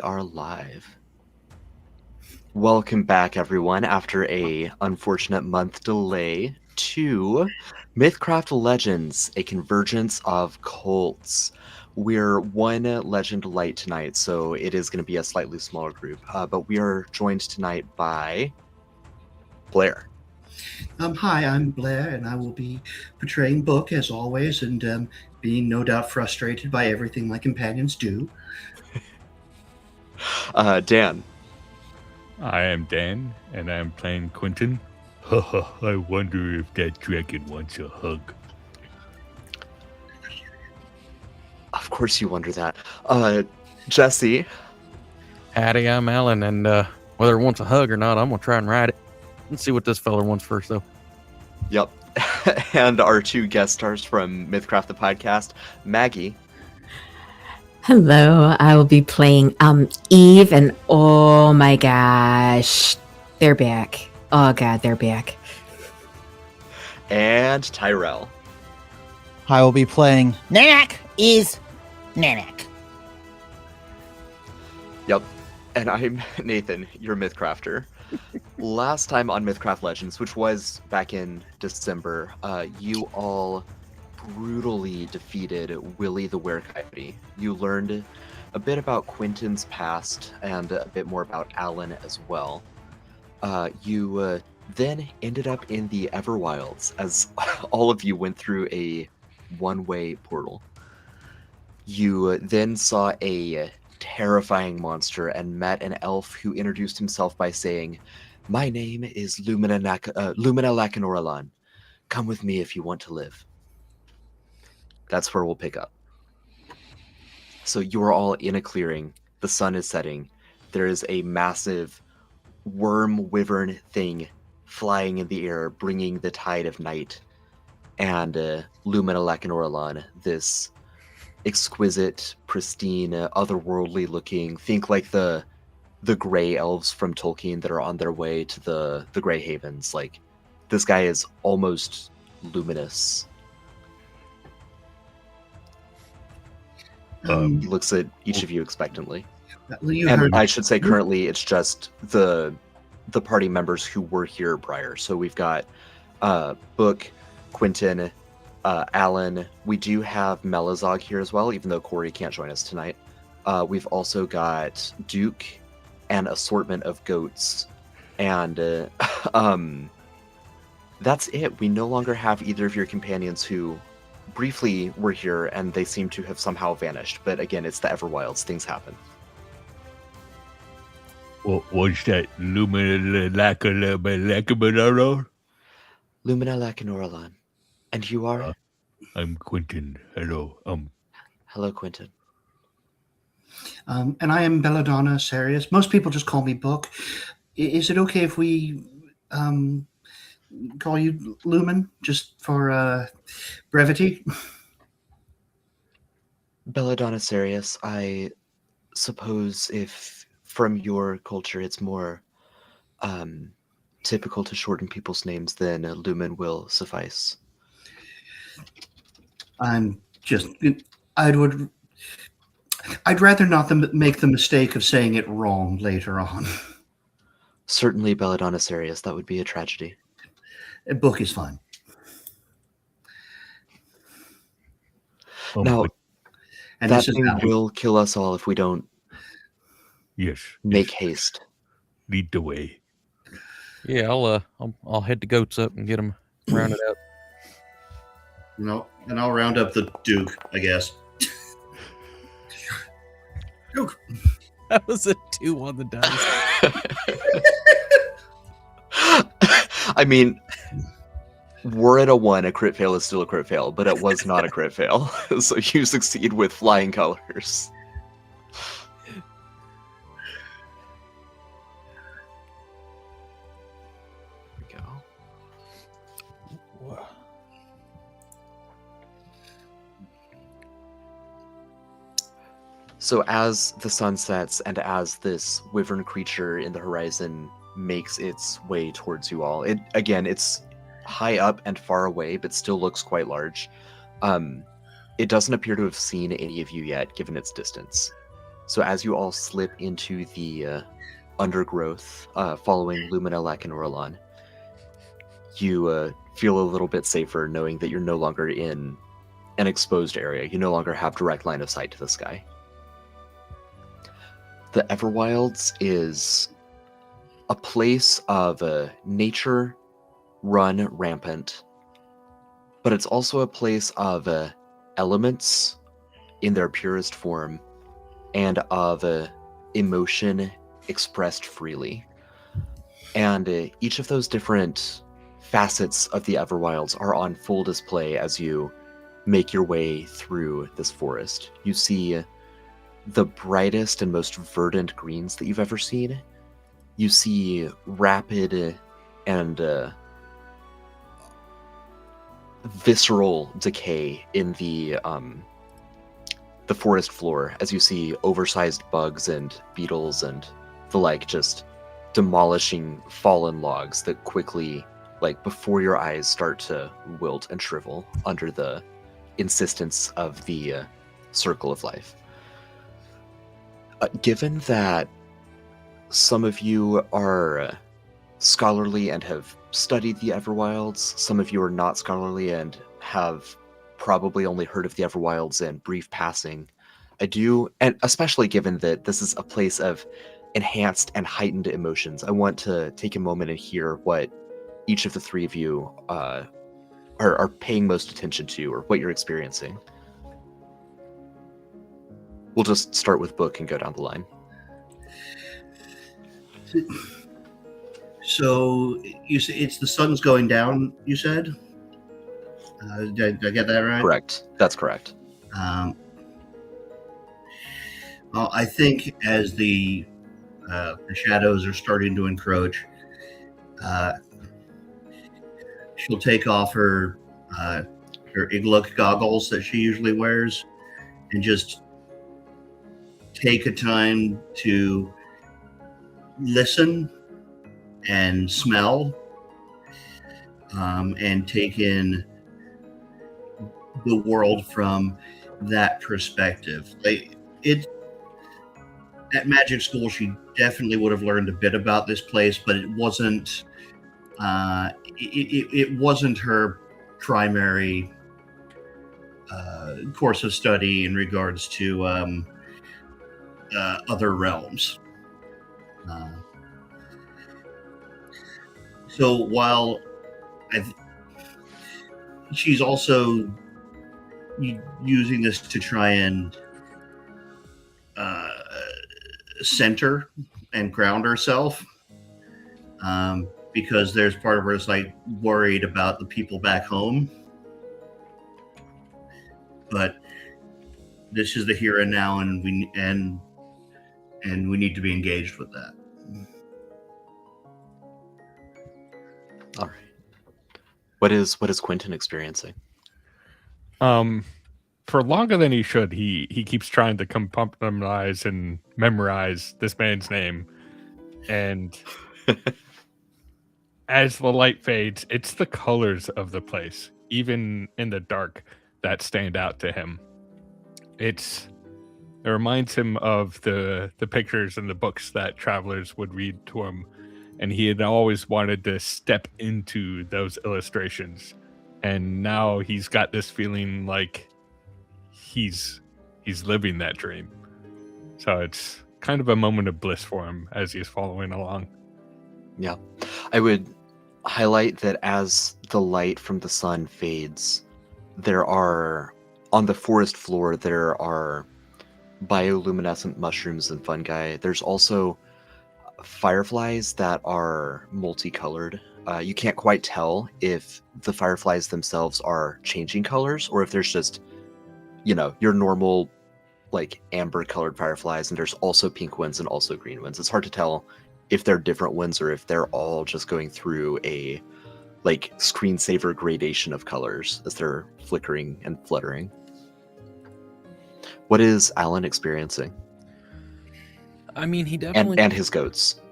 Are live. Welcome back, everyone, after a unfortunate month delay to MythCraft Legends, a convergence of cults. We're one legend light tonight, so it is going to be a slightly smaller group, but we are joined tonight by Blair. Hi, I'm Blair, and I will be portraying Book as always, and being no doubt frustrated by everything my companions do. Dan. I am Dan, and I am playing Quentin. I wonder if that dragon wants a hug. Of course you wonder that. Jesse. Howdy, I'm Alan, and whether it wants a hug or not, I'm going to try and ride it. Let's see what this fella wants first, though. Yep. And our two guest stars from MythCraft the podcast, Maggie. Hello, I will be playing Eve, and oh my gosh, they're back. Oh god, they're back. And Tyrell. I will be playing Nanak is Nanak. Yep. And I'm Nathan, your Mythcrafter. Last time on MythCraft Legends, which was back in December, you all brutally defeated Willie the Werecoyote. You learned a bit about Quentin's past and a bit more about Alan as well. You then ended up in the Everwilds as all of you went through a one-way portal. You then saw a terrifying monster and met an elf who introduced himself by saying, "My name is Lumina Lakanoralan. Come with me if you want to live." That's where we'll pick up. So you're all in a clearing. The sun is setting. There is a massive worm wyvern thing flying in the air, bringing the tide of night. And Lumina Lakanoralan, this exquisite, pristine, otherworldly looking, think like the gray elves from Tolkien that are on their way to the Grey Havens. Like, this guy is almost luminous. He looks at each of you expectantly. I should say currently it's just the party members who were here prior. So we've got Book, Quentin, Alan. We do have Melazog here as well, even though Corey can't join us tonight. We've also got Duke, an assortment of goats, and that's it. We no longer have either of your companions who briefly were here, and they seem to have somehow vanished. But again, it's the Everwilds. Things happen. What was that? Lumina Lakanoralan? Lumina Lakanoralan. And you are? I'm Quentin. Hello. Hello, Quentin. And I am Belladonna Sarius. Most people just call me Book. Is it okay if we call you Lumen, just for brevity? Belladonna Sarius, I suppose if from your culture it's more typical to shorten people's names, then Lumen will suffice. I'd rather not make the mistake of saying it wrong later on. Certainly, Belladonna Sarius, that would be a tragedy. A Book is fine. Now, and that thing will kill us all if we don't make haste. Lead the way. Yeah, I'll head the goats up and get them rounded up. No, and I'll round up the Duke, I guess. Duke. That was a 2 on the dice. I mean, were it a 1, a crit fail is still a crit fail, but it was not a crit fail. So you succeed with flying colors. There we go. So as the sun sets and as this wyvern creature in the horizon makes its way towards you all, it's high up and far away, but still looks quite large. It doesn't appear to have seen any of you yet, given its distance. So as you all slip into the undergrowth, following Luminelec and Orlon, you feel a little bit safer knowing that you're no longer in an exposed area. You no longer have direct line of sight to the sky. The Everwilds is a place of nature run rampant, but it's also a place of elements in their purest form and of emotion expressed freely. And each of those different facets of the Everwilds are on full display as you make your way through this forest. You see the brightest and most verdant greens that you've ever seen. You see rapid and visceral decay in the forest floor as you see oversized bugs and beetles and the like just demolishing fallen logs that quickly, like before your eyes, start to wilt and shrivel under the insistence of the circle of life. Given that some of you are scholarly and have studied the Everwilds, some of you are not scholarly and have probably only heard of the Everwilds in brief passing, I do, and especially given that this is a place of enhanced and heightened emotions, I want to take a moment and hear what each of the three of you are paying most attention to, or what you're experiencing. We'll just start with Book and go down the line. So you say it's the sun's going down, you said? Did I get that right? Correct. That's correct. Well, I think as the shadows are starting to encroach, she'll take off her Igluk goggles that she usually wears and just take a time to listen and smell and take in the world from that perspective. At magic school, she definitely would have learned a bit about this place, but it wasn't it wasn't her primary course of study in regards to other realms. So while she's also using this to try and center and ground herself, because there's part of her is like worried about the people back home. But this is the here and now, and we need to be engaged with that. All right. What is Quentin experiencing? For longer than he should, he keeps trying to compartmentalize and memorize this man's name, and as the light fades, it's the colors of the place, even in the dark, that stand out to him. It reminds him of the pictures and the books that travelers would read to him, and he had always wanted to step into those illustrations, and now he's got this feeling like he's living that dream. So it's kind of a moment of bliss for him as he's following along. Yeah. I would highlight that as the light from the sun fades, there are, on the forest floor, there are bioluminescent mushrooms and fungi. There's also fireflies that are multicolored. You can't quite tell if the fireflies themselves are changing colors or if there's just, your normal, like, amber colored fireflies, and there's also pink ones and also green ones. It's hard to tell if they're different ones or if they're all just going through a, like, screensaver gradation of colors as they're flickering and fluttering. What is Alan experiencing? I mean, he definitely and his goats.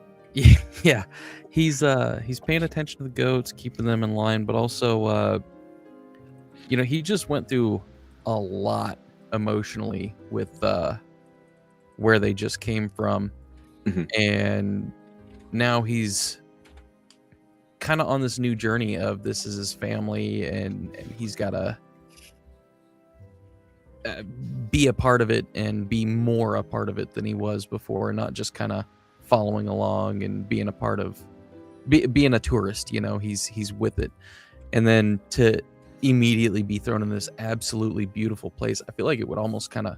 Yeah, he's paying attention to the goats, keeping them in line, but also, he just went through a lot emotionally with where they just came from. Mhm. And now he's kind of on this new journey of this is his family, and he's got to be a part of it and be more a part of it than he was before, not just kind of following along and being a part of being a tourist. He's with it. And then to immediately be thrown in this absolutely beautiful place, I feel like it would almost kind of,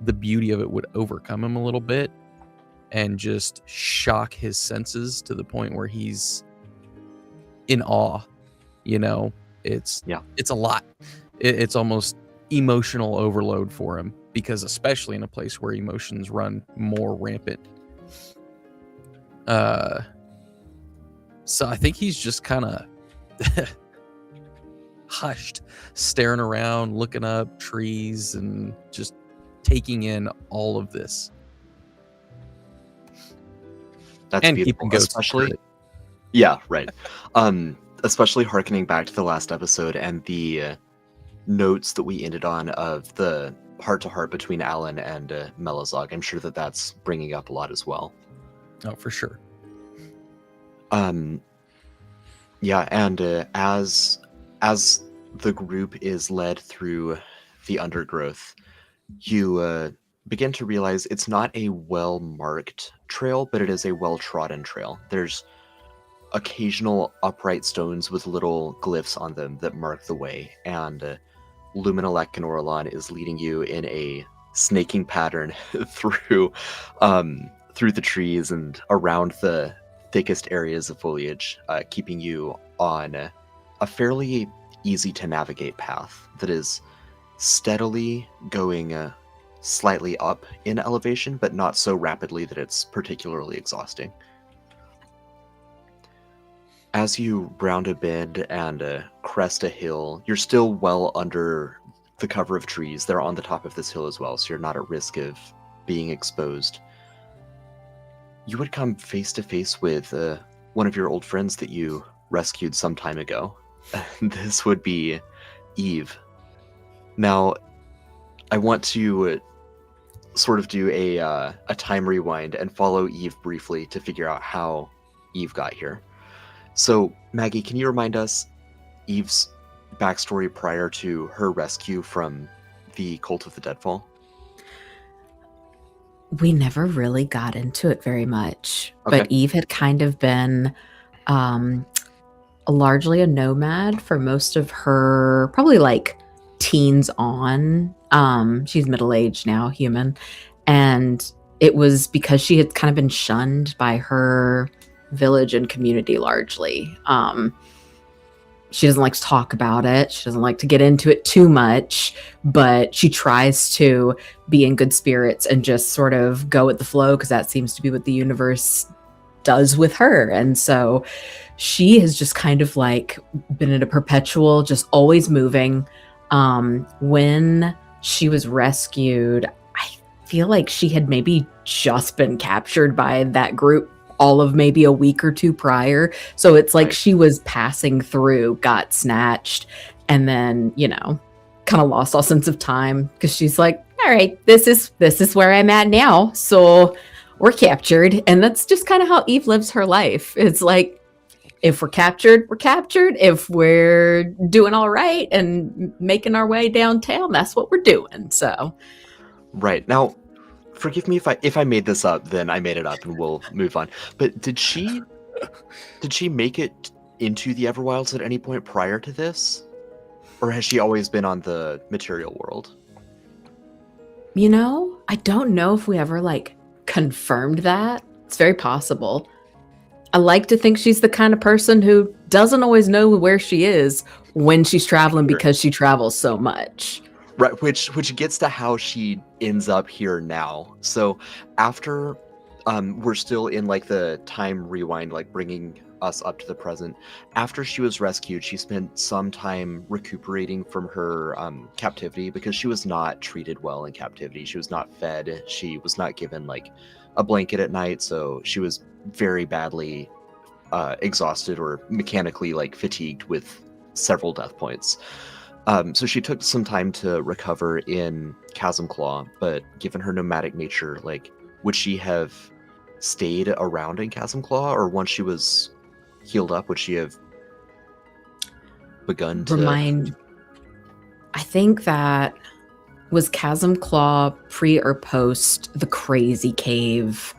the beauty of it would overcome him a little bit and just shock his senses to the point where he's in awe. It's a lot. It's almost emotional overload for him, because especially in a place where emotions run more rampant. So I think he's just kind of hushed, staring around, looking up trees, and just taking in all of this. That's and beautiful, keeping goats especially. separate. Yeah, right. Especially hearkening back to the last episode and the notes that we ended on of the heart-to-heart between Alan and Melazog. I'm sure that that's bringing up a lot as well. Oh, for sure. Yeah, and as the group is led through the undergrowth, you begin to realize it's not a well-marked trail, but it is a well-trodden trail. There's occasional upright stones with little glyphs on them that mark the way, and Luminalek and Orlon is leading you in a snaking pattern through the trees and around the thickest areas of foliage, keeping you on a fairly easy to navigate path that is steadily going slightly up in elevation, but not so rapidly that it's particularly exhausting. As you round a bend and crest a hill, you're still well under the cover of trees. They're on the top of this hill as well, so you're not at risk of being exposed. You would come face to face with one of your old friends that you rescued some time ago. This would be Eve. Now, I want to sort of do a time rewind and follow Eve briefly to figure out how Eve got here. So, Maggie, can you remind us Eve's backstory prior to her rescue from the Cult of the Deadfall? We never really got into it very much, Okay. but Eve had kind of been largely a nomad for most of her, probably like teens on. She's middle-aged now, human. And it was because she had kind of been shunned by her village and community largely. She doesn't like to talk about it. She doesn't like to get into it too much, but she tries to be in good spirits and just sort of go with the flow, because that seems to be what the universe does with her. And so she has just kind of like been in a perpetual, just always moving. When she was rescued, I feel like she had maybe just been captured by that group all of maybe a week or two prior. So it's like she was passing through, got snatched, and then, kind of lost all sense of time, because she's like, all right, this is where I'm at now. So we're captured. And that's just kind of how Eve lives her life. It's like, if we're captured, we're captured. If we're doing all right and making our way downtown, that's what we're doing. So. Right. Now, forgive me if I made this up, then I made it up and we'll move on. But did she make it into the Everwilds at any point prior to this? Or has she always been on the material world? I don't know if we ever confirmed that. It's very possible. I like to think she's the kind of person who doesn't always know where she is when she's traveling, because she travels so much. Right, which gets to how she ends up here now. So after we're still in the time rewind, bringing us up to the present. After she was rescued, she spent some time recuperating from her captivity, because she was not treated well in captivity. She was not fed. She was not given a blanket at night, so she was very badly exhausted or mechanically fatigued with several death points. So she took some time to recover in Chasm Claw, but given her nomadic nature, like, would she have stayed around in Chasm Claw, or once she was healed up, would she have begun to... I think that was Chasm Claw pre or post the crazy cave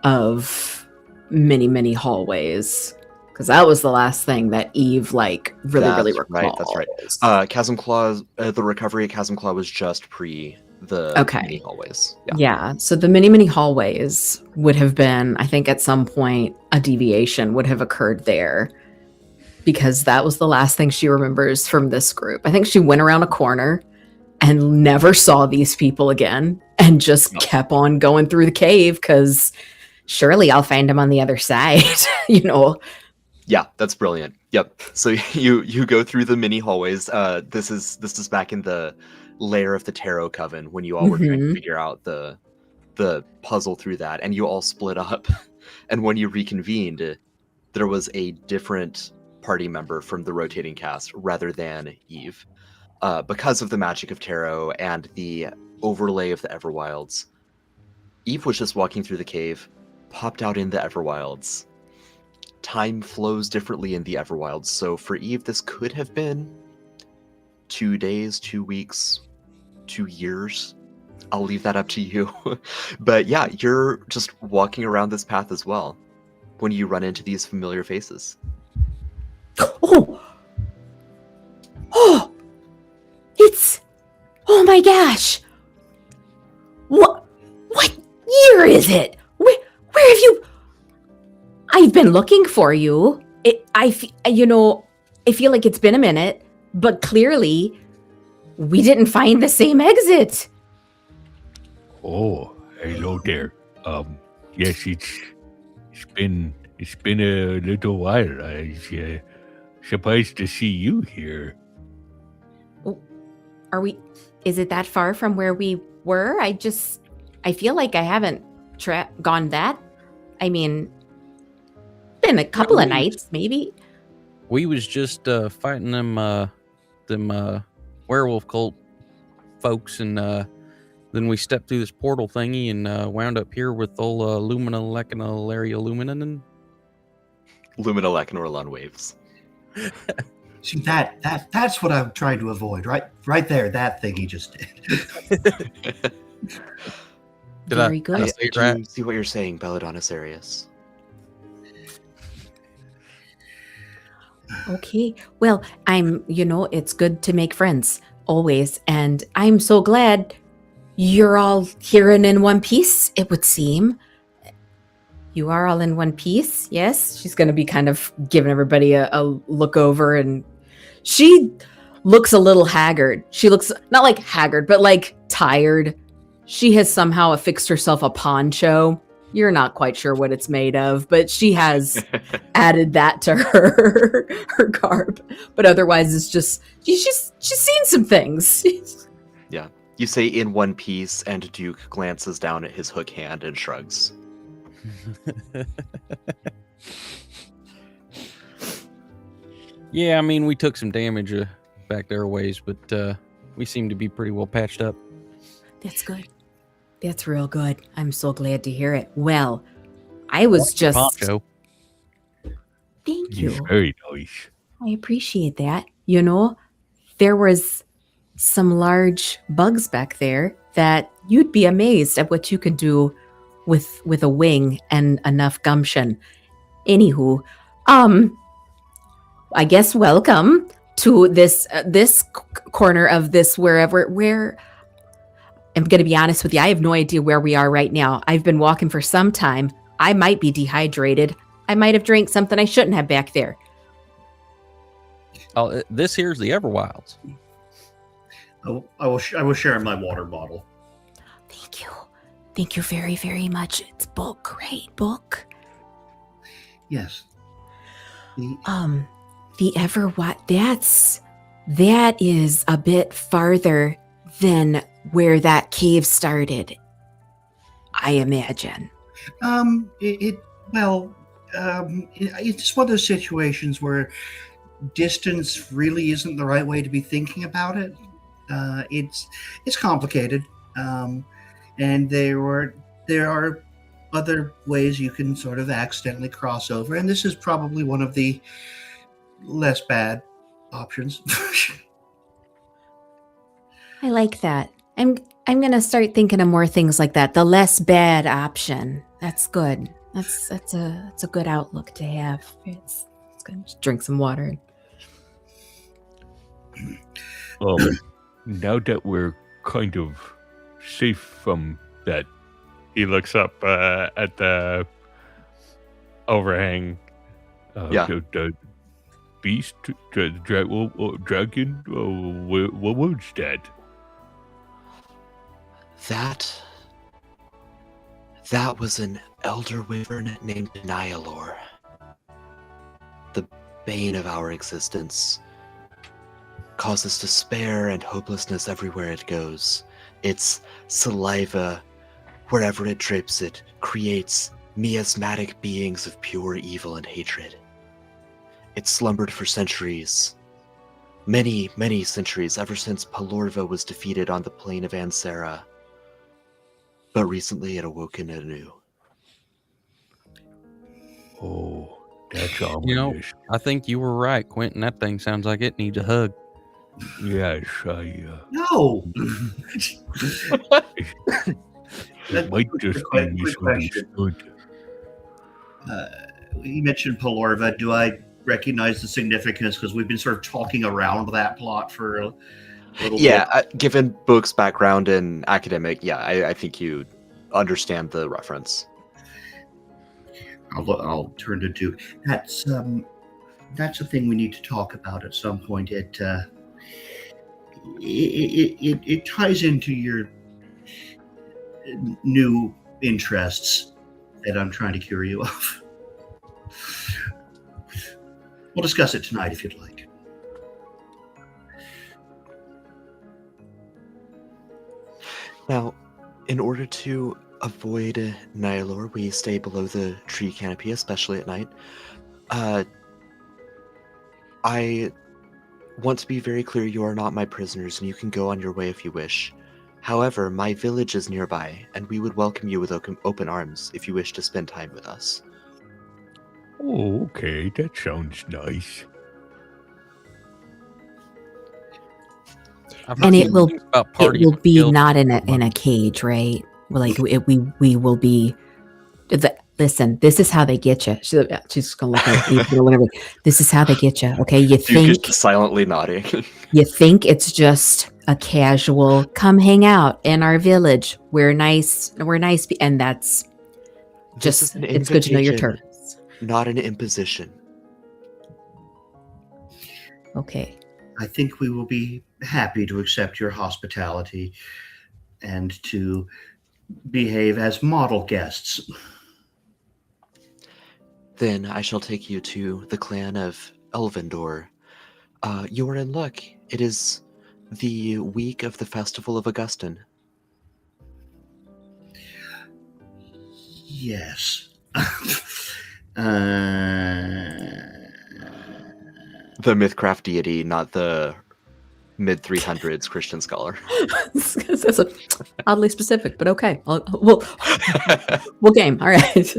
of many hallways, because that was the last thing that Eve really recalls. That's right. Chasm Claw, the recovery at Chasm Claw was just pre the mini hallways. Yeah. So the many hallways would have been, I think, at some point a deviation would have occurred there, because that was the last thing she remembers from this group. I think she went around a corner and never saw these people again and just kept on going through the cave, because surely I'll find him on the other side, you know. Yeah, that's brilliant. Yep. So you go through the mini hallways. This is back in the lair of the Tarot Coven when you all were trying to figure out the puzzle through that, and you all split up. And when you reconvened, there was a different party member from the rotating cast rather than Eve. Because of the magic of tarot and the overlay of the Everwilds, Eve was just walking through the cave, popped out in the Everwilds. Time flows differently in the Everwilds, so for Eve, this could have been 2 days, 2 weeks, 2 years. I'll leave that up to you. But yeah, you're just walking around this path as well when you run into these familiar faces. Oh my gosh! What year is it? Where have you? I've been looking for you. I feel like it's been a minute, but clearly we didn't find the same exit. Oh, hello there. Yes, it's been a little while. I was surprised to see you here. Is it that far from where we were? I feel like I haven't gone that. I mean, been a couple of nights, maybe. We was just fighting them werewolf cult folks, and then we stepped through this portal thingy and wound up here with old Lumina Lecanolaria Luminan. Lumina Lecanor waves. See, that's what I'm trying to avoid. Right there, that thing he just did. Very good. I do see what you're saying, Belladonna Sarius. Okay. Well, it's good to make friends, always. And I'm so glad you're all here and in one piece, it would seem. You are all in one piece, yes? She's going to be kind of giving everybody a look over, and she looks a little haggard. She looks, not like haggard, but like tired. She has somehow affixed herself a poncho. You're not quite sure what it's made of, but she has added that to her garb. But otherwise, it's just she's seen some things. Yeah, you say in one piece, and Duke glances down at his hook hand and shrugs. Yeah, I mean, we took some damage back there ways, but we seem to be pretty well patched up. That's good. That's real good. I'm so glad to hear it. Well, I was just... Poncho. Thank you. It's very nice. I appreciate that. There was some large bugs back there that you'd be amazed at what you can do with a wing and enough gumption. Anywho, I guess welcome to this corner of this where I'm going to be honest with you. I have no idea where we are right now. I've been walking for some time. I might be dehydrated. I might have drank something I shouldn't have back there. Oh, this here's the Everwilds. I will share my water bottle. Thank you. Thank you very, very much. It's book, great book. Yes. The Everwild, that is a bit farther than where that cave started, I imagine. It's one of those situations where distance really isn't the right way to be thinking about it. It's complicated, and there are other ways you can sort of accidentally cross over, and this is probably one of the less bad options. I like that. I'm gonna start thinking of more things like that. The less bad option. That's good. That's a good outlook to have. It's good. Just drink some water. Now that we're kind of safe from that, he looks up at the overhang. Yeah. The beast, the dragon, what was that? That was an elder wyvern named Nihilor. The bane of our existence. Causes despair and hopelessness everywhere it goes. Its saliva, wherever it drips, it creates miasmatic beings of pure evil and hatred. It slumbered for centuries. Many, many centuries, ever since Pelorva was defeated on the plain of Ansera. But recently it awoken anew. Oh, that's ominous. You know, I think you were right, Quentin. That thing sounds like it needs a hug. Yes, No. it might just be misunderstood. You mentioned Pelorva. Do I recognize the significance? Because we've been sort of talking around that plot for a little bit. Given Book's background in academic, I think you understand the reference. I'll turn to Duke. That's a thing we need to talk about at some point. It ties into your new interests that I'm trying to cure you of. We'll discuss it tonight if you'd like. Now, in order to avoid Nihilor, we stay below the tree canopy, especially at night. I want to be very clear, you are not my prisoners, and you can go on your way if you wish. However, my village is nearby, and we would welcome you with open arms if you wish to spend time with us. Oh, okay, that sounds nice. And it will be not in a cage, right? Like we will be. Listen, this is how they get you. She's gonna look at you. This is how they get you. Okay, you think silently nodding. You think it's just a casual come hang out in our village. We're nice, and that's just it's good to know your terms. Not an imposition. Okay. I think we will be happy to accept your hospitality and to behave as model guests. Then I shall take you to the clan of Elvendor. You are in luck. It is the week of the Festival of Augustine. Yes. The MythCraft deity, not the mid-300s Christian scholar. That's oddly specific, but okay. We'll game. All right. Is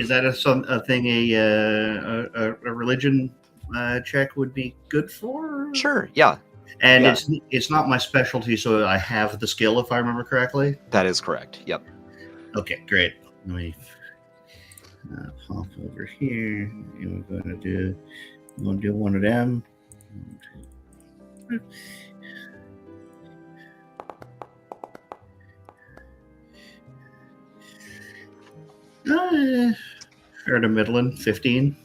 that a thing a religion check would be good for? Sure. Yeah. And it's not my specialty, so I have the skill if I remember correctly. That is correct. Yep. Okay, great. Let me pop over here. And we're gonna do one of them. Fair to middling, 15.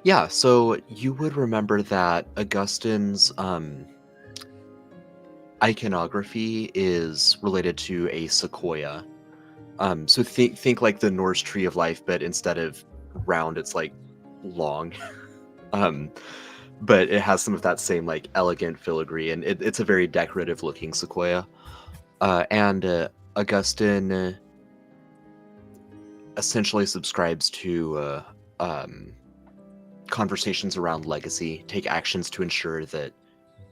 Yeah, so you would remember that Augustine's iconography is related to a sequoia. So think like the Norse tree of life, but instead of round, it's like long. But it has some of that same like elegant filigree, and it's a very decorative looking sequoia. And Augustine essentially subscribes to conversations around legacy. Take actions to ensure that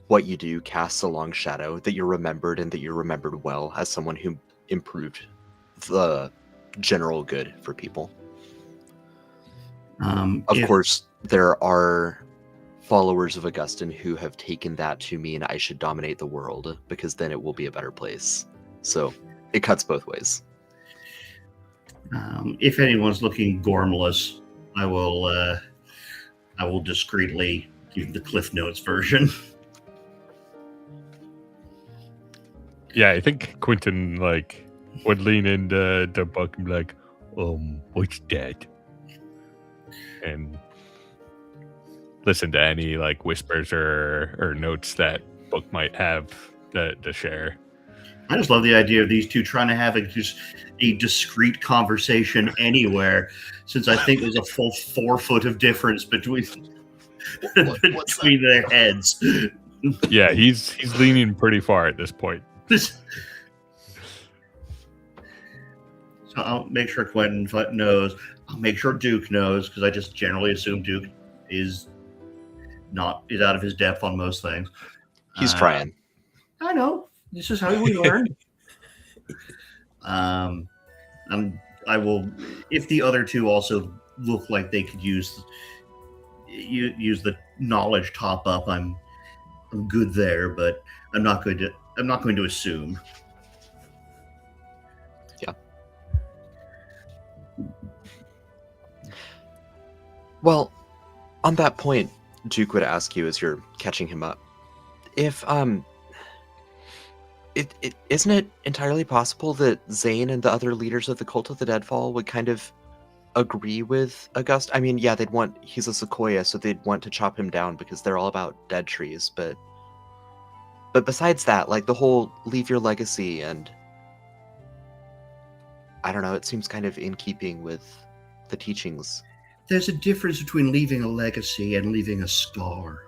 what you do casts a long shadow, that you're remembered, and that you're remembered well as someone who improved the general good for people. Of course, there are followers of Augustine who have taken that to mean I should dominate the world, because then it will be a better place. So it cuts both ways. If anyone's looking gormless, I will discreetly give the Cliff Notes version. Yeah, I think Quentin would lean into the book and be like, what's that? And listen to any whispers or notes that book might have to share. I just love the idea of these two trying to have a discreet conversation anywhere, since I think there's a full 4 foot of difference between their heads. Yeah, he's leaning pretty far at this point. So I'll make sure Quentin knows. I'll make sure Duke knows, because I just generally assume Duke is out of his depth on most things. He's trying. I know. This is how we learn. And I will, if the other two also look like they could use the knowledge top up, I'm good there, but I'm not going to assume. Yeah. Well, on that point, Duke would ask you as you're catching him up, if isn't it entirely possible that Zane and the other leaders of the Cult of the Deadfall would kind of agree with August? I mean, yeah, he's a sequoia, so they'd want to chop him down because they're all about dead trees, but besides that, the whole leave your legacy, and I don't know, it seems kind of in keeping with the teachings. There's a difference between leaving a legacy and leaving a scar.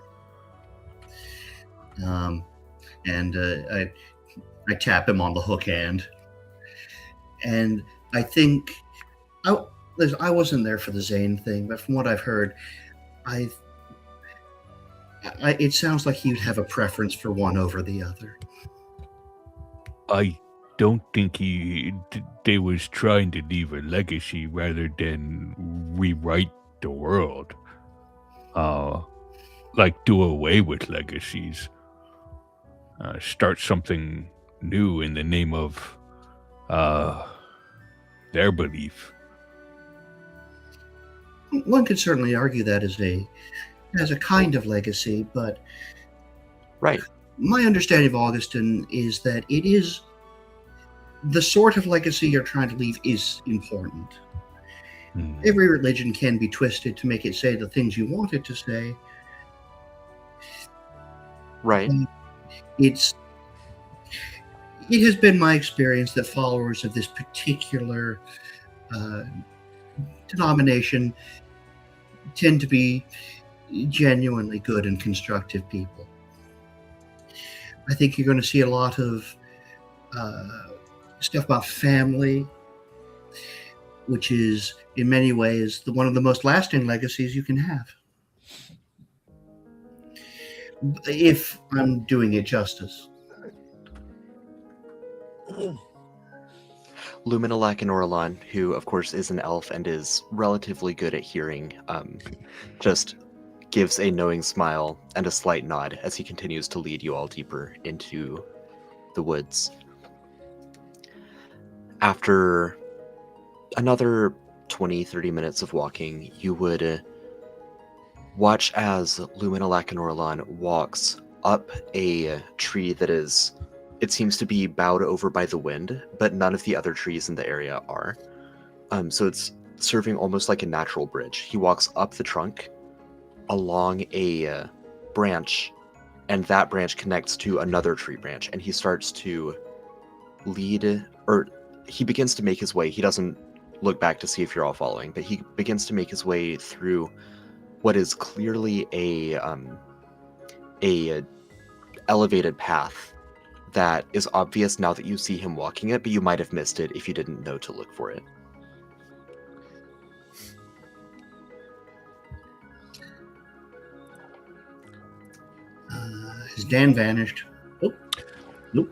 I tap him on the hook hand, and I think I wasn't there for the Zane thing, but from what I've heard, it sounds like he would have a preference for one over the other. I don't think they was trying to leave a legacy rather than rewrite the world. Do away with legacies. Start something new in the name of their belief. One could certainly argue that as a kind of legacy, but right. My understanding of Augustine is that it is the sort of legacy you're trying to leave is important. Every religion can be twisted to make it say the things you want it to say. Right. It has been my experience that followers of this particular denomination tend to be genuinely good and constructive people. I think you're going to see a lot of stuff about family, which is in many ways one of the most lasting legacies you can have, if I'm doing it justice. Luminalak and Orlan, who of course is an elf and is relatively good at hearing, just gives a knowing smile and a slight nod as he continues to lead you all deeper into the woods. After another 20-30 minutes of walking, you would watch as Luminalak and Orlan walks up a tree that it seems to be bowed over by the wind, but none of the other trees in the area are. So it's serving almost like a natural bridge. He walks up the trunk along a branch, and that branch connects to another tree branch, and he starts to he begins to make his way. He doesn't look back to see if you're all following, but he begins to make his way through what is clearly a elevated path that is obvious now that you see him walking it, but you might have missed it if you didn't know to look for it. Has Dan vanished? Oh, nope.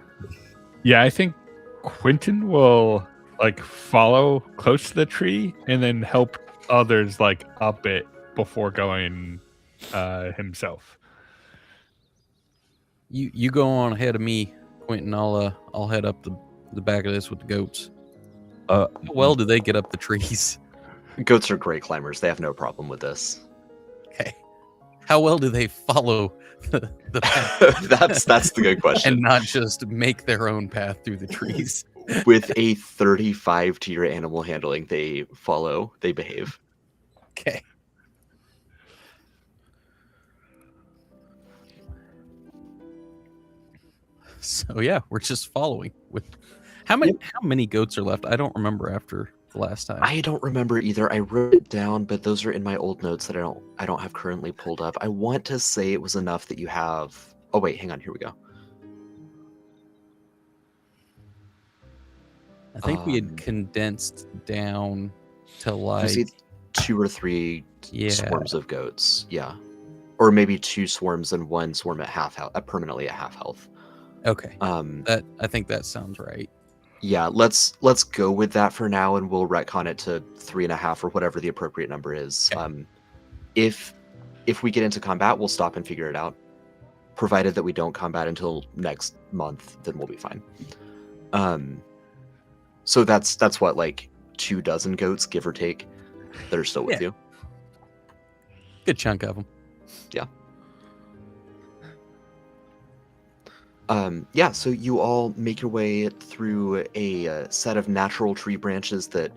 Yeah, I think Quentin will like follow close to the tree and then help others like up it before going himself. You go on ahead of me, Quentin. I'll head up the back of this with the goats. How well do they get up the trees? Goats are great climbers. They have no problem with this. Okay. How well do they follow the path? That's the good question. And not just make their own path through the trees. With a 35 to your animal handling, they behave. Okay. So yeah, we're just following. With how many goats are left? I don't remember after the last time. I don't remember either. I wrote it down, but those are in my old notes that I don't have currently pulled up. I want to say it was enough that you have. Oh wait, hang on. Here we go. I think we had condensed down to You like see 2 or 3 Yeah. swarms of goats. Yeah, or maybe 2 swarms and 1 swarm at half health, permanently at half health. Okay. Um, I think that sounds right. yeah, let's go with that for now, and we'll retcon it to 3.5 or whatever the appropriate number is. Okay. If we get into combat, we'll stop and figure it out. Provided that we don't combat until next month, then we'll be fine. So that's what, like 24 goats, give or take, that are still with you. Good chunk of them. Yeah, so you all make your way through a set of natural tree branches that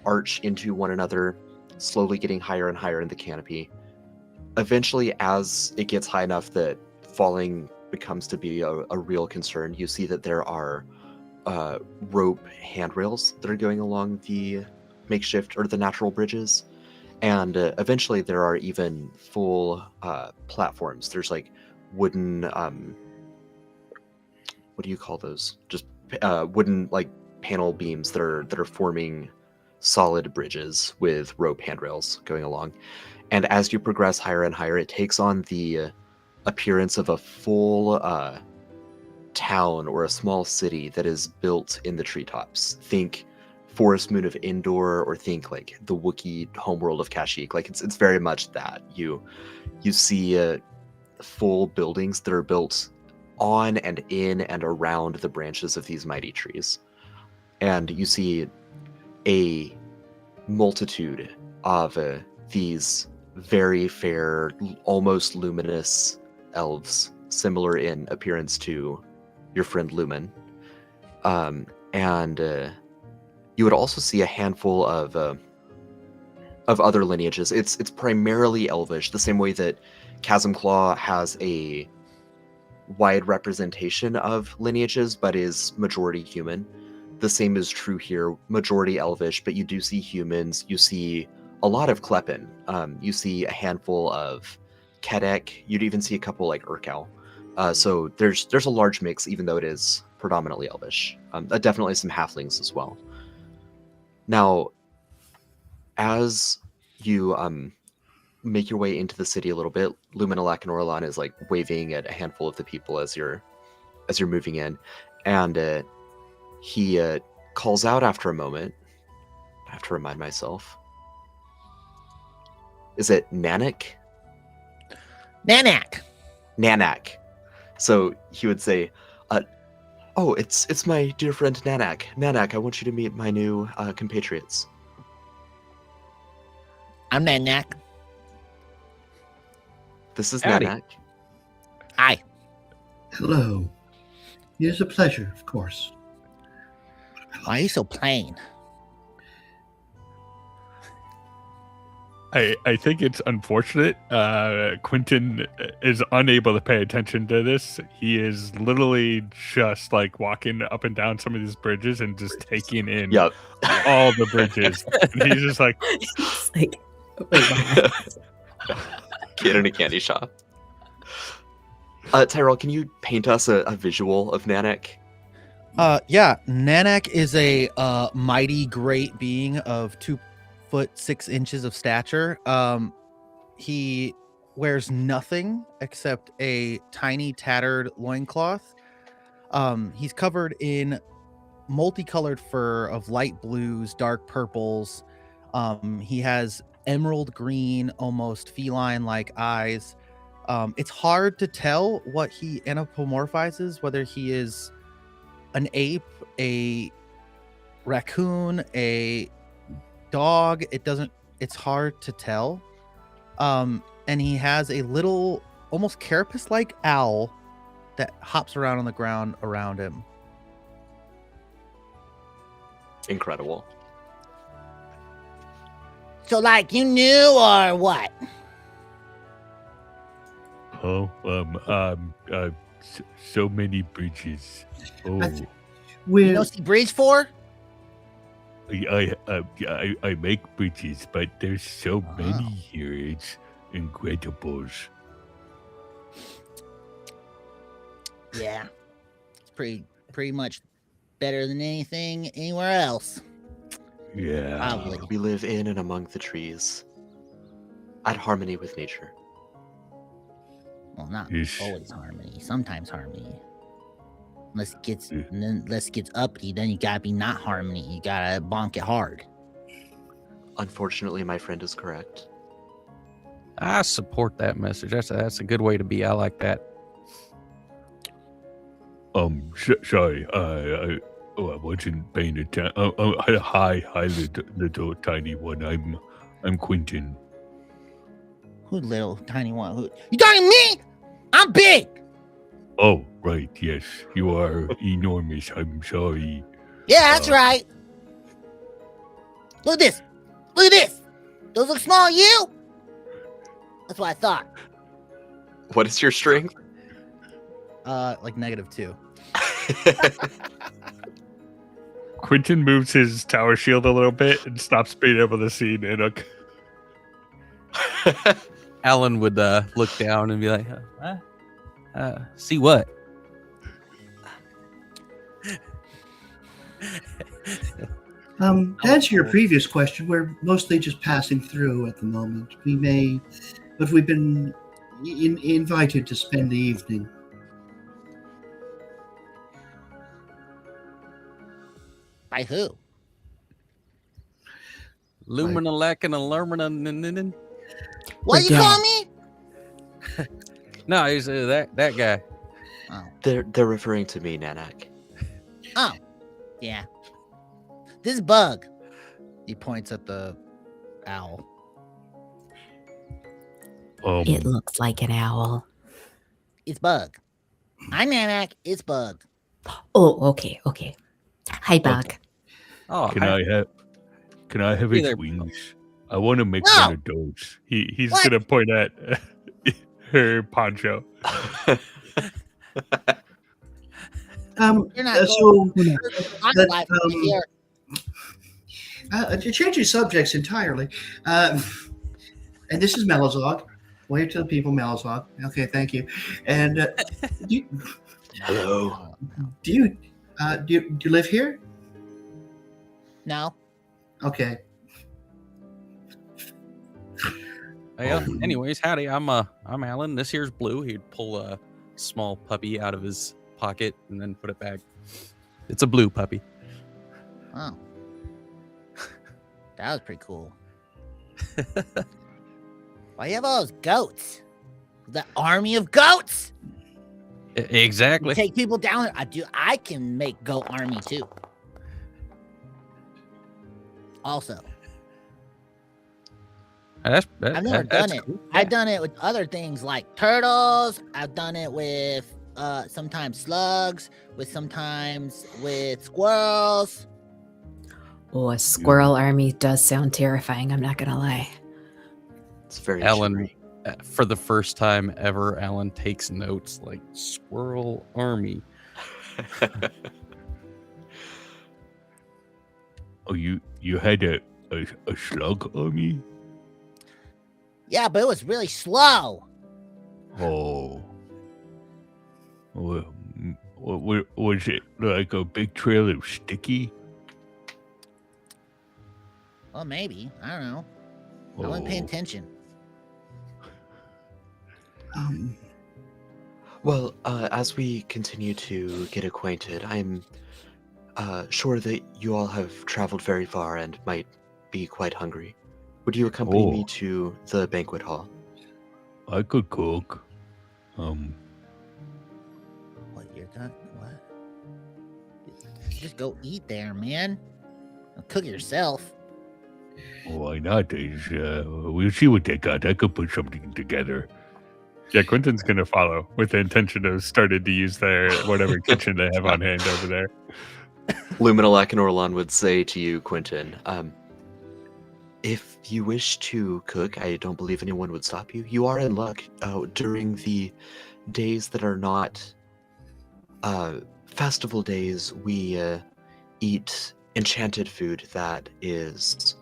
arch into one another, slowly getting higher and higher in the canopy. Eventually, as it gets high enough that falling becomes to be a real concern, you see that there are rope handrails that are going along the makeshift or the natural bridges, and eventually there are even full platforms. There's like wooden what do you call those? Just wooden like panel beams that are forming solid bridges with rope handrails going along. And as you progress higher and higher, it takes on the appearance of a full town or a small city that is built in the treetops. Think Forest Moon of Endor, or think like the Wookiee homeworld of Kashyyyk. Like it's very much that. You see full buildings that are built on and in and around the branches of these mighty trees. And you see a multitude of these very fair, almost luminous elves, similar in appearance to your friend Lumen. And you would also see a handful of other lineages. It's primarily elvish, the same way that Chasm Claw has a wide representation of lineages, but is majority human. The same is true here, majority elvish, but you do see humans. You see a lot of Kleppen. You see a handful of Kedek. You'd even see a couple like Urkel. So there's a large mix, even though it is predominantly elvish. Definitely some halflings as well. Now, as you make your way into the city a little bit, Luminalak and Orlan is like waving at a handful of the people as you're moving in, and he calls out after a moment. I have to remind myself. Is it Nanak? Nanak. Nanak. So he would say, "Oh, it's my dear friend Nanak. Nanak, I want you to meet my new compatriots." I'm Nanak. This is Howdy. Nanak. Hi. Hello. It is a pleasure, of course. Why are you so plain? I think it's unfortunate. Quentin is unable to pay attention to this. He is literally just like walking up and down some of these bridges and just taking in Yep. all the bridges. And he's just like, It's like, wait, what? Kid in a candy shop. Tyrell, can you paint us a visual of Nanak? Yeah, Nanak is a mighty great being of 2 foot 6 inches of stature. He wears nothing except a tiny tattered loincloth. He's covered in multicolored fur of light blues, dark purples. He has emerald green, almost feline-like eyes. It's hard to tell what he anthropomorphizes, whether he is an ape, a raccoon, a dog. It's hard to tell. And he has a little, almost carapace-like owl that hops around on the ground around him. Incredible. So, like, you knew or what? Oh, so many bridges. Oh, You You know see bridge for? I make bridges, but there's so many Wow. here. It's incredible. Yeah. It's pretty much better than anything anywhere else. Yeah. Probably. We live in and among the trees, at harmony with nature. Well, not Yes. always harmony. Sometimes harmony. Unless it gets Yeah. and then unless it gets uppity, then you gotta be not harmony. You gotta bonk it hard. Unfortunately, my friend is correct. I support that message. That's a good way to be. I like that. Sorry. I wasn't paying attention. Hi, little tiny one. I'm Quentin. Who little tiny one? Who you talking me? I'm big. Oh, right. Yes, you are enormous. I'm sorry. Yeah, that's right. Look at this. Look at this. Those look small to you? That's what I thought. What is your strength? Like -2. Quentin moves his tower shield a little bit and stops being able to see Nanook. Alan would look down and be like, see what? To answer your previous question, we're mostly just passing through at the moment. But we've been invited to spend the evening. By who? Luminalak and Aluminum. What you Yeah. call me? No, he's that guy. Oh. They're referring to me, Nanak. Oh. Yeah. This bug. He points at the owl. It looks like an owl. It's bug. I'm Nanak. It's bug. Oh, okay. Hi, Bug. Oh, Can I have Hey its there. wings? I want to make No! one of those. He's What? gonna point at her poncho. You're not So I'm that, live here. changing subjects entirely. And this is Melazog. Wave to the people, Melazog. Okay, thank you. And Hello. do you live here? No. Okay. Anyways, howdy. I'm Alan. This here's Blue. He'd pull a small puppy out of his pocket and then put it back. It's a blue puppy. Oh. That was pretty cool. Why you have all those goats? The army of goats? You Exactly. take people down there. I can make goat army too. Also, I've never done it. Cool. I've done it with other things like turtles. I've done it with sometimes slugs, sometimes with squirrels. Oh, a squirrel army does sound terrifying. I'm not gonna lie. It's very Alan, cheery. for the first time ever, Alan takes notes like squirrel army. Oh, you had a slug army? Yeah, but it was really slow. Oh. Was it like a big trail of sticky? Well, maybe. I don't know. I wasn't paying attention. Well, as we continue to get acquainted, I'm sure that you all have traveled very far and might be quite hungry. Would you accompany me Oh. to the banquet hall? I could cook. What you're gonna what? Just go eat there, man. Cook it yourself. Why not? We'll see what they got. I could put something together. Yeah, Quentin's gonna follow with the intention of starting to use their whatever kitchen they have on hand over there. Luminalak and Orlan would say to you, Quentin, if you wish to cook, I don't believe anyone would stop you. You are in luck. During the days that are not festival days, we eat enchanted food that is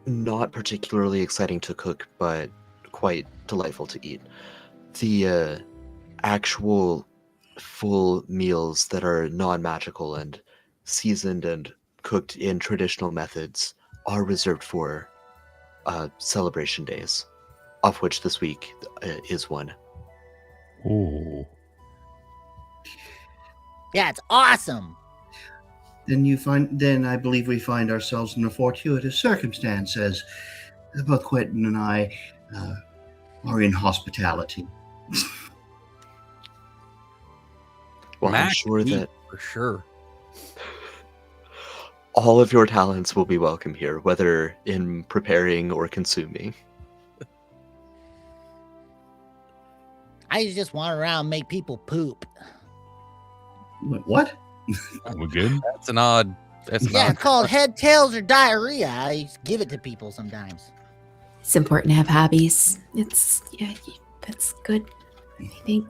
not particularly exciting to cook, but quite delightful to eat. The actual full meals that are non-magical and seasoned and cooked in traditional methods are reserved for celebration days, of which this week is one. Oh, Yeah, it's awesome. Then I believe we find ourselves in a fortuitous circumstance, as both Quentin and I are in hospitality. Well, I'm Mac sure meat, that for sure. all of your talents will be welcome here, whether in preparing or consuming. I just wander around and make people poop. What? we're good. That's an odd. That's an Yeah, odd. it's called head, tails, or diarrhea. I just give it to people sometimes. It's important to have hobbies. It's that's good. I think.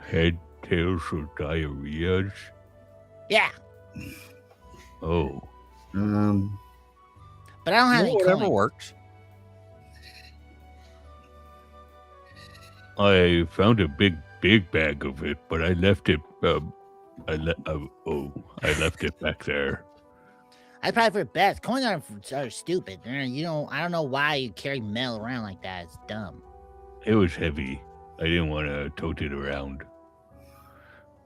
Head, tails, or diarrheas? Yeah, Oh, but I don't have any Whatever coins. works. I found a big bag of it, but I left it. I left it back there. I'd probably for the best. Coins are stupid. I don't know why you carry metal around like that. It's dumb. It was heavy. I didn't want to tote it around.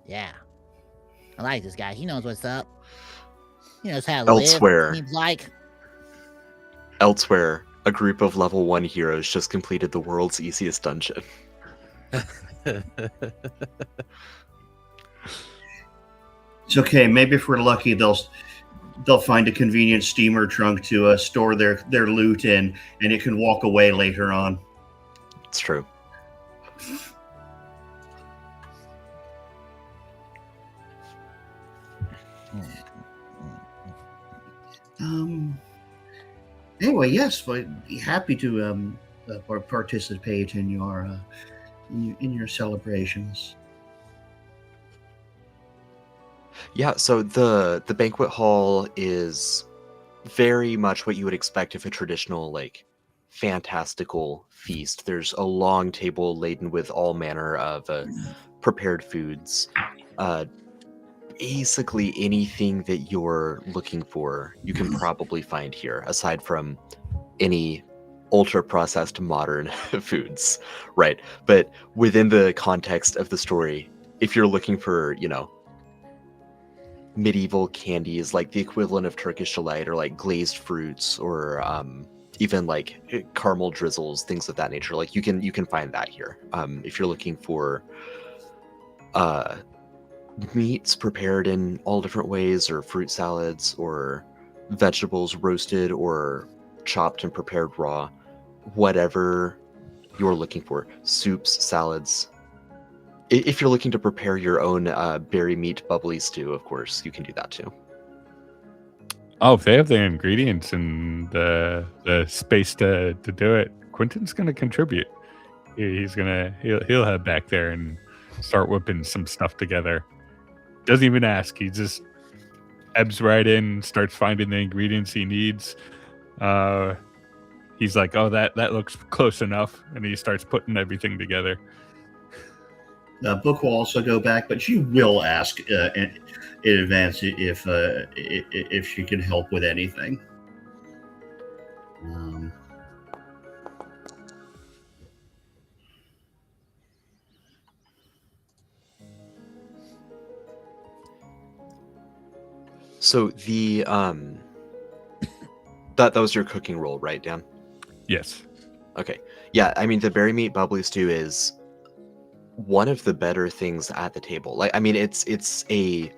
Yeah. I like this guy. He knows what's up. He knows how to Elsewhere. live. Seems like. Elsewhere, a group of level 1 heroes just completed the world's easiest dungeon. It's okay. Maybe if we're lucky, they'll find a convenient steamer trunk to store their loot in, and it can walk away later on. It's true. Anyway, yes, but be happy to participate in your celebrations. Yeah, so the banquet hall is very much what you would expect of a traditional, like, fantastical feast. There's a long table laden with all manner of prepared foods. Basically anything that you're looking for, you can probably find here, aside from any ultra-processed modern foods, right? But within the context of the story, if you're looking for, medieval candies, like the equivalent of Turkish delight, or like glazed fruits, or even like caramel drizzles, things of that nature, like you can find that here. If you're looking for meats prepared in all different ways, or fruit salads, or vegetables roasted or chopped and prepared raw, whatever you're looking for, soups, salads. If you're looking to prepare your own berry meat bubbly stew, of course, you can do that too. Oh, if they have the ingredients and the space to do it, Quentin's going to contribute. He'll head back there and start whipping some stuff together. Doesn't even ask. He just ebbs right in, starts finding the ingredients he needs. He's like, "Oh, that looks close enough," and he starts putting everything together. Book will also go back, but she will ask in advance if she can help with anything. So the that was your cooking role, right, Dan? Yes. Okay. Yeah, I mean the berry meat bubbly stew is one of the better things at the table. Like, I mean, it's a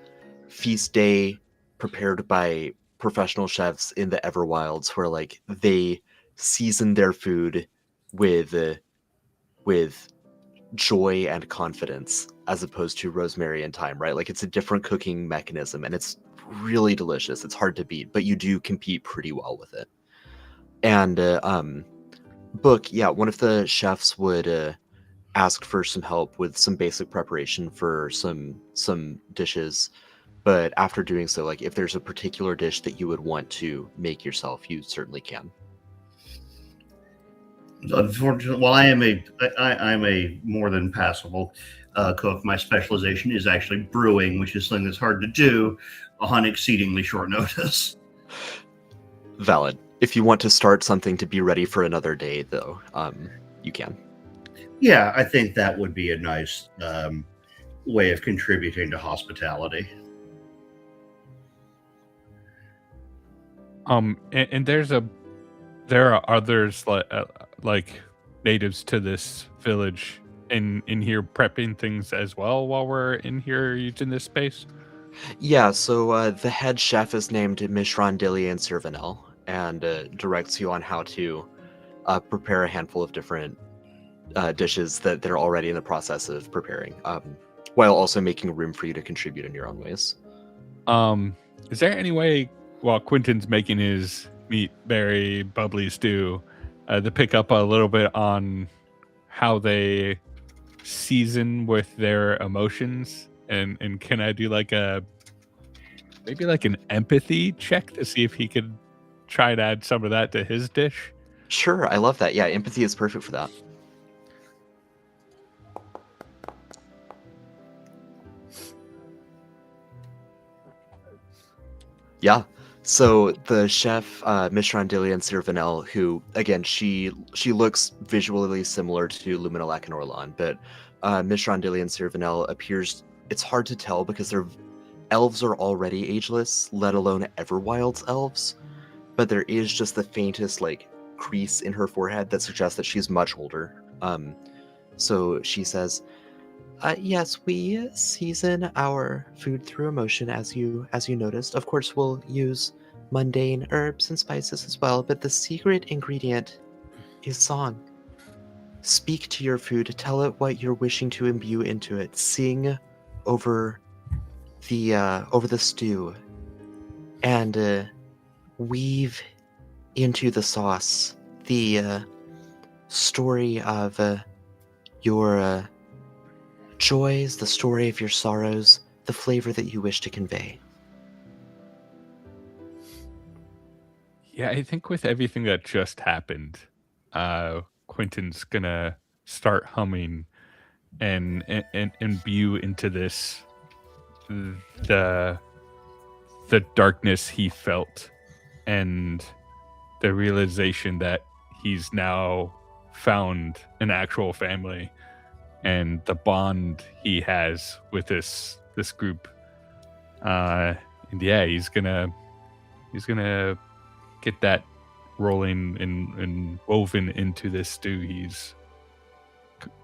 feast day prepared by professional chefs in the Everwilds, where like they season their food with joy and confidence as opposed to rosemary and thyme, right? Like it's a different cooking mechanism and it's really delicious. It's hard to beat, but you do compete pretty well with it. And Book, yeah, one of the chefs would ask for some help with some basic preparation for some dishes, but after doing so, like if there's a particular dish that you would want to make yourself, you certainly can. Unfortunately, well, I'm a more than passable cook. My specialization is actually brewing, which is something that's hard to do on exceedingly short notice. Valid. If you want to start something to be ready for another day, though, you can. Yeah, I think that would be a nice way of contributing to hospitality. And there are others like natives to this village in here prepping things as well while we're in here using this space. Yeah, so the head chef is named Mishran Dillian Servanel and directs you on how to prepare a handful of different dishes that they're already in the process of preparing, while also making room for you to contribute in your own ways. Is there any way, while Quentin's making his meat berry bubbly stew, to pick up a little bit on how they season with their emotions? And can I do like maybe like an empathy check to see if he could try to add some of that to his dish? Sure, I love that. Yeah, empathy is perfect for that. Yeah. So the chef, Mishran Dillian Sirvanel, who again she looks visually similar to Luminalak and Orlan, but Mishran Dillian Sirvanel appears, it's hard to tell because their elves are already ageless, let alone Everwild's elves. But there is just the faintest like crease in her forehead that suggests that she's much older. So she says, yes, we season our food through emotion, as you noticed. Of course, we'll use mundane herbs and spices as well, but the secret ingredient is song. Speak to your food, tell it what you're wishing to imbue into it. Sing over the stew, and weave into the sauce the story of your joys, the story of your sorrows, the flavor that you wish to convey. Yeah, I think with everything that just happened, Quentin's gonna start humming and imbue into this the darkness he felt and the realization that he's now found an actual family and the bond he has with this group. And yeah, he's gonna get that rolling and woven into this stew he's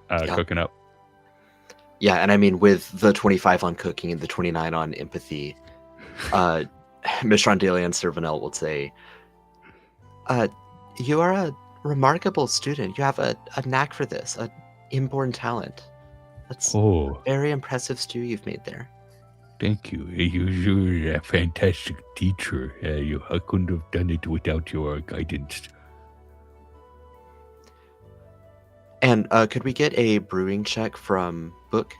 cooking up. Yeah, and I mean, with the 25 on cooking and the 29 on empathy, Mishran Dalian Servanel will say, you are a remarkable student. You have a knack for this, an inborn talent. That's a very impressive stew you've made there. Thank you. You're a fantastic teacher. I couldn't have done it without your guidance. And could we get a brewing check from Book?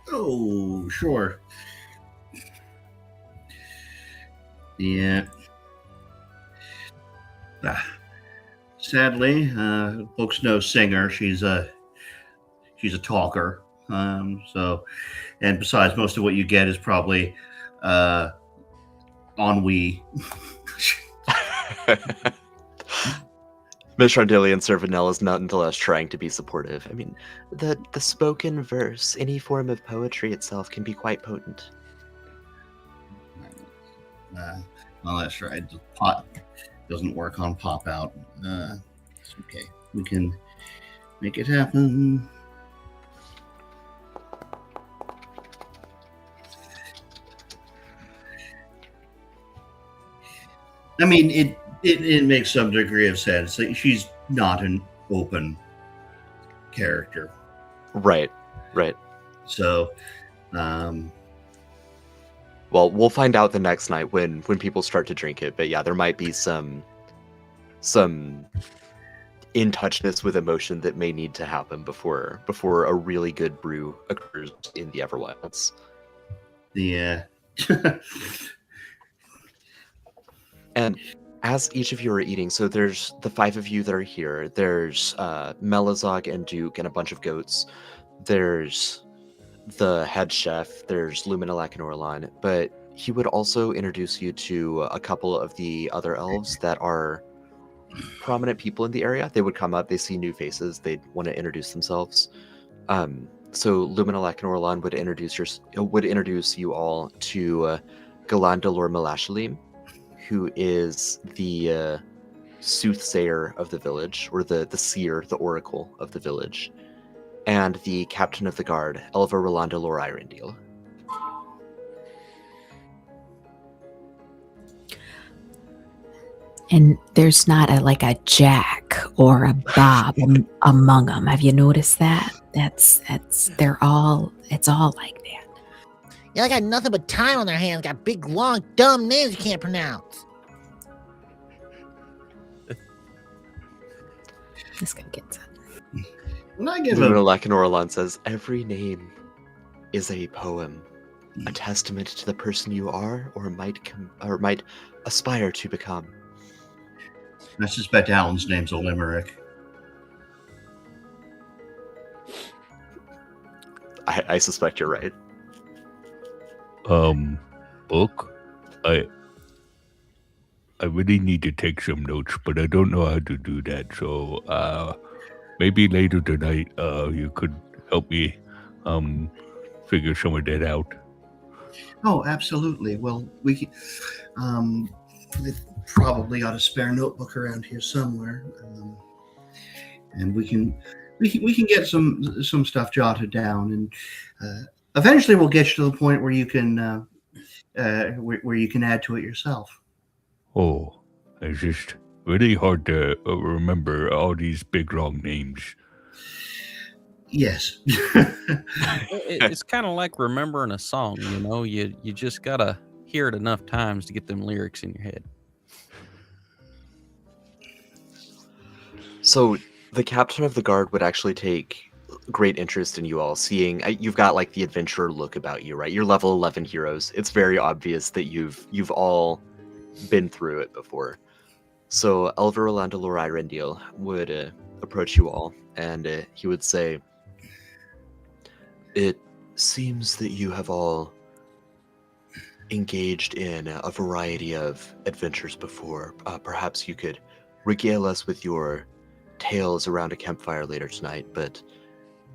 Oh, sure. Yeah. Sadly, Book's no singer. She's a talker. So, and besides, most of what you get is probably ennui. Miss Rondillion Servanel is nonetheless trying to be supportive. I mean, the spoken verse, any form of poetry itself, can be quite potent. Well, that's right. The pot doesn't work on pop out. It's okay. We can make it happen. I mean, it makes some degree of sense. Like, she's not an open character, Right. so um, Well, we'll find out the next night when people start to drink it. But yeah, there might be some in touchness with emotion that may need to happen before a really good brew occurs in the Everwilds. the And as each of you are eating, so there's the 5 of you that are here. There's Melazog and Duke and a bunch of goats. There's the head chef. There's Luminalak and Orlan. But he would also introduce you to a couple of the other elves that are prominent people in the area. They would come up, they see new faces, they'd want to introduce themselves. So Luminalak and Orlan would introduce you all to Galandalor Melashalim, who is the soothsayer of the village, or the seer, the oracle of the village, and the captain of the guard, Elva Rolanda Lor Irendil. And there's not a Jack or a Bob among them. Have you noticed that? It's all like that. Yeah, they got nothing but time on their hands. Got big, long, dumb names you can't pronounce. This guy gets it. when I give a Luminalak and Orlan says, every name is a poem, a testament to the person you are or might aspire to become. I suspect Alan's name's a limerick. I suspect you're right. Book, I really need to take some notes, but I don't know how to do that. So, maybe later tonight, you could help me, figure some of that out. Oh, absolutely. Well, we probably ought to spare a notebook around here somewhere, and we can get some stuff jotted down, and eventually we'll get you to the point where you can where you can add to it yourself. Oh, it's just really hard to remember all these big long names. Yes. It's kind of like remembering a song, you know. You just gotta hear it enough times to get them lyrics in your head. So the captain of the guard would actually take great interest in you all, seeing you've got like the adventurer look about you, right? You're level 11 heroes. It's very obvious that you've all been through it before. So Elva Rolanda Lor Irendil would approach you all, and he would say, it seems that you have all engaged in a variety of adventures before. Perhaps you could regale us with your tales around a campfire later tonight, but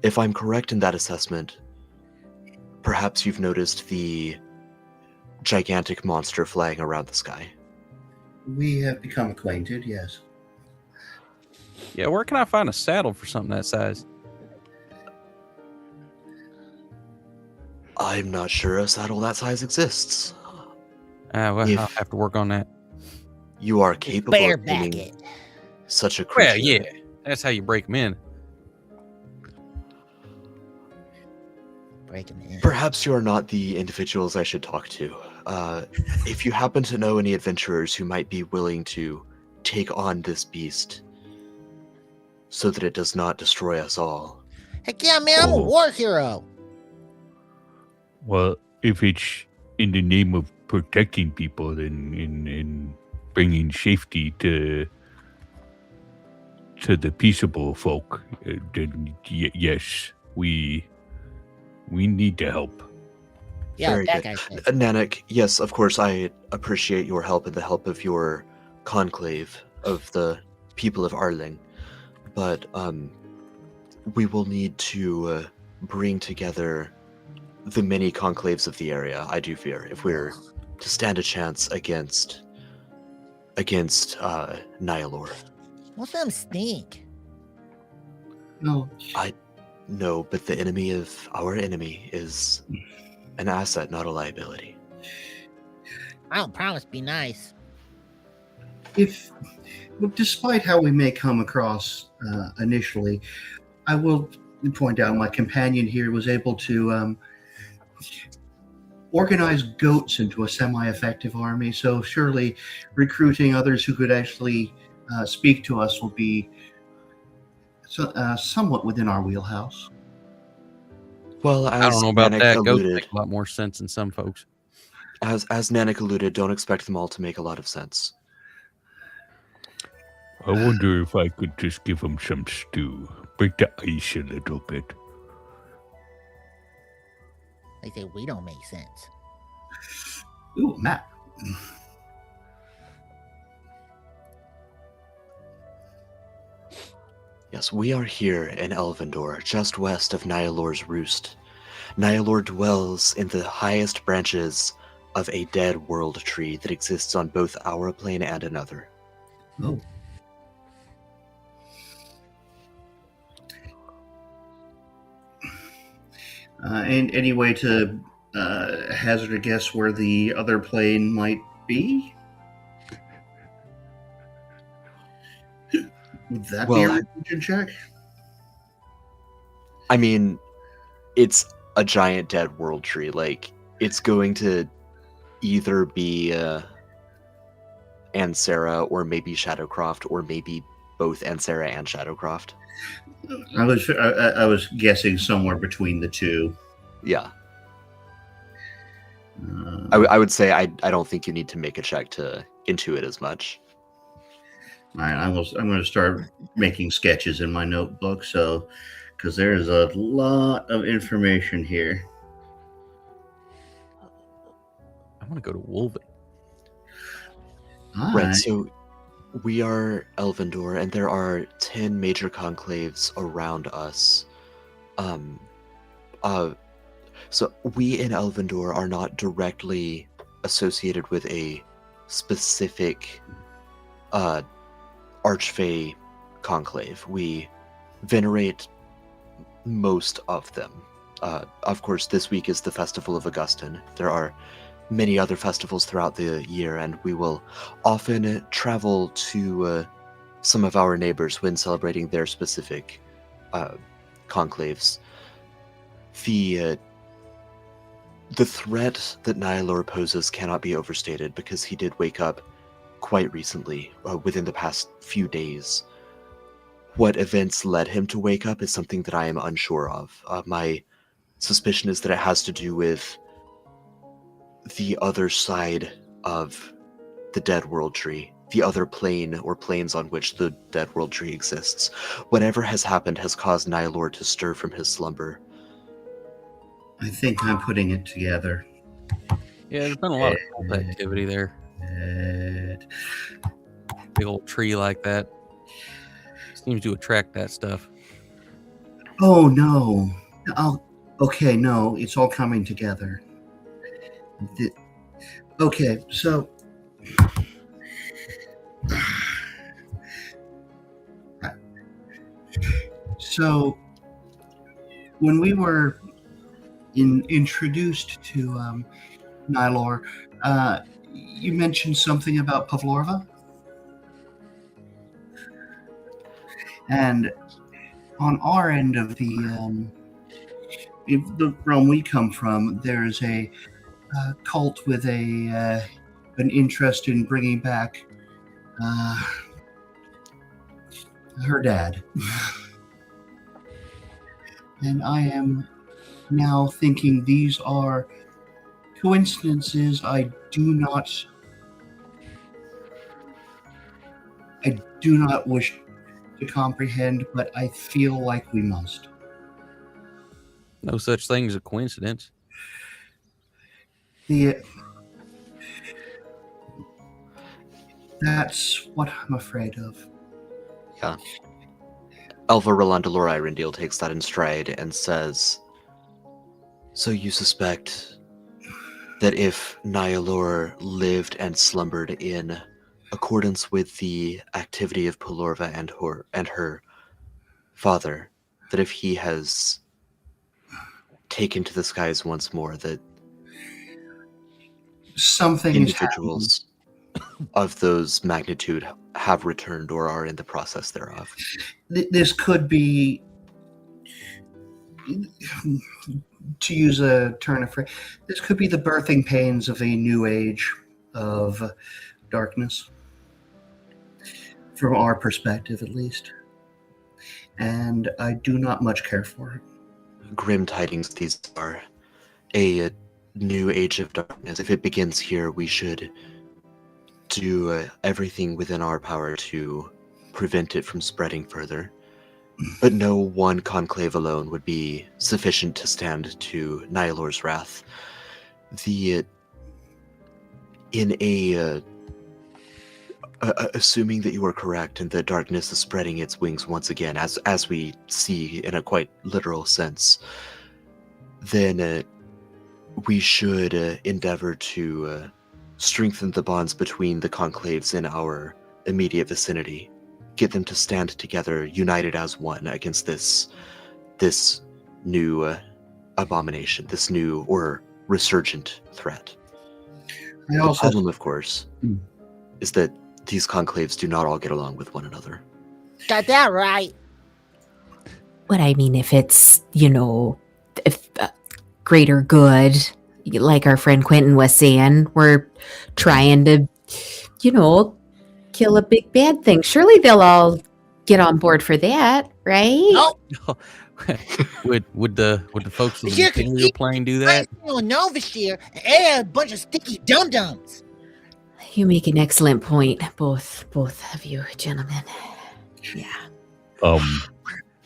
if I'm correct in that assessment, perhaps you've noticed the gigantic monster flying around the sky. We have become acquainted, yes. Yeah, where can I find a saddle for something that size? I'm not sure a saddle that size exists. Well, If- I'll have to work on that. You are capable of Bareback taming it. such a creature. Well, yeah, that's how you break them in. Break him in. Perhaps you are not the individuals I should talk to. If you happen to know any adventurers who might be willing to take on this beast so that it does not destroy us all. Heck yeah, man, I'm a Oh. war hero. Well, if it's in the name of protecting people and in bringing safety to the peaceable folk, then yes, we need to help. Yeah, Very that good. guy said. Nanak, yes, of course, I appreciate your help and the help of your conclave of the people of Arling, but we will need to bring together the many conclaves of the area, I do fear, if we're stand a chance against Nihilor. Most of them stink. No, No, but the enemy of our enemy is an asset, not a liability. I don't promise be nice. Despite how we may come across initially, I will point out my companion here was able to organize goats into a semi-effective army. So surely recruiting others who could actually speak to us will be somewhat within our wheelhouse. Well, I don't as know about Nanik that. Goats alluded, make a lot more sense than some folks. as Nanik alluded, don't expect them all to make a lot of sense. I wonder if I could just give him some stew. Break the ice a little bit. They say we don't make sense. Ooh, Matt. Yes, we are here in Elvendor, just west of Nihilor's roost. Nihilor dwells in the highest branches of a dead world tree that exists on both our plane and another. Oh. And any way to hazard a guess where the other plane might be? Would that be a Well, religion check? I mean, it's a giant dead world tree. Like, it's going to either be Ansara or maybe Shadowcroft, or maybe both Ansara and Shadowcroft. I was guessing somewhere between the two. Yeah. Uh, I would say I don't think you need to make a check to intuit as much. all right, I'm going to start making sketches in my notebook, so because there's a lot of information here. I want to go to Wolven. All Right, right. so we are Elvendor, and there are 10 major conclaves around us. So we in Elvendor are not directly associated with a specific Archfey conclave. We venerate most of them. Of course, this week is the Festival of Augustine. There are many other festivals throughout the year, and we will often travel to some of our neighbors when celebrating their specific conclaves. The threat that Nihilor poses cannot be overstated, because he did wake up quite recently, within the past few days. What events led him to wake up is something that I am unsure of. My suspicion is that it has to do with the other side of the Dead World Tree, the other plane or planes on which the Dead World Tree exists. Whatever has happened has caused Nihilor to stir from his slumber. I think I'm putting it together. Yeah, there's been a lot of cult activity there. Big old tree like that seems to attract that stuff. Oh no. Okay, no, it's all coming together. Okay, so when we were introduced to Nihilor, you mentioned something about Pavlorva, and on our end of the realm we come from, there's a cult with an interest in bringing back her dad. And I am now thinking these are coincidences I do not wish to comprehend, but I feel like we must. No such thing as a coincidence. That's what I'm afraid of. Yeah. Elva Rolandalor Irindil takes that in stride and says, "So you suspect that if Nyalor lived and slumbered in accordance with the activity of Pelorva and her father, that if he has taken to the skies once more, that Something is happening. individuals of those magnitude have returned or are in the process thereof. This could be, to use a turn of phrase, this could be the birthing pains of a new age of darkness, from our perspective at least. And I do not much care for it. Grim tidings these are. A new age of darkness. If it begins here, we should do everything within our power to prevent it from spreading further. But no one conclave alone would be sufficient to stand to Nyalor's wrath. Assuming that you are correct and that darkness is spreading its wings once again, as we see in a quite literal sense, then we should endeavor to strengthen the bonds between the conclaves in our immediate vicinity, get them to stand together, united as one against this new abomination, this new or resurgent threat. The problem, of course, is that these conclaves do not all get along with one another. Got that right. But I mean, if it's, if greater good, like our friend Quentin was saying, we're trying to, kill a big bad thing. Surely they'll all get on board for that, right? Nope. would the folks in the Here could Imperial eat plane do that? Novashir and a bunch of sticky dum-dums. You make an excellent point, both of you gentlemen. Yeah.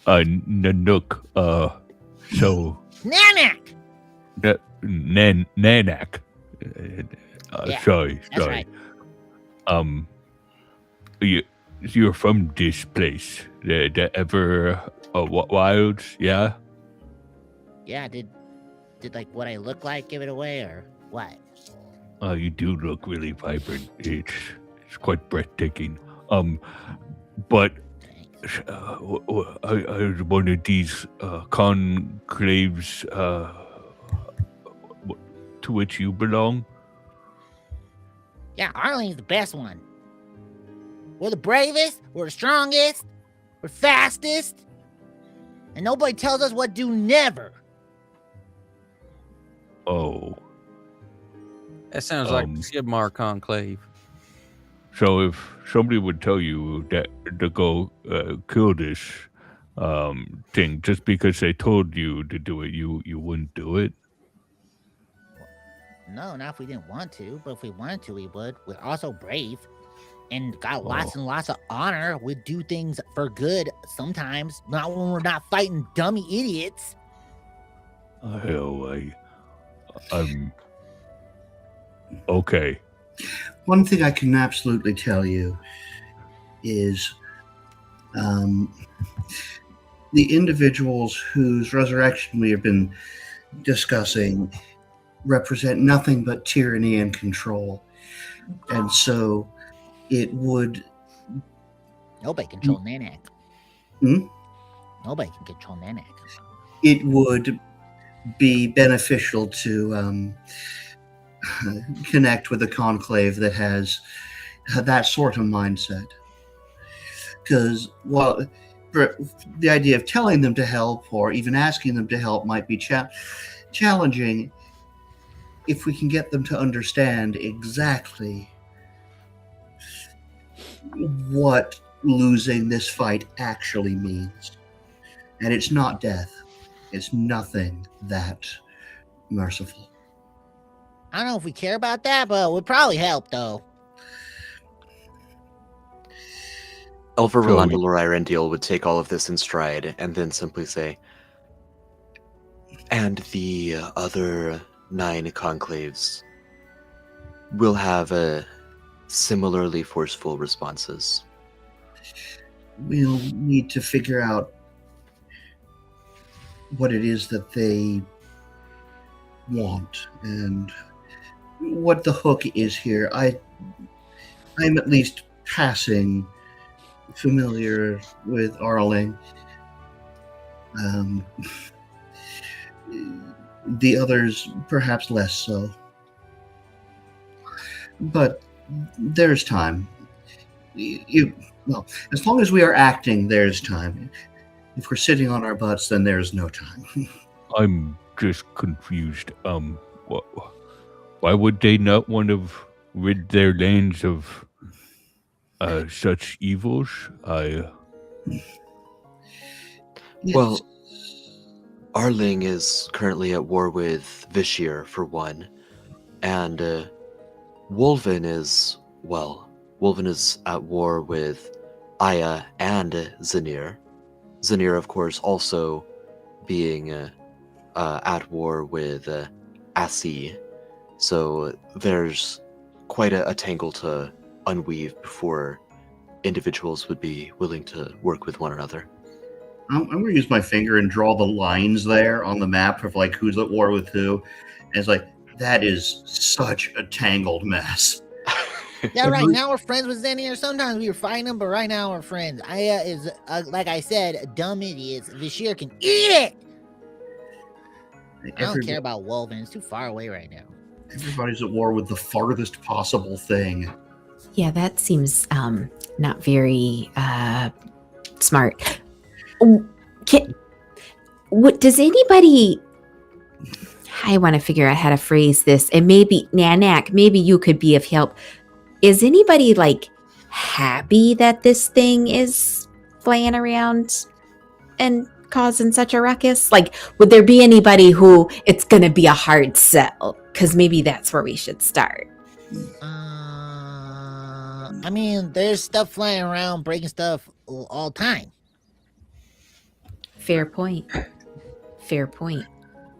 Nanook, so Nanak. Nanak. Yeah, Sorry. right. You're from this place, the Everwilds, yeah? Yeah, did like what I look like give it away or what? You do look really vibrant. It's quite breathtaking. But are one of these conclaves to which you belong? Yeah, Arlene's the best one. We're the bravest, we're the strongest, we're fastest, and nobody tells us what to do never. Oh. That sounds like the Skidmar conclave. So if somebody would tell you that to go kill this thing just because they told you to do it, you wouldn't do it? No, not if we didn't want to, but if we wanted to, we would. We're also brave and got lots and lots of honor. We do things for good sometimes, not when we're not fighting dummy idiots. Hell, I'm okay. One thing I can absolutely tell you is the individuals whose resurrection we have been discussing represent nothing but tyranny and control. And so it would... Nobody can control Nanak. Nobody can control Nanak. It would be beneficial to connect with a conclave that has that sort of mindset. Because while the idea of telling them to help or even asking them to help might be challenging, if we can get them to understand exactly what losing this fight actually means. And it's not death. It's nothing that merciful. I don't know if we care about that, but it would probably help, though. Elva Rolando Loryrendil would take all of this in stride and then simply say, and the other 9 conclaves will have similarly forceful responses. We'll need to figure out what it is that they want and what the hook is here. I'm at least passing familiar with Arling. The others perhaps less so. But there's time. Well, as long as we are acting, there's time. If we're sitting on our butts, then there's no time. I'm just confused. Why would they not want to rid their lands of such evils? Well, Arling is currently at war with Vishir, for one, and Wolven is at war with Aya and Zanir. Zanir, of course, also being at war with Asi. So there's quite a tangle to unweave before individuals would be willing to work with one another. I'm going to use my finger and draw the lines there on the map of like who's at war with who. And it's like, that is such a tangled mess. Yeah, right now we're friends with Zenir. Sometimes we were fighting him, but right now we're friends. Aya is, like I said, dumb idiots. Vishir can eat it. I don't care about Wolven. It's too far away right now. Everybody's at war with the farthest possible thing. Yeah, that seems not very smart. Does anybody... I want to figure out how to phrase this, and maybe, Nanak, maybe you could be of help. Is anybody, like, happy that this thing is flying around and causing such a ruckus? Like, would there be anybody who it's going to be a hard sell? Because maybe that's where we should start. I mean, there's stuff flying around, breaking stuff all time. Fair point. Fair point.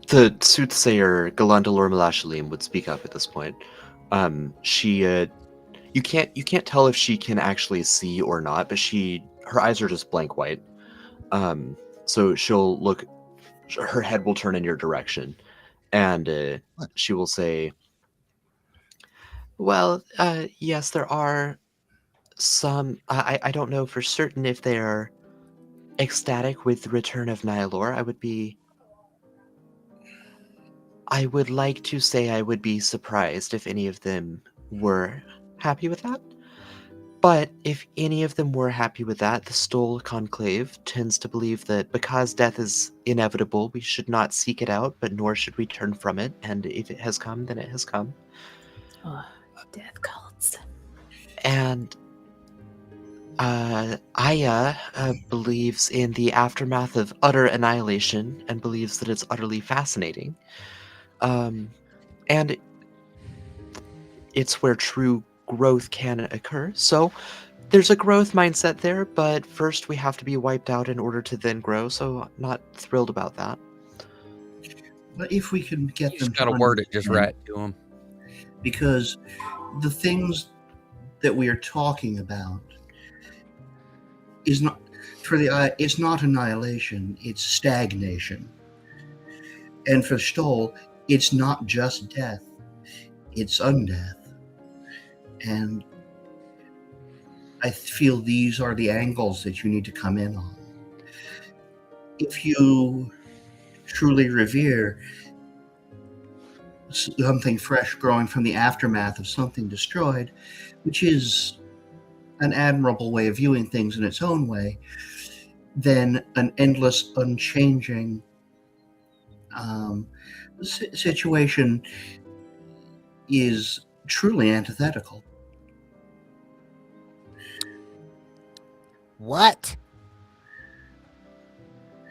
The soothsayer Galandalor Malashalim would speak up at this point. You can't tell if she can actually see or not, but her eyes are just blank white. So she'll look, her head will turn in your direction, and she will say, "Well, yes, there are some. I don't know for certain if they are ecstatic with the return of Nihilor. I would like to say I would be surprised if any of them were happy with that. But if any of them were happy with that, the Stoll Conclave tends to believe that because death is inevitable, we should not seek it out, but nor should we turn from it. And if it has come, then it has come." Oh, death cults. And Aya believes in the aftermath of utter annihilation and believes that it's utterly fascinating. And it's where true growth can occur. So there's a growth mindset there, but first we have to be wiped out in order to then grow. So not thrilled about that. But if we can get You them just got to word it just right to them. Because the things that we are talking about is not, for the eye, it's not annihilation, it's stagnation. And for Stoll, it's not just death, it's undeath. And I feel these are the angles that you need to come in on. If you truly revere something fresh growing from the aftermath of something destroyed, which is an admirable way of viewing things in its own way, then an endless, unchanging situation is truly antithetical. What?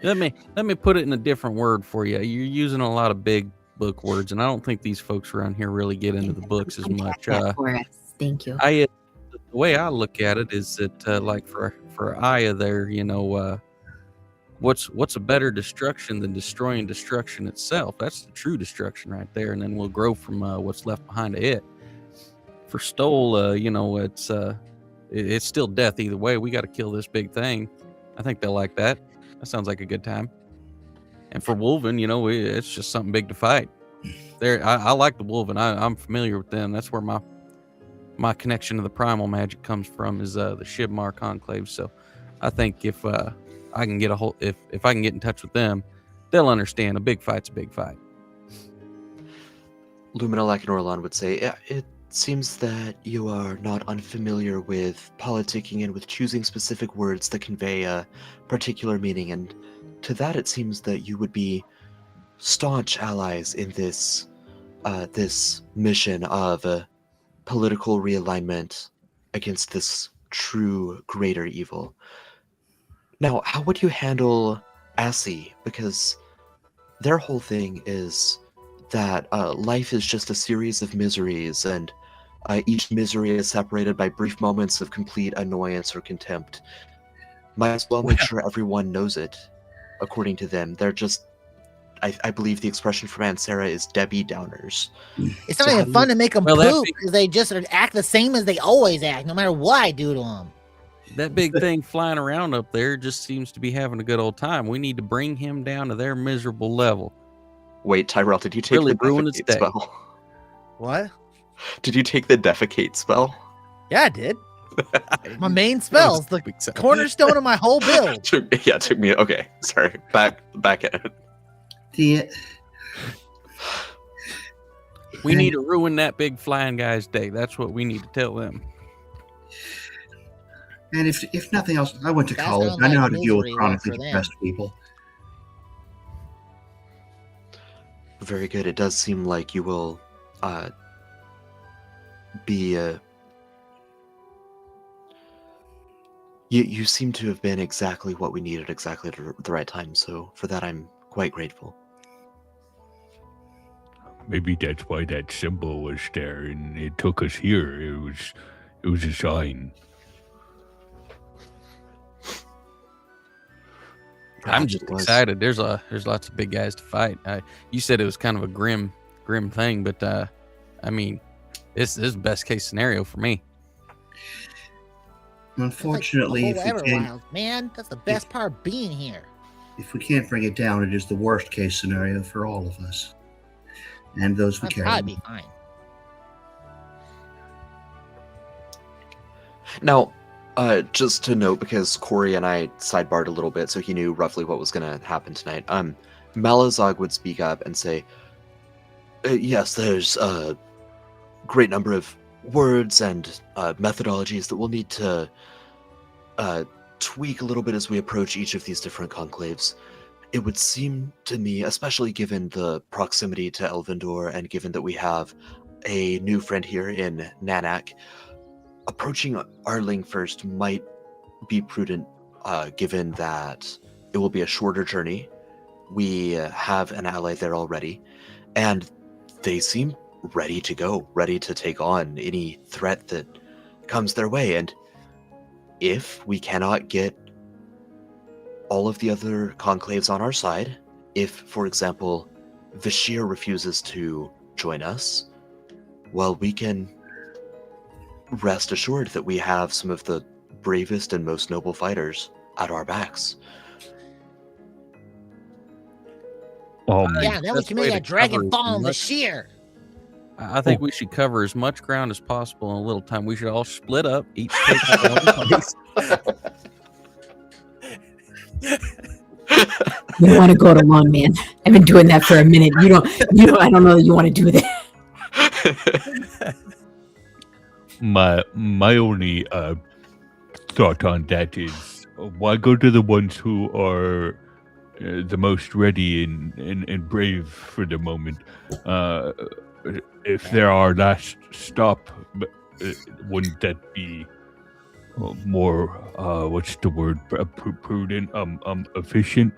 Let me put it in a different word for you. You're using a lot of big book words, and I don't think these folks around here really get into the books as much. For us. Thank you. The way I look at it is that, like for Aya, there, what's a better destruction than destroying destruction itself? That's the true destruction right there, and then we'll grow from what's left behind of it. For Stoll, it's still death either way. We got to kill this big thing. I think they'll like that. That sounds like a good time. And for Wolven, it's just something big to fight. I like the Wolven. I'm familiar with them. That's where my connection to the primal magic comes from, is the Shibmar Conclave. So I think if I can get if I can get in touch with them, they'll understand a big fight's a big fight. Luminalak and Orlan would say, "Yeah, it seems that you are not unfamiliar with politicking and with choosing specific words that convey a particular meaning, and to that it seems that you would be staunch allies in this this mission of political realignment against this true greater evil. Now, how would you handle Assi? Because their whole thing is that life is just a series of miseries, and each misery is separated by brief moments of complete annoyance or contempt. Might as well make sure everyone knows it. According to them, they're just, I believe the expression from Aunt Sarah is Debbie Downers. It's not So how even do fun you- to make them Well, that poop because they just act the same as they always act, no matter what I do to them. That big thing flying around up there just seems to be having a good old time. We need to bring him down to their miserable level. Wait, Tyrell, did you take Really the ruin its defecate day. spell? What? Did you take the defecate spell? Yeah, I did. My main spells, the Big sound. cornerstone of my whole build. Took me. Okay, sorry. Back at it. The We need to ruin that big flying guy's day. That's what we need to tell them. And if nothing else, I went to That college. sounds I know how like to deal with misery chronically for them. depressed people. Very good. It does seem like you will be you seem to have been exactly what we needed exactly at the right time, so for that I'm quite grateful. Maybe that's why that symbol was there and it took us here. It was a sign. I'm Perhaps just it was. excited. There's lots of big guys to fight. You said it was kind of a grim thing, but I mean, this is best case scenario for me. Unfortunately, That's like the whole Everwilds, man, that's the best part of being here. if we can't bring it down, it is the worst case scenario for all of us and those we That'd care probably about. be fine. Now, just to note, because Corey and I sidebarred a little bit, so he knew roughly what was going to happen tonight. Malazog would speak up and say, "Yes, there's a great number of words and methodologies that we'll need to tweak a little bit as we approach each of these different conclaves. It would seem to me, especially given the proximity to Elvindor and given that we have a new friend here in Nanak, approaching Arling first might be prudent, given that it will be a shorter journey. We have an ally there already, and they seem ready to go, ready to take on any threat that comes their way. And if we cannot get all of the other conclaves on our side, if, for example, Vashir refuses to join us, well, we can rest assured that we have some of the bravest and most noble fighters at our backs. Yeah, then we Best can way make to a dragon cover fall on the much- sheer. I think we should cover as much ground as possible in a little time. We should all split up, each take our own place. You don't want to go it alone, man. I've been doing that for a minute. You don't. I don't know that you want to do that. My only thought on that is, why go to the ones who are the most ready and brave for the moment? If they're our last stop, wouldn't that be more what's the word, prudent, efficient?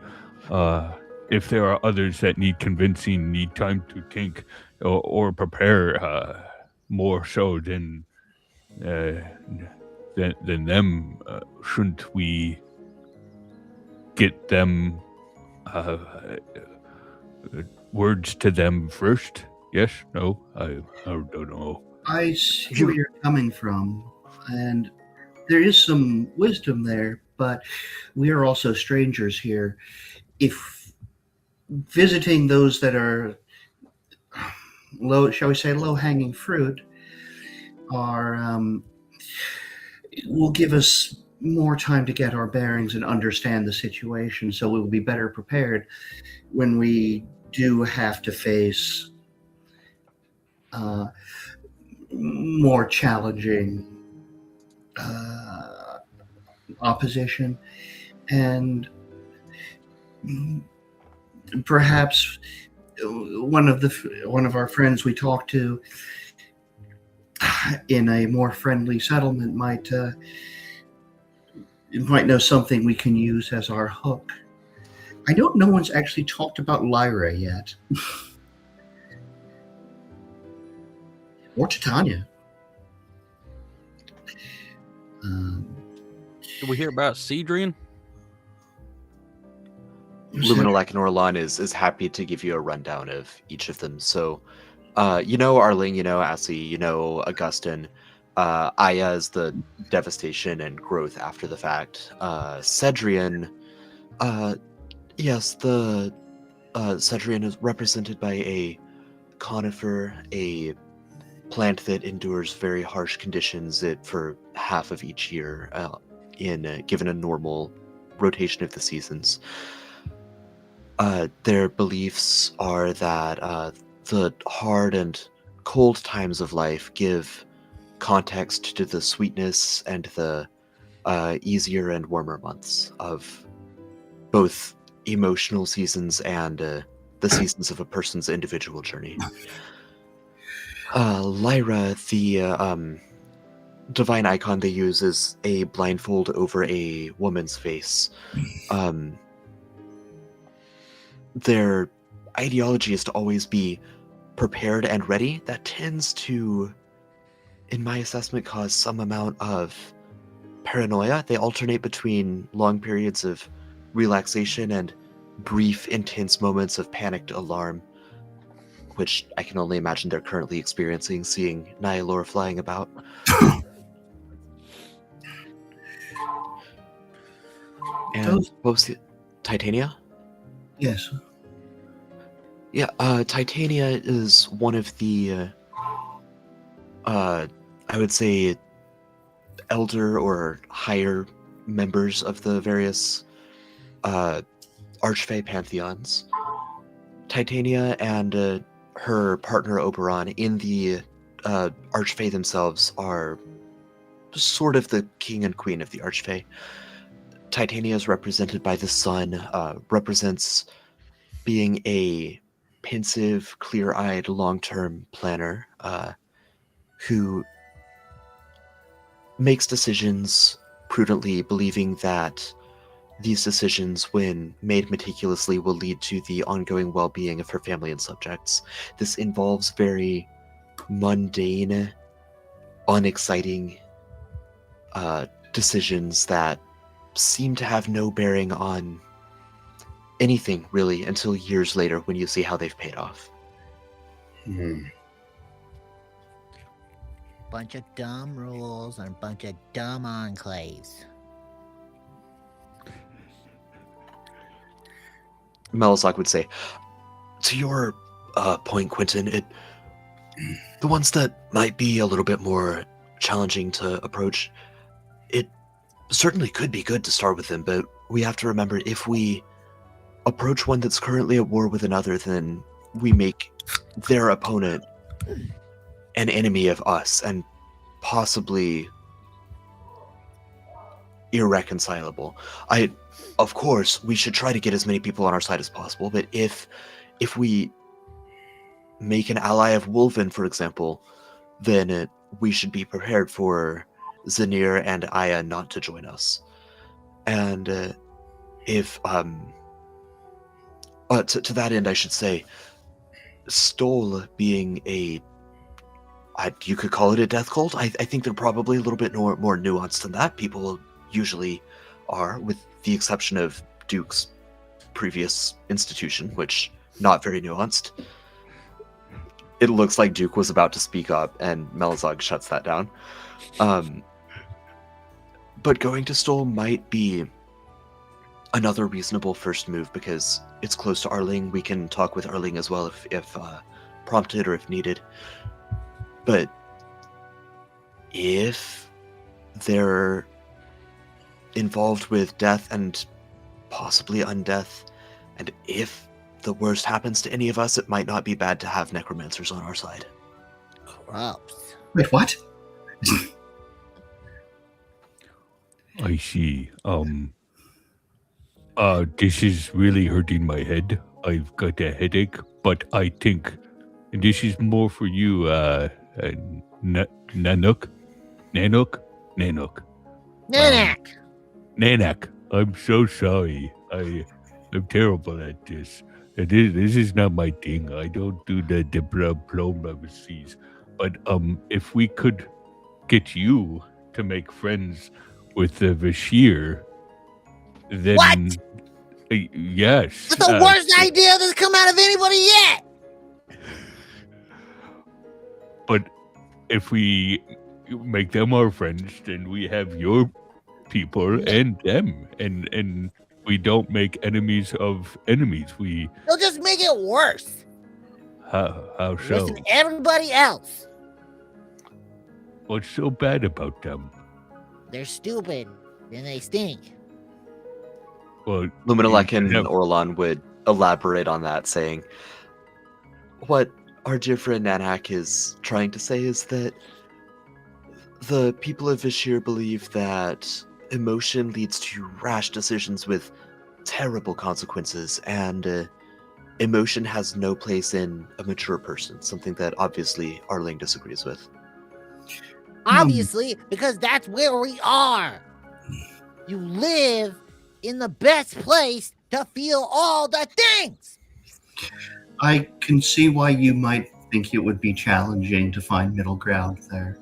If there are others that need convincing, need time to think or prepare, more so than them, shouldn't we get them words to them first? Yes? No? I don't know. I see where you're coming from, and there is some wisdom there, but we are also strangers here. If visiting those that are shall we say, low-hanging fruit are will give us more time to get our bearings and understand the situation, so we will be better prepared when we do have to face more challenging opposition, and perhaps one of our friends we talked to in a more friendly settlement might know something we can use as our hook. I know no one's actually talked about Lyra yet. Or Titania. Did we hear about Cedrian? Luminalek and Orlan is happy to give you a rundown of each of them. So, you know Arling, you know Assi, you know Augustin. Aya is the devastation and growth after the fact. Cedrian, yes, the Cedrian is represented by a conifer, a plant that endures very harsh conditions for half of each year, given a normal rotation of the seasons. Their beliefs are that the hard and cold times of life give context to the sweetness and the easier and warmer months of both emotional seasons and the seasons of a person's individual journey. Lyra, the divine icon they use is a blindfold over a woman's face. Their ideology is to always be prepared and ready. That tends to, in my assessment, cause some amount of paranoia. They alternate between long periods of relaxation and brief, intense moments of panicked alarm, which I can only imagine they're currently experiencing, seeing Nihilor flying about. And what was it? Titania? Yes. Yeah, Titania is one of the, I would say, elder or higher members of the various Archfey pantheons. Titania and her partner Oberon in the Archfey themselves are sort of the king and queen of the Archfey. Titania is represented by the sun, represents being a pensive, clear-eyed, long-term planner who makes decisions prudently, believing that these decisions, when made meticulously, will lead to the ongoing well-being of her family and subjects. This involves very mundane, unexciting decisions that seem to have no bearing on anything, really, until years later when you see how they've paid off. Bunch of dumb rules and a bunch of dumb enclaves. Melisok would say, to your point, Quentin, the ones that might be a little bit more challenging to approach, it certainly could be good to start with them, but we have to remember, if we approach one that's currently at war with another, then we make their opponent an enemy of us, and possibly irreconcilable. Of course, we should try to get as many people on our side as possible, but if we make an ally of Wolven, for example, then we should be prepared for Zanir and Aya not to join us. And if to that end, I should say, Stoll being you could call it a death cult. I think they're probably a little bit more nuanced than that. People usually are, with the exception of Duke's previous institution, which not very nuanced. It looks like Duke was about to speak up, and Melizog shuts that down. But going to Stoll might be another reasonable first move, because it's close to Arling. We can talk with Arling as well if prompted or if needed. But if they're involved with death and possibly undeath, and if the worst happens to any of us, it might not be bad to have necromancers on our side. Gross. Wait, what? I see. This is really hurting my head. I've got a headache, but I think this is more for you, Nanook. Nanak. I'm so sorry. I'm terrible at this. This is not my thing. I don't do the diplomacies. But if we could get you to make friends with the Vashir, then What? Yes. That's the worst idea that's come out of anybody yet. But if we make them our friends, then we have your people and them, and we don't make enemies of enemies. They'll just make it worse. How so? Listen to everybody else. What's so bad about them? They're stupid and they stink. Well, Luminalek and no. Orlan would elaborate on that, saying, what our dear friend Nanak is trying to say is that the people of Vashir believe that emotion leads to rash decisions with terrible consequences, and emotion has no place in a mature person, something that obviously Arling disagrees with. Obviously, because that's where we are. You live in the best place to feel all the things. I can see why you might think it would be challenging to find middle ground there.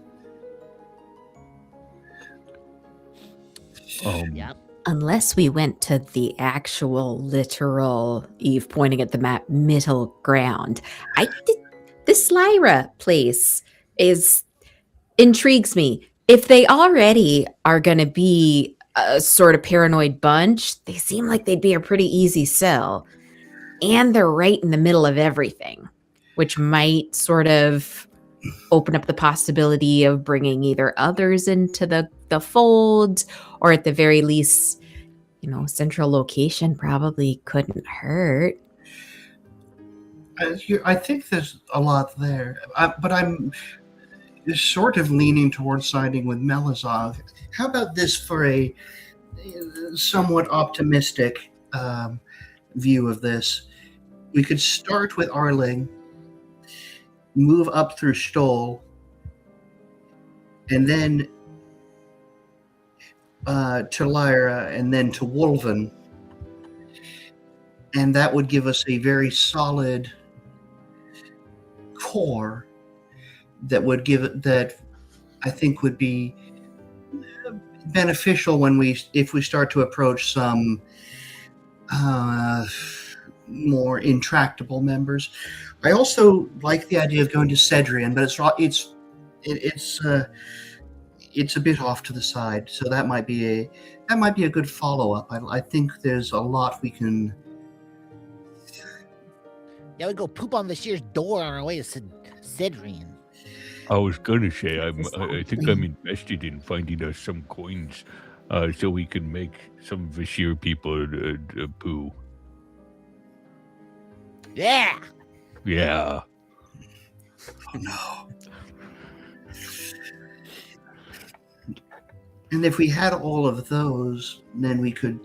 Yep. Unless we went to the actual literal, Eve pointing at the map, middle ground. This Lyra place intrigues me. If they already are going to be a sort of paranoid bunch, they seem like they'd be a pretty easy sell. And they're right in the middle of everything, which might sort of open up the possibility of bringing either others into the fold, or at the very least, central location probably couldn't hurt. I think there's a lot there, but I'm sort of leaning towards siding with Melizov. How about this for a somewhat optimistic view of this? We could start with Arling, move up through Stoll, and then to Lyra, and then to Wolven. And that would give us a very solid core that I think would be beneficial if we start to approach some more intractable members. I also like the idea of going to Cedrian, but it's a bit off to the side, so that might be a good follow-up. I think there's a lot we can. Yeah, we go poop on Vashir's door on our way to Cedrian. I was gonna say, I think I'm invested in finding us some coins, so we can make some Vashir people poo. Yeah. Yeah. Oh no. And if we had all of those, then we could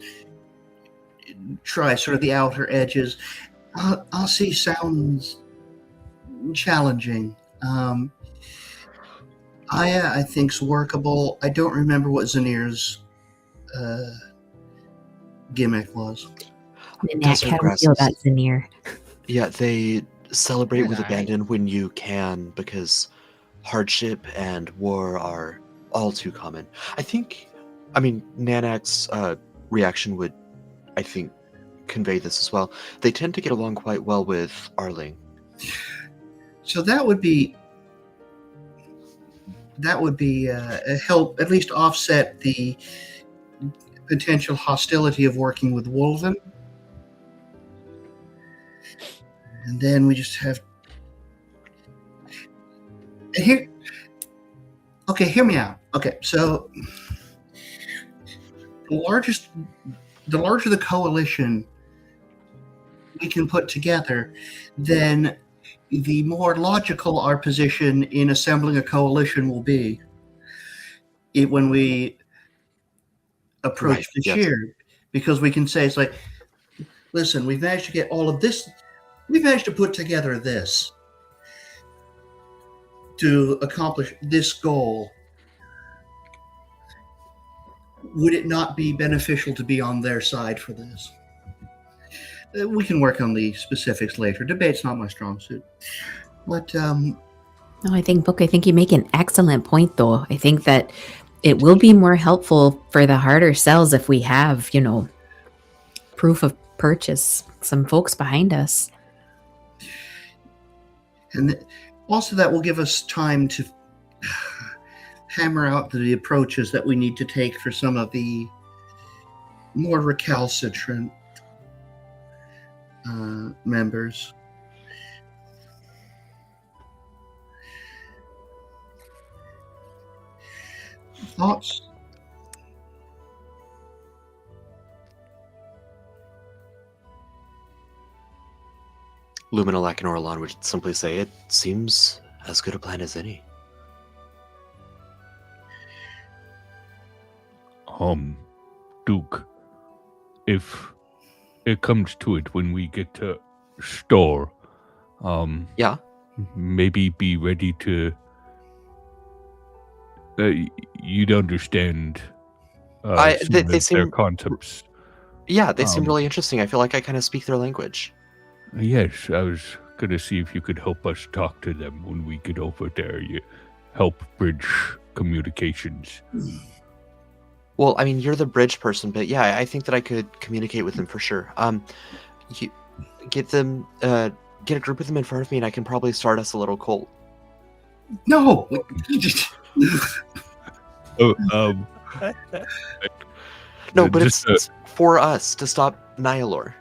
try sort of the outer edges. I'll see sounds challenging. Aya, I think's workable. I don't remember what Zanir's gimmick was. Nanak, how do you feel about Zanir? Yeah, they celebrate with Alright. abandon when you can, because hardship and war are all too common. Nanak's reaction would, I think, convey this as well. They tend to get along quite well with Arling. So that would be a help, at least offset the potential hostility of working with Wolven. And then we just have here. Okay, hear me out. Okay, so the larger the coalition we can put together, then the more logical our position in assembling a coalition will be when we approach Right, the yes. sheer, because we can say, it's like, listen, we've managed to get all of this, we've managed to put together this to accomplish this goal. Would it not be beneficial to be on their side for this? We can work on the specifics later. Debate's not my strong suit. But No, I think, Book, I think you make an excellent point, though. I think that it will be more helpful for the harder sells if we have, proof of purchase, some folks behind us. and also that will give us time to hammer out the approaches that we need to take for some of the more recalcitrant members. Thoughts? Luminalak and Orlan would simply say, it seems as good a plan as any. Duke, if it comes to it when we get to store, Yeah? maybe be ready to, you'd understand some they of their seem- concepts. Yeah, they seem Um, really interesting. I feel like I kind of speak their language. Yes, I was gonna see if you could help us talk to them when we get over there. You help bridge communications. Well, I mean, you're the bridge person, but yeah, I think that I could communicate with them for sure. You get them, get a group of them in front of me, and I can probably start us a little cult. No. No, but just it's for us to stop Nihilor.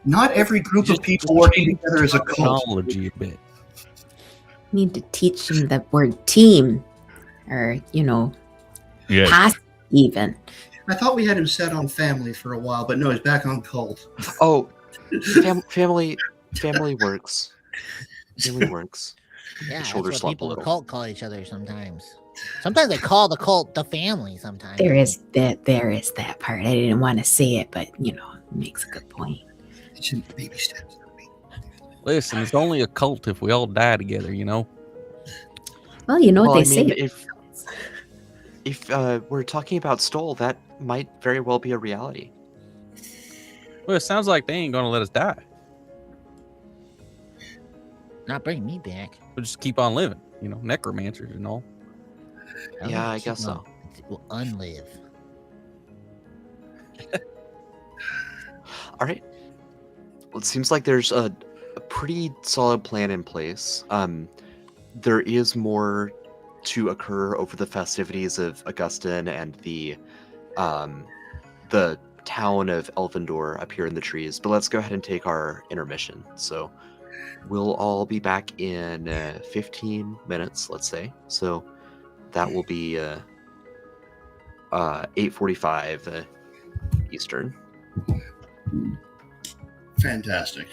Not every group of Just people working change together is a cult. terminology a bit. Need to teach them the word team, or yes. pass even. I thought we had him set on family for a while, but no, he's back on cult. Oh, family works. Family works. Yeah, that's Shoulders what slump a people in little. cult call each other sometimes. Sometimes they call the cult the family. Sometimes There is that part. I didn't want to say it, but it makes a good point. It's in baby steps. Listen, it's only a cult if we all die together, Well, you know Well, what I they mean, say. if we're talking about Stoll, that might very well be a reality. Well, it sounds like they ain't gonna let us die. not bring me back. We'll just keep on living, necromancers and all. Yeah, I guess so. Will unlive. All right. Well, it seems like there's a pretty solid plan in place. There is more to occur over the festivities of Augustin and the town of Elvendor up here in the trees. But let's go ahead and take our intermission. So we'll all be back in 15 minutes, let's say. So that will be 8:45 Eastern. Fantastic.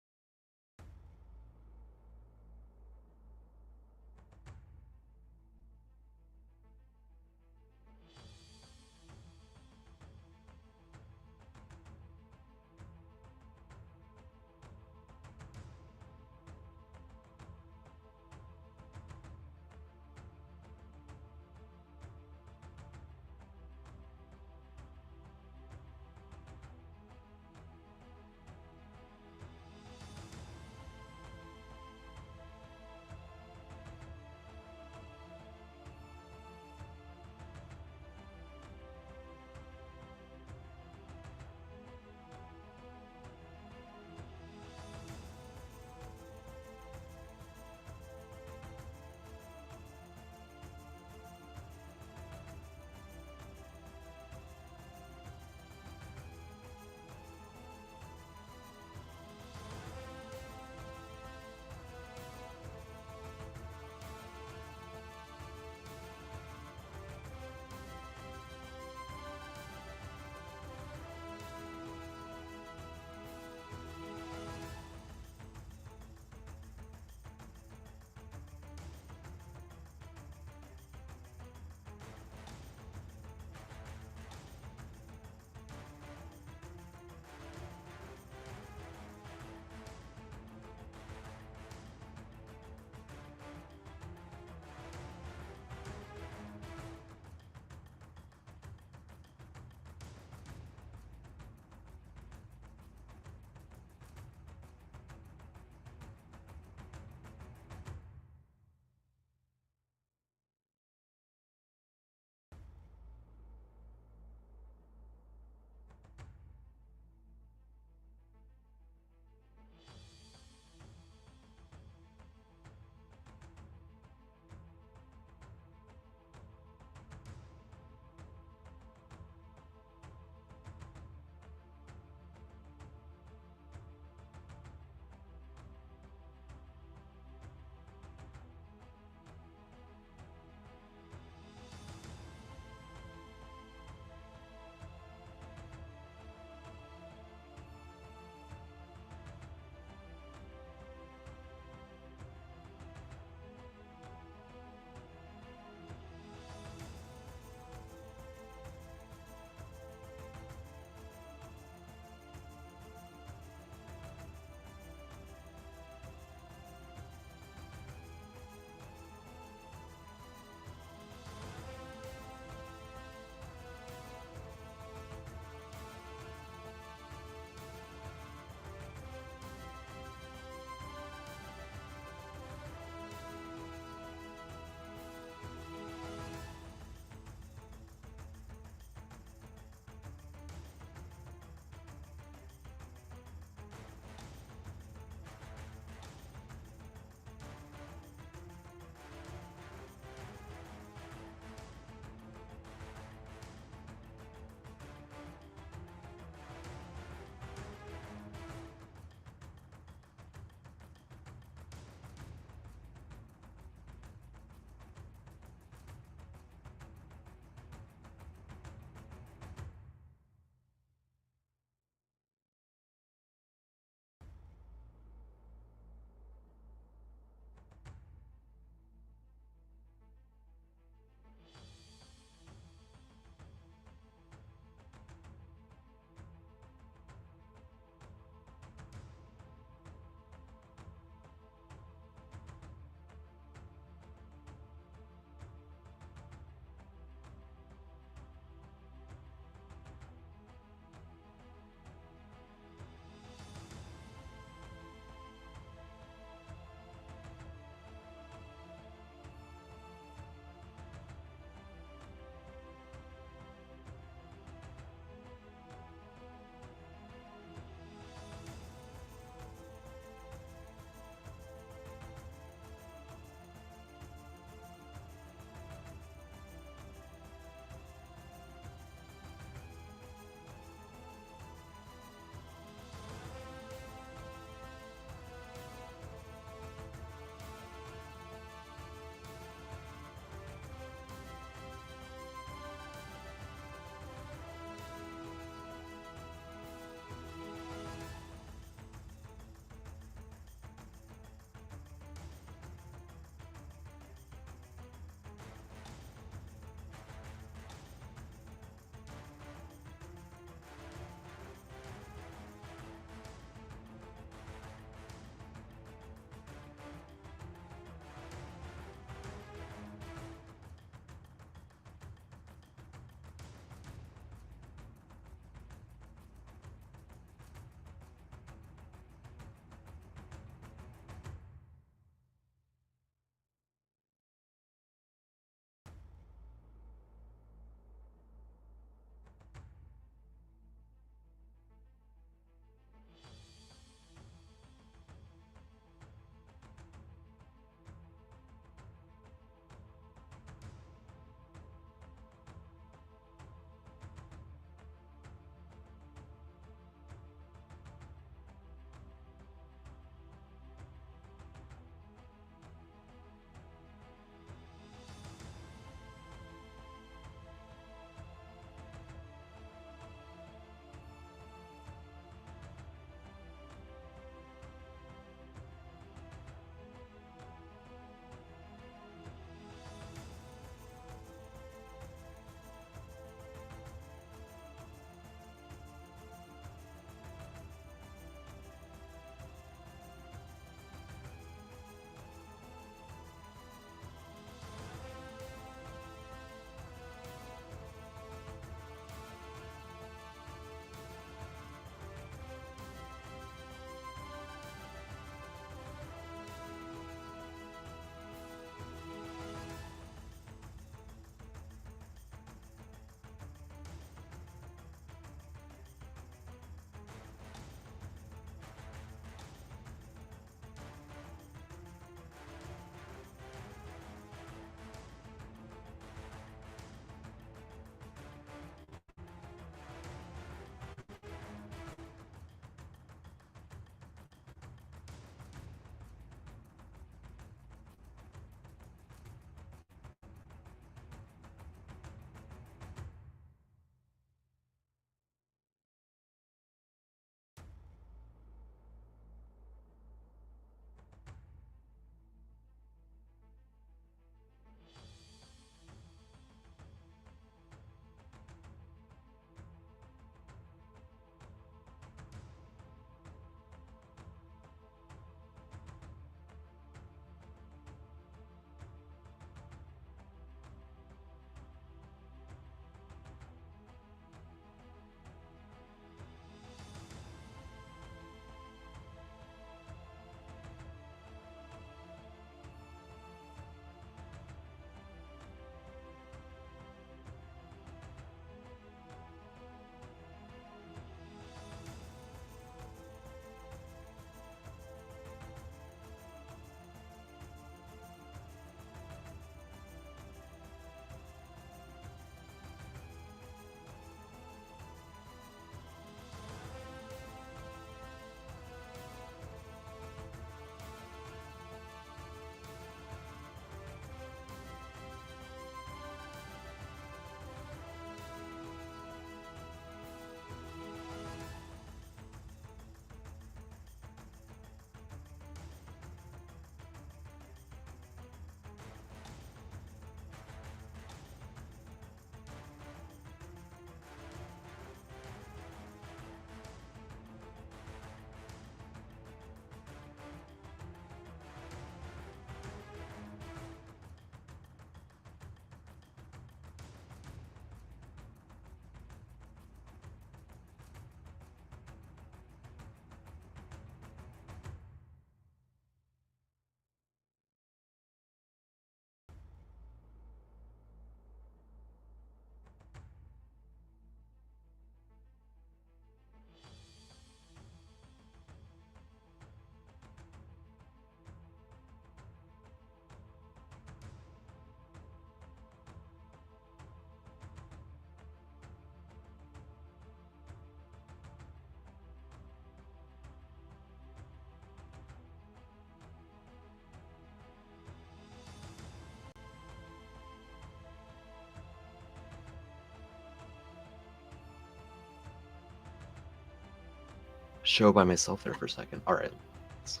show by myself there for a second. All right. Let's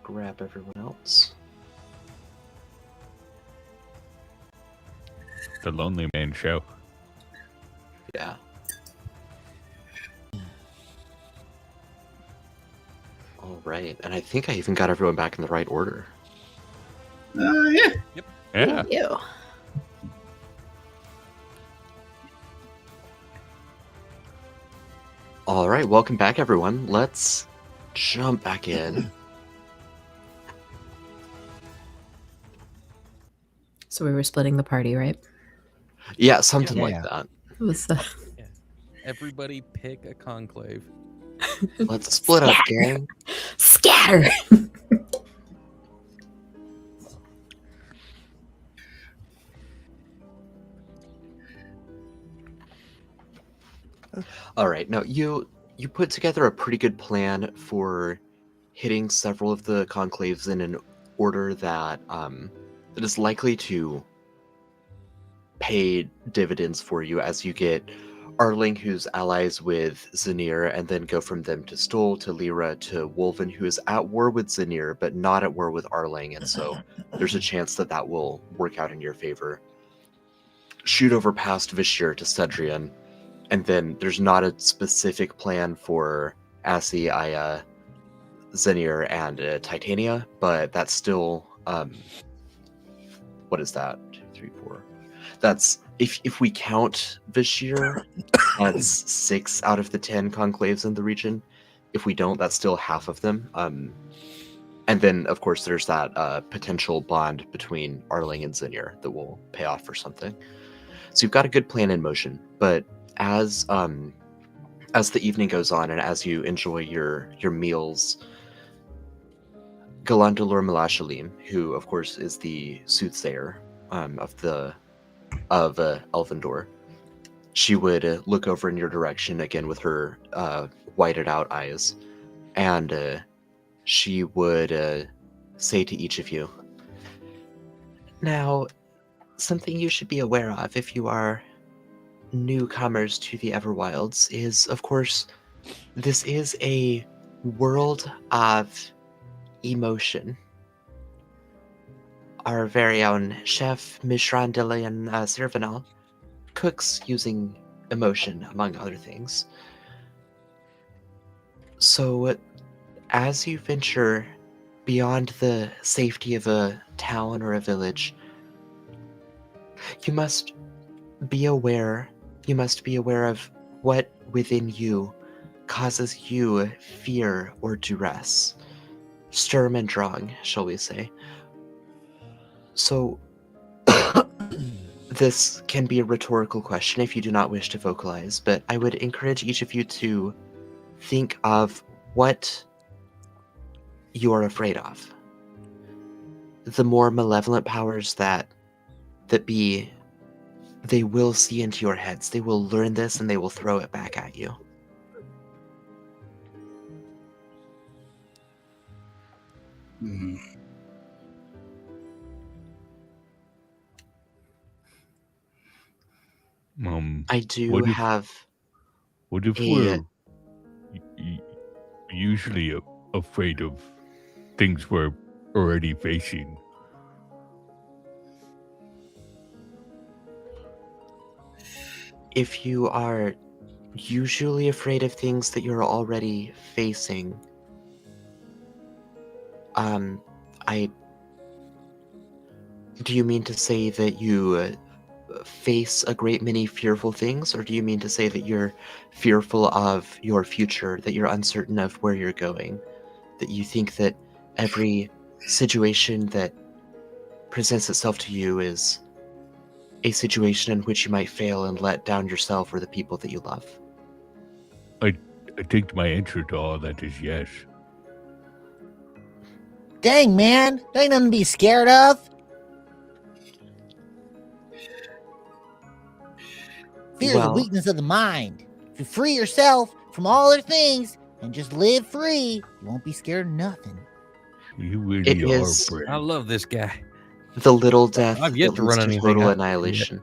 grab everyone else. The Lonely Man show. Yeah. All right. And I think I even got everyone back in the right order. Yeah. Yeah. Ew. All right. Welcome back, everyone. Let's jump back in. So we were splitting the party, right? Yeah, something Yeah. like that. It was Everybody pick a conclave. Let's split up, gang. scatter. All right. Now you put together a pretty good plan for hitting several of the conclaves in an order that that is likely to pay dividends for you as you get Arling, who's allies with Zanir, and then go from them to Stoll, to Lyra, to Wolven, who is at war with Zanir, but not at war with Arling, and so there's a chance that that will work out in your favor. Shoot over past Vishir to Cedrian, and then there's not a specific plan for Assi, Aya, Zanir, and Titania, but that's still, what is that? 2, 3, 4. That's, if we count Vishir, that's 6 out of the 10 conclaves in the region. If we don't, that's still half of them. And then, of course, there's that potential bond between Arling and Zanir that will pay off for something. So you've got a good plan in motion, but as the evening goes on and as you enjoy your meals, Galandalor Malashalim, who of course is the soothsayer of Elvendor, she would look over in your direction again with her whited out eyes, and she would say to each of you, "Now, something you should be aware of if you are newcomers to the Everwilds is, of course, this is a world of emotion. Our very own chef, Mishran Dilian Sirvanal, cooks using emotion, among other things. So, as you venture beyond the safety of a town or a village, you must be aware of what within you causes you fear or duress. Sturm and Drang, shall we say. So, this can be a rhetorical question if you do not wish to vocalize, but I would encourage each of you to think of what you are afraid of. The more malevolent powers that be, they will see into your heads. They will learn this and they will throw it back at you. Mm-hmm. I do what if- have What if a- we're usually afraid of things we're already facing? if you are usually afraid of things that you're already facing, do you mean to say that you face a great many fearful things, or do you mean to say that you're fearful of your future, that you're uncertain of where you're going, that you think that every situation that presents itself to you is a situation in which you might fail and let down yourself or the people that you love? I think my answer to all that is yes. Dang, man. There ain't nothing to be scared of. Fear is a Well- weakness of the mind. If you free yourself from all other things and just live free, you won't be scared of nothing. You really It are, is- Brent. I love this guy. The little death I've yet that to leads run to anything total up yet. annihilation.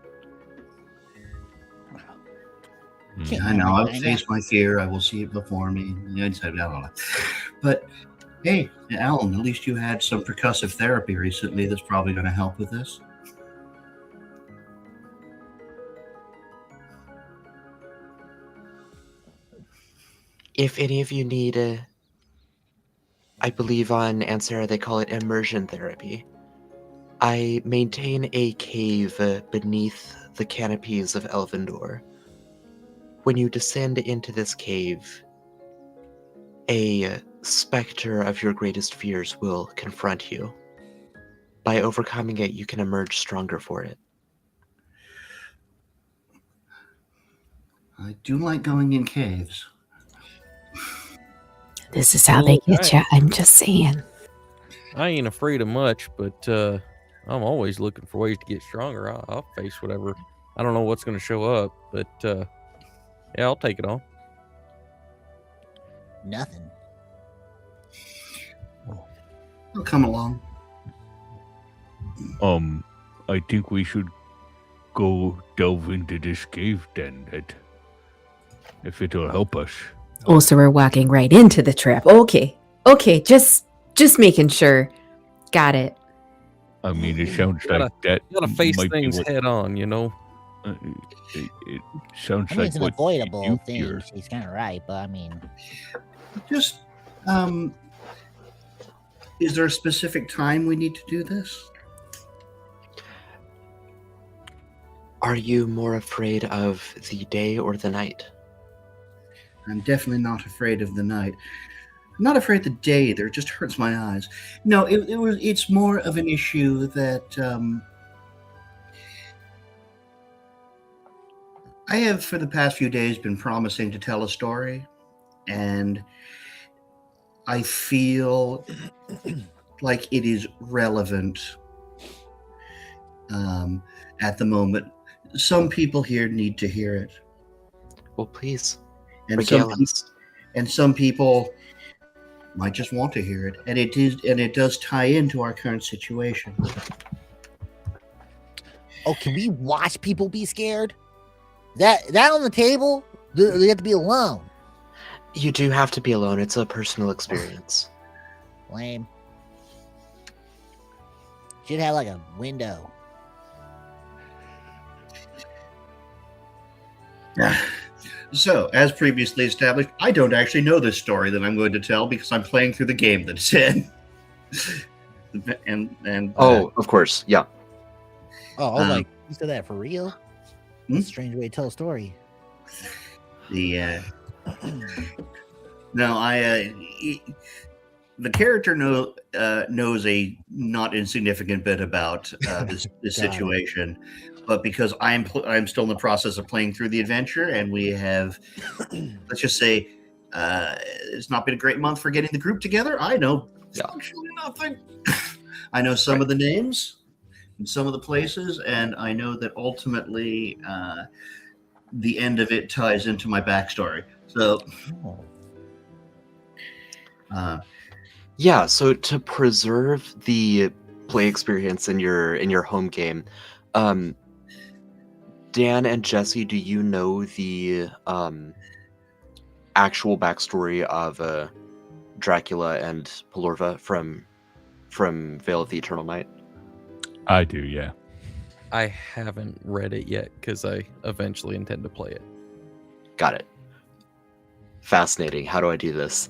Can't I know. I'll find face my fear. I will see it before me. But hey, Alan, at least you had some percussive therapy recently that's probably going to help with this. If any of you need I believe on Ansera they call it immersion therapy. I maintain a cave beneath the canopies of Elvendor. When you descend into this cave, a specter of your greatest fears will confront you. By overcoming it, you can emerge stronger for it. I do like going in caves. This is how they get you. I'm just saying. I ain't afraid of much, but I'm always looking for ways to get stronger. I'll face whatever. I don't know what's going to show up, but yeah, I'll take it on. Nothing. I'll come along. I think we should go delve into this cave then, if it'll help us. Oh, so we're walking right into the trap. Okay. Just making sure. Got it. I mean, it sounds You gotta- like that. You gotta face might be things what- head on, you know. It sounds I mean, like it's an what avoidable you thing. fear. He's kind of right, but I mean, Just, is there a specific time we need to do this? Are you more afraid of the day or the night? I'm definitely not afraid of the night. I'm not afraid of the day either. It just hurts my eyes. No, it's more of an issue that I have for the past few days been promising to tell a story, and I feel like it is relevant at the moment. Some people here need to hear it, Well, please, and regale us. some people might just want to hear it, and it does tie into our current situation. oh, can we watch people be scared? That on the table? They have to be alone. You do have to be alone. It's a personal experience. Lame. Should have like a window. So, as previously established, I don't actually know this story that I'm going to tell because I'm playing through the game that it's in. and Oh, of course. Yeah. Oh, I was Um, like, you said that for real? That's a strange way to tell a story. the the character knows a not insignificant bit about this Got it. situation, but because I'm still in the process of playing through the adventure, and we have, let's just say, it's not been a great month for getting the group together. I know actually nothing. I know some of the names and some of the places, and I know that ultimately the end of it ties into my backstory. So. Oh. Yeah, so to preserve the play experience in your home game, Dan and Jesse, do you know the actual backstory of Dracula and Pelorva from Veil of the Eternal Night? I do, yeah. I haven't read it yet because I eventually intend to play it. Got it. Fascinating. How do I do this?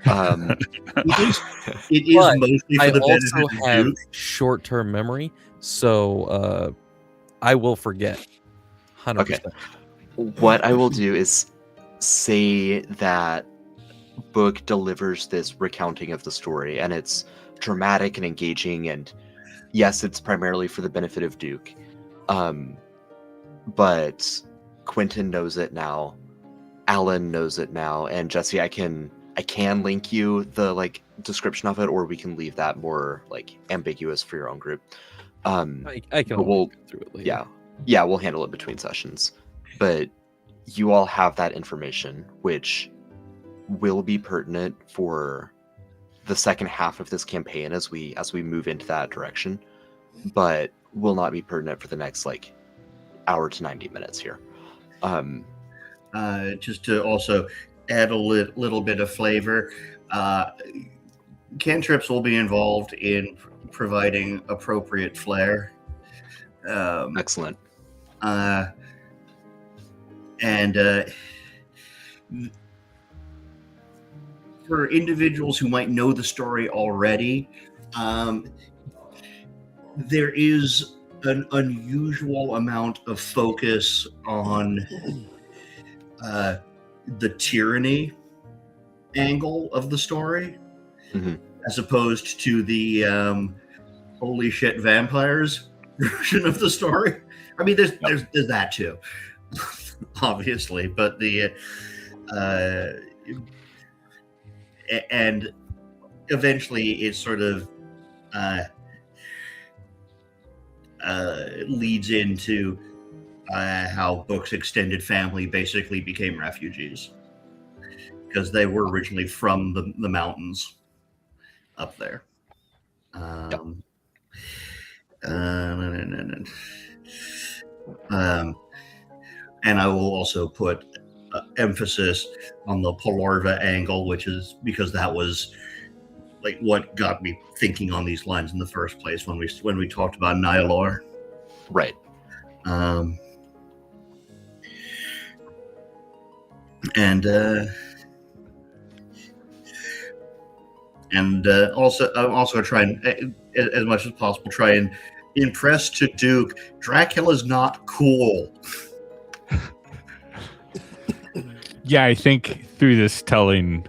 It is But mostly for I the benefit also of have Duke. short-term memory, so I will forget. 100%. Okay. What I will do is say that book delivers this recounting of the story, and it's dramatic and engaging, and yes, it's primarily for the benefit of Duke. But Quentin knows it now, Alan knows it now, and Jesse, I can link you the description of it, or we can leave that more ambiguous for your own group. I can but we'll always go through it later. yeah, we'll handle it between sessions. But you all have that information, which will be pertinent for the second half of this campaign as we move into that direction, but will not be pertinent for the next hour to 90 minutes here. just to also add a little bit of flavor. Cantrips will be involved in providing appropriate flair. Excellent. And for individuals who might know the story already, there is an unusual amount of focus on the tyranny angle of the story, as opposed to the holy shit vampires version of the story. I mean, there's that too, obviously, but the and eventually it sort of leads into how Book's extended family basically became refugees, because they were originally from the mountains up there. And I will also put emphasis on the Polarva angle, which is because that was like what got me thinking on these lines in the first place when we talked about Nihilor. Right. And also I'm also trying, as much as possible, try and impress to Duke Dracula's not cool. Yeah, I think through this telling,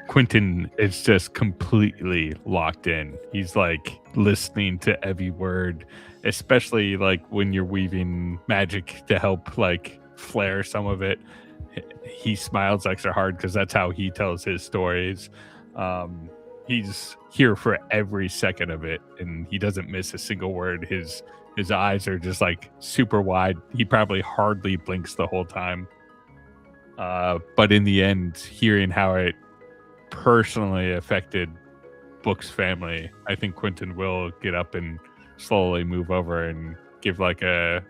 Quentin is just completely locked in. He's like listening to every word, especially like when you're weaving magic to help like flare some of it. He smiles extra hard because that's how he tells his stories. He's here for every second of it, and he doesn't miss a single word. His eyes are just like super wide. He probably hardly blinks the whole time. But in the end, hearing how it personally affected Book's family, I think Quentin will get up and slowly move over and give like a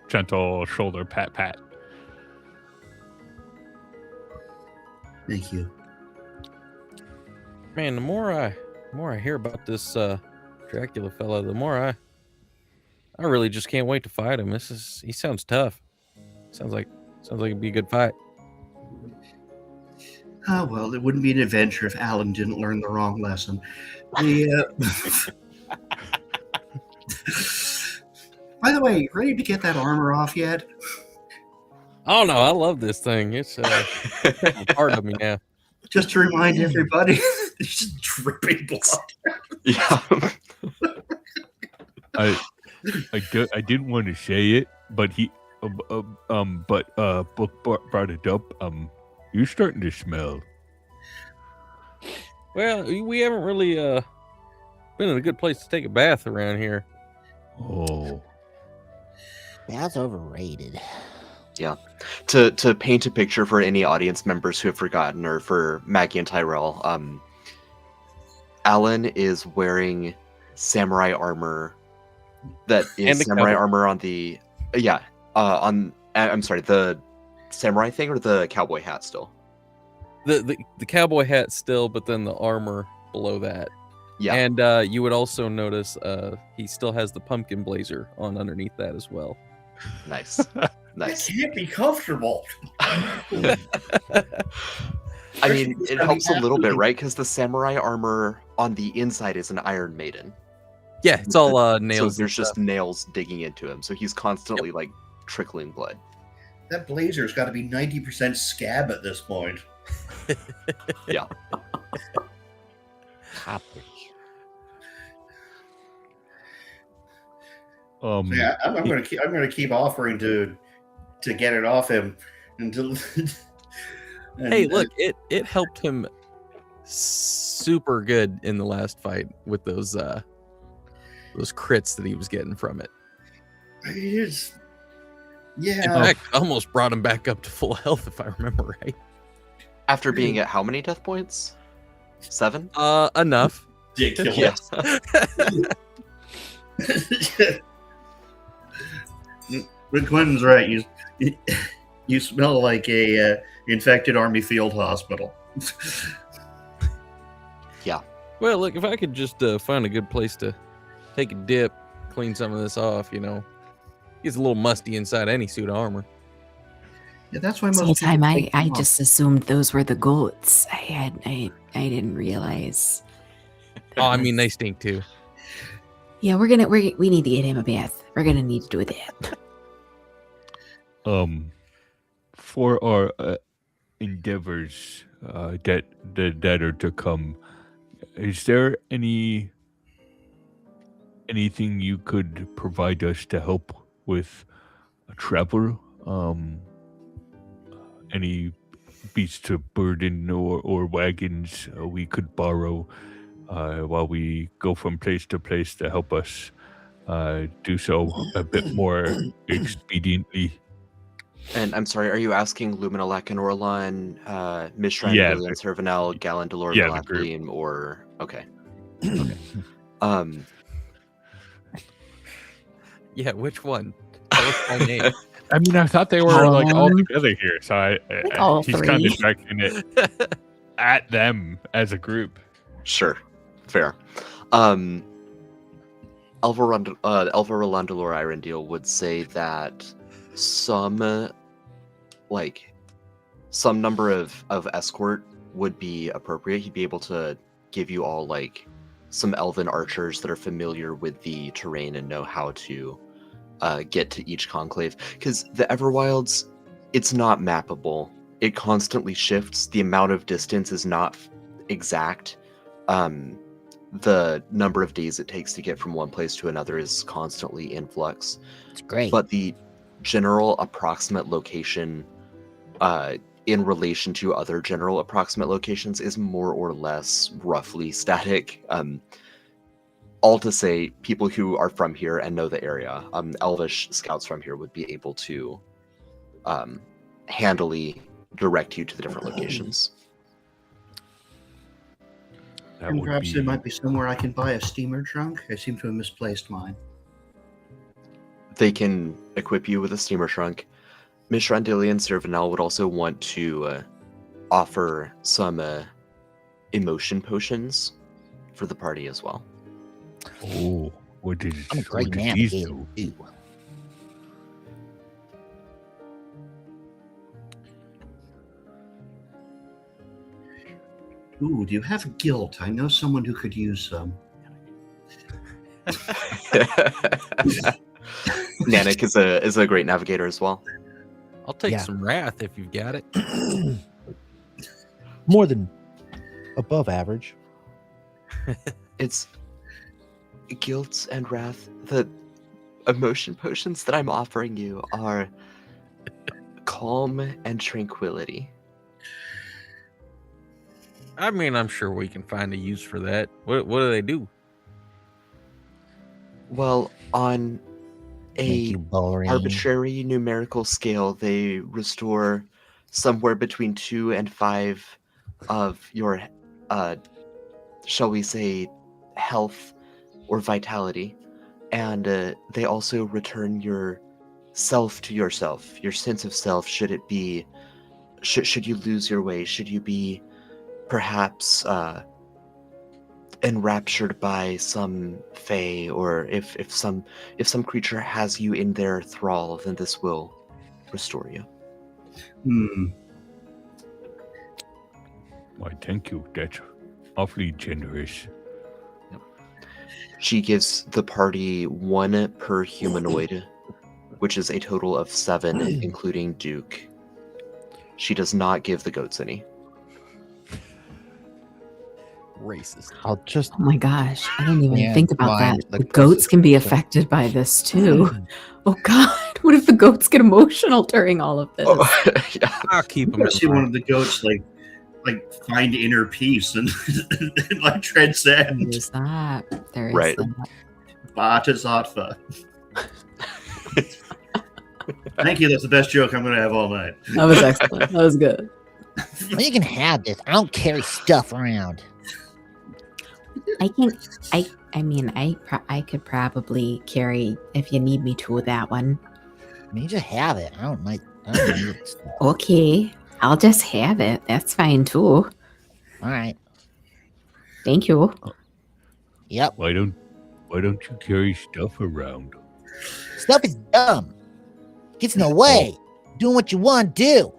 gentle shoulder pat. Thank you. Man, the more I hear about this Dracula fella, the more I really just can't wait to fight him. He sounds tough. Sounds like it'd be a good fight. Oh, well, it wouldn't be an adventure if Alan didn't learn the wrong lesson. By the way, ready to get that armor off yet? Oh no, I love this thing. It's a part of me now. Just to remind everybody, it's just dripping blood. Yeah. I didn't want to say it, but Book brought it up. You're starting to smell. Well, we haven't really been in a good place to take a bath around here. Oh, That's overrated. Yeah. To paint a picture for any audience members who have forgotten, or for Maggie and Tyrell, Alan is wearing samurai armor that is samurai armor on the I'm sorry, the samurai thing or the cowboy hat still? The cowboy hat still, but then the armor below that. Yeah. And you would also notice he still has the pumpkin blazer on underneath that as well. Nice. Nice. That can't be comfortable. I mean, it helps a little bit, right? Because the samurai armor on the inside is an Iron Maiden. Yeah, it's all nails. So there's just nails digging into him. So he's constantly like trickling blood. That blazer's got to be 90% scab at this point. Yeah. Copy. Yeah, I'm going to keep offering to get it off him until. Hey, look, it helped him super good in the last fight with those crits that he was getting from it. Yeah. In fact, almost brought him back up to full health, if I remember right. After being at how many death points? 7? Enough. Ridiculous. Yeah. But Quentin's right. You You smell like a infected army field hospital. Well, look, if I could just find a good place to take a dip, clean some of this off, you know. Gets a little musty inside any suit of armor. Yeah, that's why This most whole people time take I them off. just assumed those were the goats. I didn't realize. Oh, I mean, they stink too. Yeah, we need to get him a bath. We're gonna need to do that. For our endeavors that are to come, is there anything you could provide us to help with travel? Any beasts of burden or wagons we could borrow while we go from place to place to help us do so a bit more expediently? And I'm sorry, are you asking Luminalak and Orlan, Mishra Yeah, and Lilian Servanel, Galen Delor yeah, the group. Galathalim, or okay. Okay. Yeah, which one? Tell us by name. I mean, I thought they were like all Um, together here, so all he's kind of three. directing it at them as a group. Sure. Fair. Elva Rolandalor Irondale would say that some number of escort would be appropriate. He'd be able to give you all like some elven archers that are familiar with the terrain and know how to get to each conclave. Because the Everwilds, it's not mappable. It constantly shifts. The amount of distance is not exact. The number of days it takes to get from one place to another is constantly in flux. It's great. But the general approximate location in relation to other general approximate locations is more or less roughly static. All to say, people who are from here and know the area, Elvish scouts from here would be able to handily direct you to the different locations. That And would perhaps be there might be somewhere I can buy a steamer trunk. I seem to have misplaced mine. They can equip you with a steamer trunk. Mishra and Dillian Servanel would also want to offer some emotion potions for the party as well. Oh, what is I'm a great what did these navigator. do? Too. Ooh, do you have guilt? I know someone who could use some. Nanik is a great navigator as well. I'll take Yeah. some wrath if you've got it. More than above average. It's guilt and wrath. The emotion potions that I'm offering you are calm and tranquility. I mean, I'm sure we can find a use for that. What do they do? Well, on Make a you boring. arbitrary numerical scale, they restore somewhere between 2 and 5 of your, shall we say, health or vitality. And they also return your self to yourself, your sense of self, should it be, should you lose your way, should you be perhaps enraptured by some fae, or if some creature has you in their thrall, then this will restore you. Why, thank you. That's awfully generous. She gives the party 1 per humanoid, which is a total of 7, including Duke. She does not give the goats any. Racist. I'll just Oh my gosh, I didn't even think about that. find the The goats can be closest- affected by this too. Oh God, what if the goats get emotional during all of this? Yeah. I'll keep I'm them gonna in see one mind. of the goats like find inner peace and, and like transcend. There's that. There is Right. that. Batasatva. Thank you. That's the best joke I'm going to have all night. That was excellent. That was good. Well, you can have this. I don't carry stuff around. I can. I mean, I could probably carry if you need me to that one. I mean, you just have it. I don't like I don't need it. Okay, I'll just have it. That's fine too. All right. Thank you. Yep. Why don't you carry stuff around? Stuff is dumb. Gets in the way. Doing what you want to do.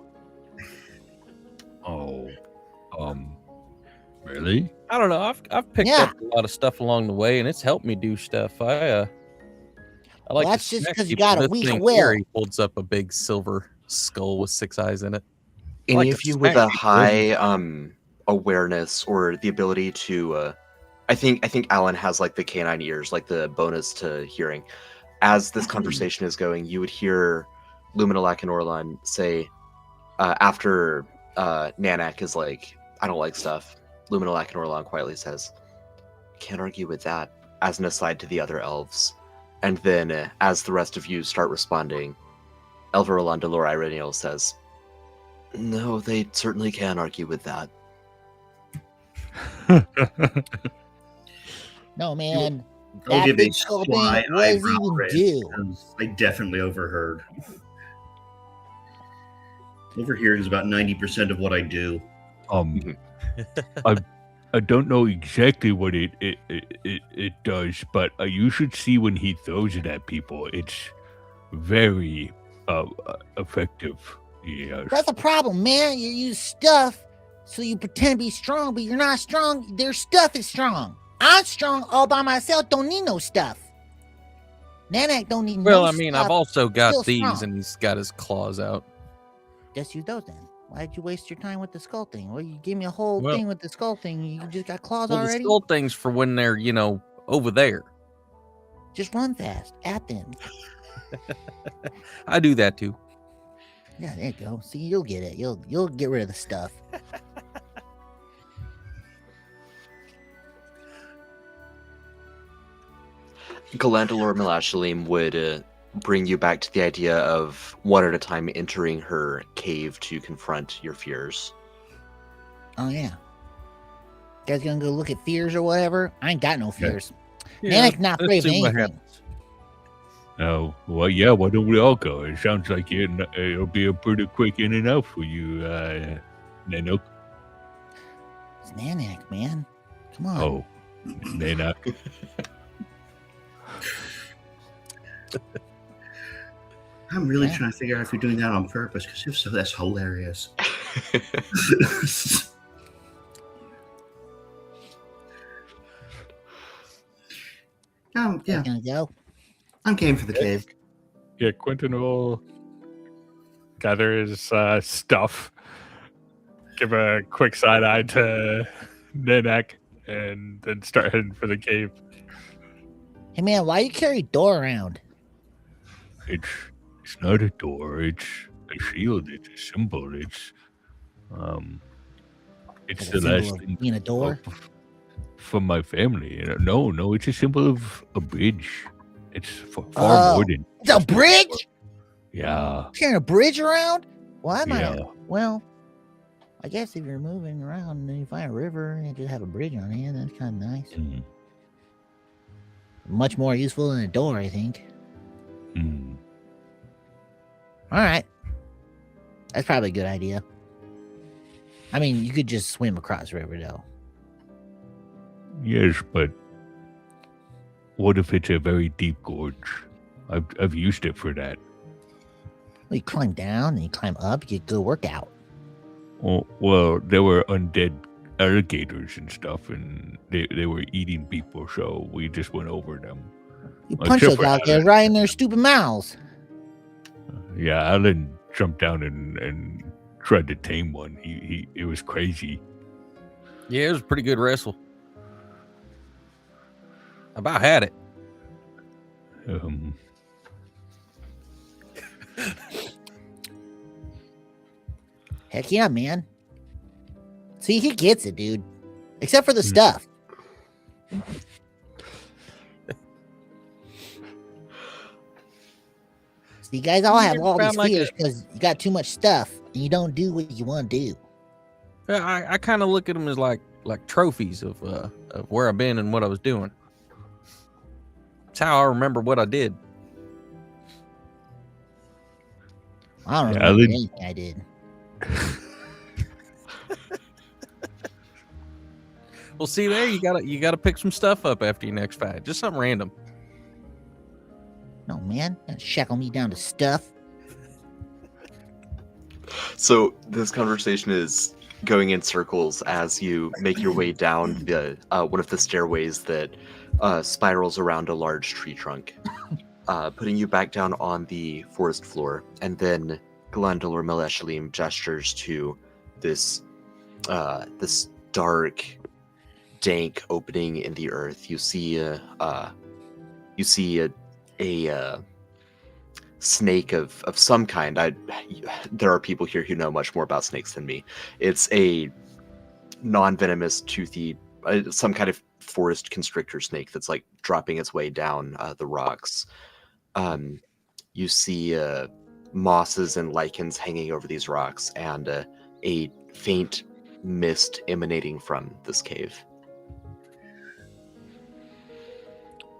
Oh, really? I don't know. I've picked Yeah. up a lot of stuff along the way, and it's helped me do stuff. I like. That's to just smack 'cause you people. got a This weak thing will. here, he holds up a big silver skull with 6 eyes in it. I Any like of to you with smack a people, isn't high awareness or the ability to I think Alan has like the canine ears, like the bonus to hearing. As this conversation is going, you would hear Luminalak and Orlan say, after Nanak is like, I don't like stuff, Luminalak and Orlan quietly says, can't argue with that, as an aside to the other elves. And then as the rest of you start responding, Elva Rolanda Lora Ireniel says, no, they certainly can argue with that. No, man. I'll That give big a skull thing, sly what does it eyebrow even raise, do? because I definitely overheard. Overhearing is about 90% of what I do. I don't know exactly what it does, but you should see when he throws it at people. It's very effective. Yes. That's the problem, man. You use stuff so you pretend to be strong, but you're not strong. Their stuff is strong. I'm strong all by myself. Don't need no stuff. Nanak don't need Well, no I mean, stuff. I've also got still these, strong. and he's got his claws out. Just use those then. Why'd you waste your time with the skull thing? Well, you gave me a whole Well- thing with the skull thing. You just got claws Well, the already. skull things for when they're, over there. Just run fast at them. I do that too. Yeah, there you go. See, you'll get it. You'll get rid of the stuff. Galandalor Milashalim would bring you back to the idea of one at a time entering her cave to confront your fears. Oh yeah. You guys gonna go look at fears or whatever? I ain't got no fears. Yeah, Nanak's not let's afraid of see what anything. happens. Oh, well, yeah, why don't we all go? It sounds like it'll be a pretty quick in and out for you, Nano. It's Nanak, man. Come on. Oh, Nana. I'm really Yeah. trying to figure out if you're doing that on purpose, because if so, that's hilarious. Yeah, Gonna go. I'm game for the cave. Yeah, Quentin will gather his stuff, give a quick side eye to Nanak, and then start heading for the cave. Hey man, why you carry door around? It's not a door. It's a shield. It's a symbol. It's Like the a last symbol of thing being a door? from my family. No, it's a symbol of a bridge. It's far Oh, more than It's a bridge? yeah. Carrying a bridge around? Well, I might. Yeah. Well, I guess if you're moving around and then you find a river and you just have a bridge on hand, that's kind of nice. Mm, Much more useful than a door, I think. mm. All right. That's probably a good idea. I mean, you could just swim across the river, though. Yes, but what if it's a very deep gorge? I've used it for that. Well, you climb down and you climb up, you get a good workout. Oh, well, there were undead alligators and stuff, and they were eating people, so we just went over them. You Well, punch except those for out there Alan. right in their stupid mouths. Yeah, Alan jumped down and tried to tame one. It was crazy. Yeah, it was a pretty good wrestle. About had it. Heck yeah, man. See, he gets it, dude. Except for the stuff. So you guys all have never all these found, like, fears because you got too much stuff and you don't do what you want to do. Yeah, I kind of look at them as like trophies of where I've been and what I was doing. It's how I remember what I did. I don't Yeah, remember Ellen- anything I did. Well, see there, you gotta pick some stuff up after your next fight. Just something random. No, man. Don't shackle me down to stuff. So this conversation is going in circles as you make your way down the one of the stairways that spirals around a large tree trunk, putting you back down on the forest floor. And then Glendal or Meleshalim gestures to this this dark, dank opening in the earth. You see a snake of some kind. There are people here who know much more about snakes than me. It's a non-venomous, toothy, some kind of forest constrictor snake that's like dropping its way down the rocks. You see mosses and lichens hanging over these rocks, and a faint mist emanating from this cave.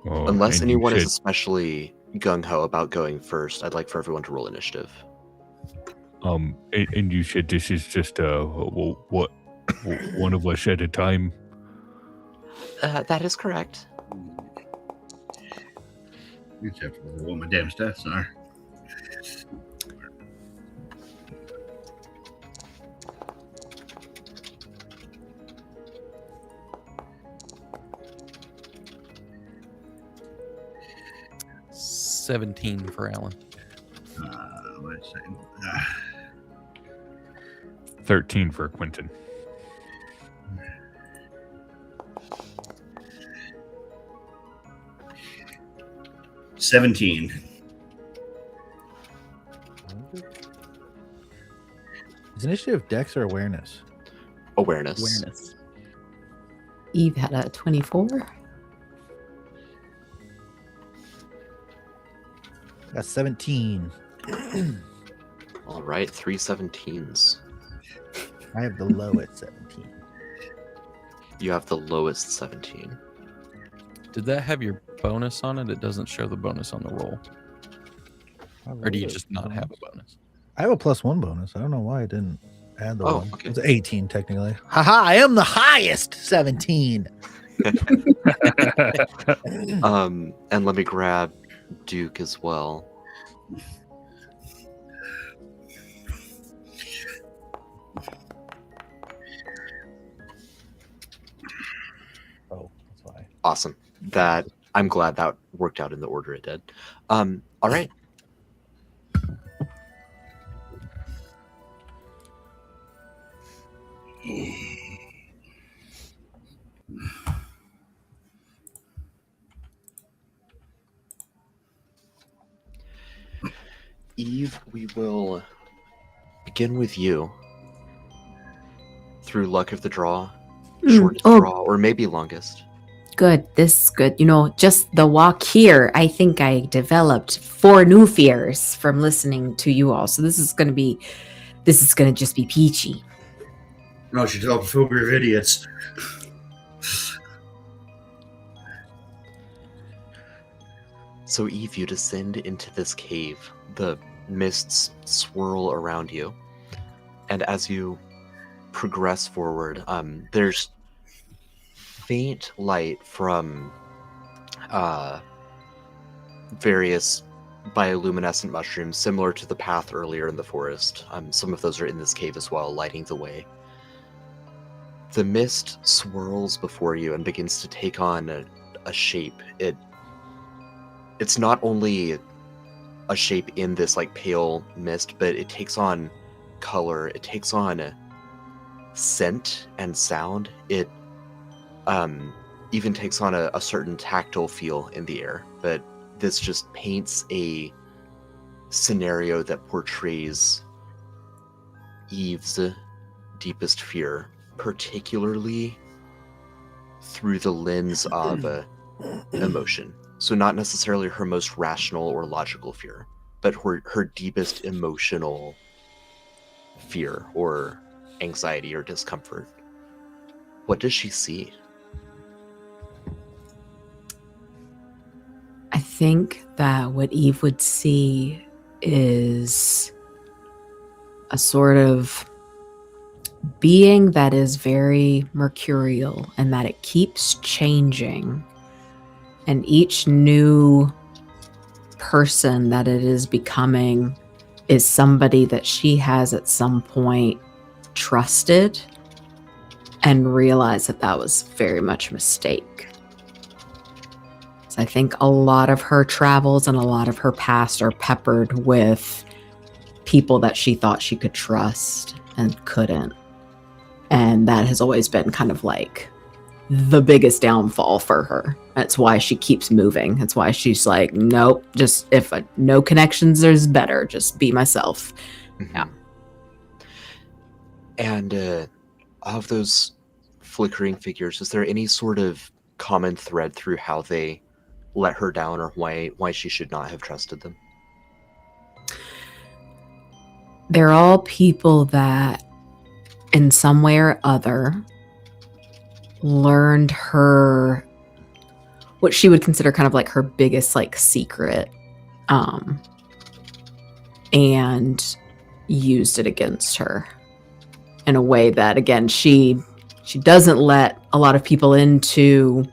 Oh, Unless and you anyone is said- especially gung-ho about going first, I'd like for everyone to roll initiative. and you said this is just what one of us at a time. That is correct. You just have to remember what my damn stats are. – 17 for Alan. Let's see. 13 for Quentin. — 17. Is initiative Dex or awareness? Awareness. Eve had a 24. That's 17. All right, 3 17s. I have the lowest 17. You have the lowest 17. Did that have your bonus on it? It doesn't show the bonus on the roll. Or do you just not have a bonus? I have a +1 bonus. I don't know why I didn't add the one. Okay. It's 18 technically. Haha, I am the highest 17. And let me grab Duke as well. Oh, that's why. Awesome. I'm glad that worked out in the order it did. All right. Eve, we will begin with you. Through luck of the draw, shortest draw, or maybe longest. Good. This is good. You know, just the walk here, I think I developed 4 new fears from listening to you all. So this is going to just be peachy. No, she developed a phobia of idiots. So Eve, you descend into this cave. The mists swirl around you. And as you progress forward, there's faint light from various bioluminescent mushrooms, similar to the path earlier in the forest. Some of those are in this cave as well, lighting the way. The mist swirls before you and begins to take on a shape. It's not only a shape in this like pale mist, but it takes on color. It takes on scent and sound. It even takes on a certain tactile feel in the air. But this just paints a scenario that portrays Eve's deepest fear, particularly through the lens of emotion. So not necessarily her most rational or logical fear, but her deepest emotional fear or anxiety or discomfort. What does she see? I think that what Eve would see is a sort of being that is very mercurial and that it keeps changing. And each new person that it is becoming is somebody that she has at some point trusted and realized that that was very much a mistake. So I think a lot of her travels and a lot of her past are peppered with people that she thought she could trust and couldn't. And that has always been kind of like the biggest downfall for her. That's why she keeps moving. That's why she's like, nope, just if no connections is better, just be myself. Mhm. Yeah. And of those flickering figures, is there any sort of common thread through how they let her down, or why she should not have trusted them? They're all people that in some way or other learned her what she would consider kind of like her biggest like secret, and used it against her in a way that, again, she doesn't let a lot of people into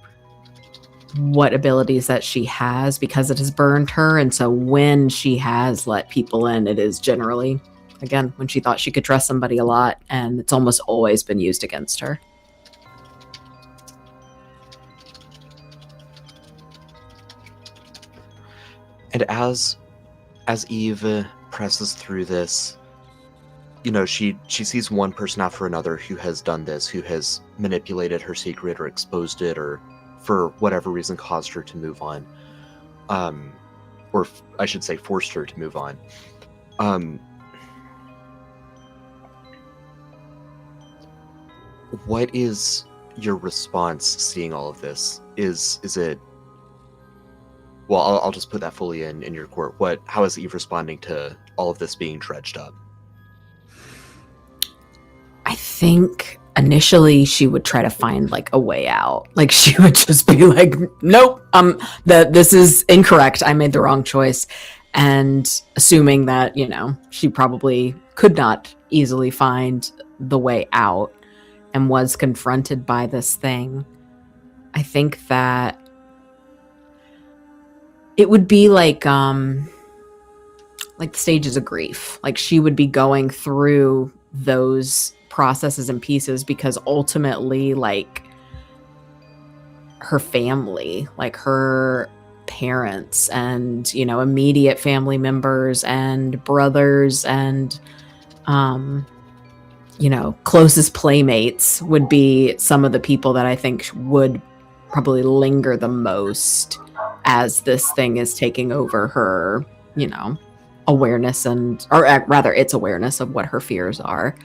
what abilities that she has because it has burned her. And so when she has let people in, it is generally, again, when she thought she could trust somebody a lot, and it's almost always been used against her. And as Eve presses through this, you know, she sees one person after another who has done this, who has manipulated her secret or exposed it, or for whatever reason caused her to move on, or I should say forced her to move on. What is your response seeing all of this? Is it, well, I'll just put that fully in your court. How is Eve responding to all of this being dredged up? I think initially she would try to find like a way out. Like she would just be like, nope, this is incorrect. I made the wrong choice. And assuming that, you know, she probably could not easily find the way out and was confronted by this thing, I think that it would be like the stages of grief. Like she would be going through those processes and pieces because ultimately, like, her family, like her parents and, you know, immediate family members and brothers and you know, closest playmates would be some of the people that I think would probably linger the most as this thing is taking over her, you know, awareness or rather its awareness of what her fears are.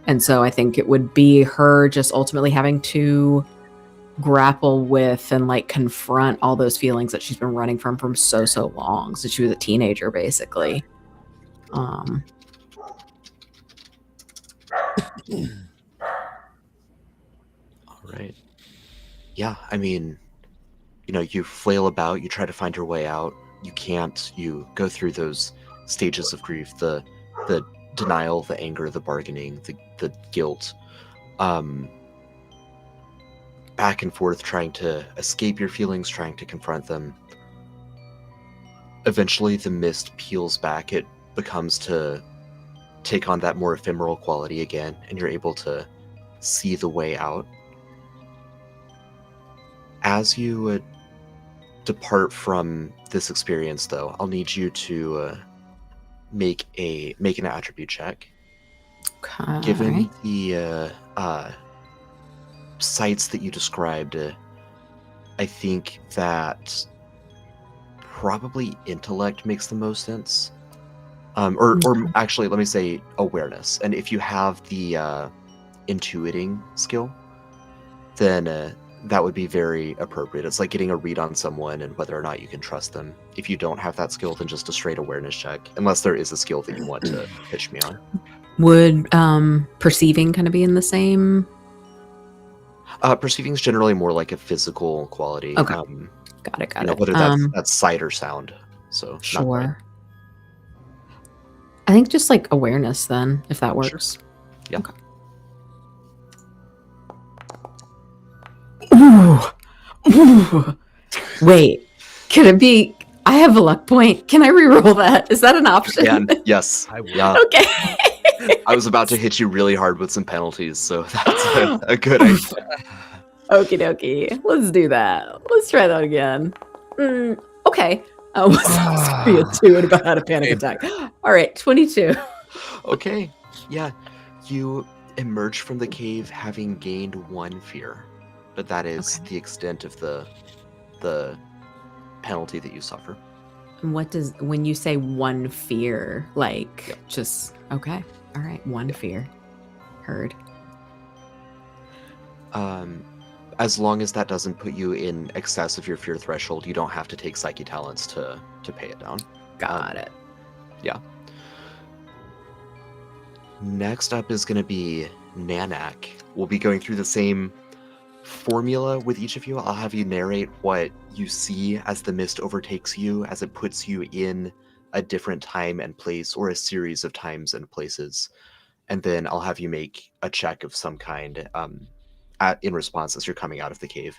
And so I think it would be her just ultimately having to grapple with and like confront all those feelings that she's been running from so long since she was a teenager, basically. All right. Yeah, I mean, you know, you flail about, you try to find your way out, you can't, you go through those stages of grief, the denial, the anger, the bargaining, the guilt, back and forth, trying to escape your feelings, trying to confront them. Eventually the mist peels back, it becomes to take on that more ephemeral quality again, and you're able to see the way out. As you depart from this experience, though, I'll need you to make an attribute check. Okay. Given the sites that you described, I think that probably intellect makes the most sense. Or actually, let me say awareness. And if you have the intuiting skill, then that would be very appropriate. It's like getting a read on someone and whether or not you can trust them. If you don't have that skill, then just a straight awareness check, unless there is a skill that you want to pitch me on. Would perceiving kind of be in the same? Perceiving is generally more like a physical quality. Okay. Got it. Whether that's sight or sound. So sure. I think just like awareness then, if that works. Yeah. Okay. Ooh. Ooh. Wait, can it be? I have a luck point. Can I re-roll that? Is that an option? And yes, I will. yeah. Okay. I was about to hit you really hard with some penalties, so that's a good idea. Okie dokie. Let's do that. Let's try that again. Okay. I almost be a 2 and about had a panic attack. All right, 22. Okay, yeah. You emerge from the cave having gained 1 fear, but that is Okay. the extent of the penalty that you suffer. And what does, when you say 1 fear, like just, okay. All right, 1 fear. Heard. As long as that doesn't put you in excess of your fear threshold, you don't have to take psyche talents to pay it down. Got it. Yeah. Next up is going to be Nanak. We'll be going through the same formula with each of you. I'll have you narrate what you see as the mist overtakes you, as it puts you in a different time and place, or a series of times and places. And then I'll have you make a check of some kind in response as you're coming out of the cave.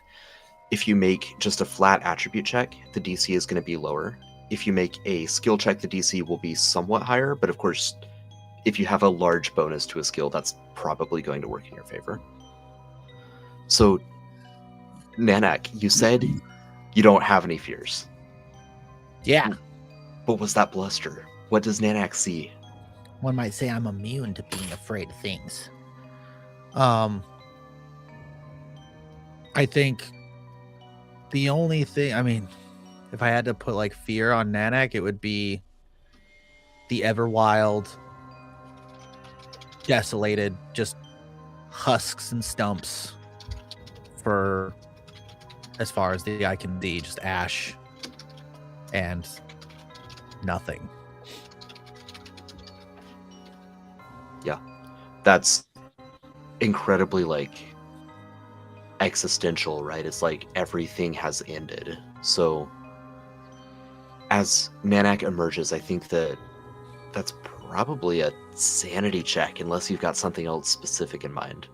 If you make just a flat attribute check, the DC is going to be lower. If you make a skill check, the DC will be somewhat higher, but of course, if you have a large bonus to a skill, that's probably going to work in your favor. So, Nanak, you said you don't have any fears. Yeah. What was that bluster? What does Nanak see? One might say I'm immune to being afraid of things. I think the only thing, I mean, if I had to put like fear on Nanak, it would be the Everwild, desolated, just husks and stumps for as far as the eye can see, just ash and nothing. That's incredibly existential, right? It's like everything has ended. So as Nanak emerges, I think that's probably a sanity check, unless you've got something else specific in mind.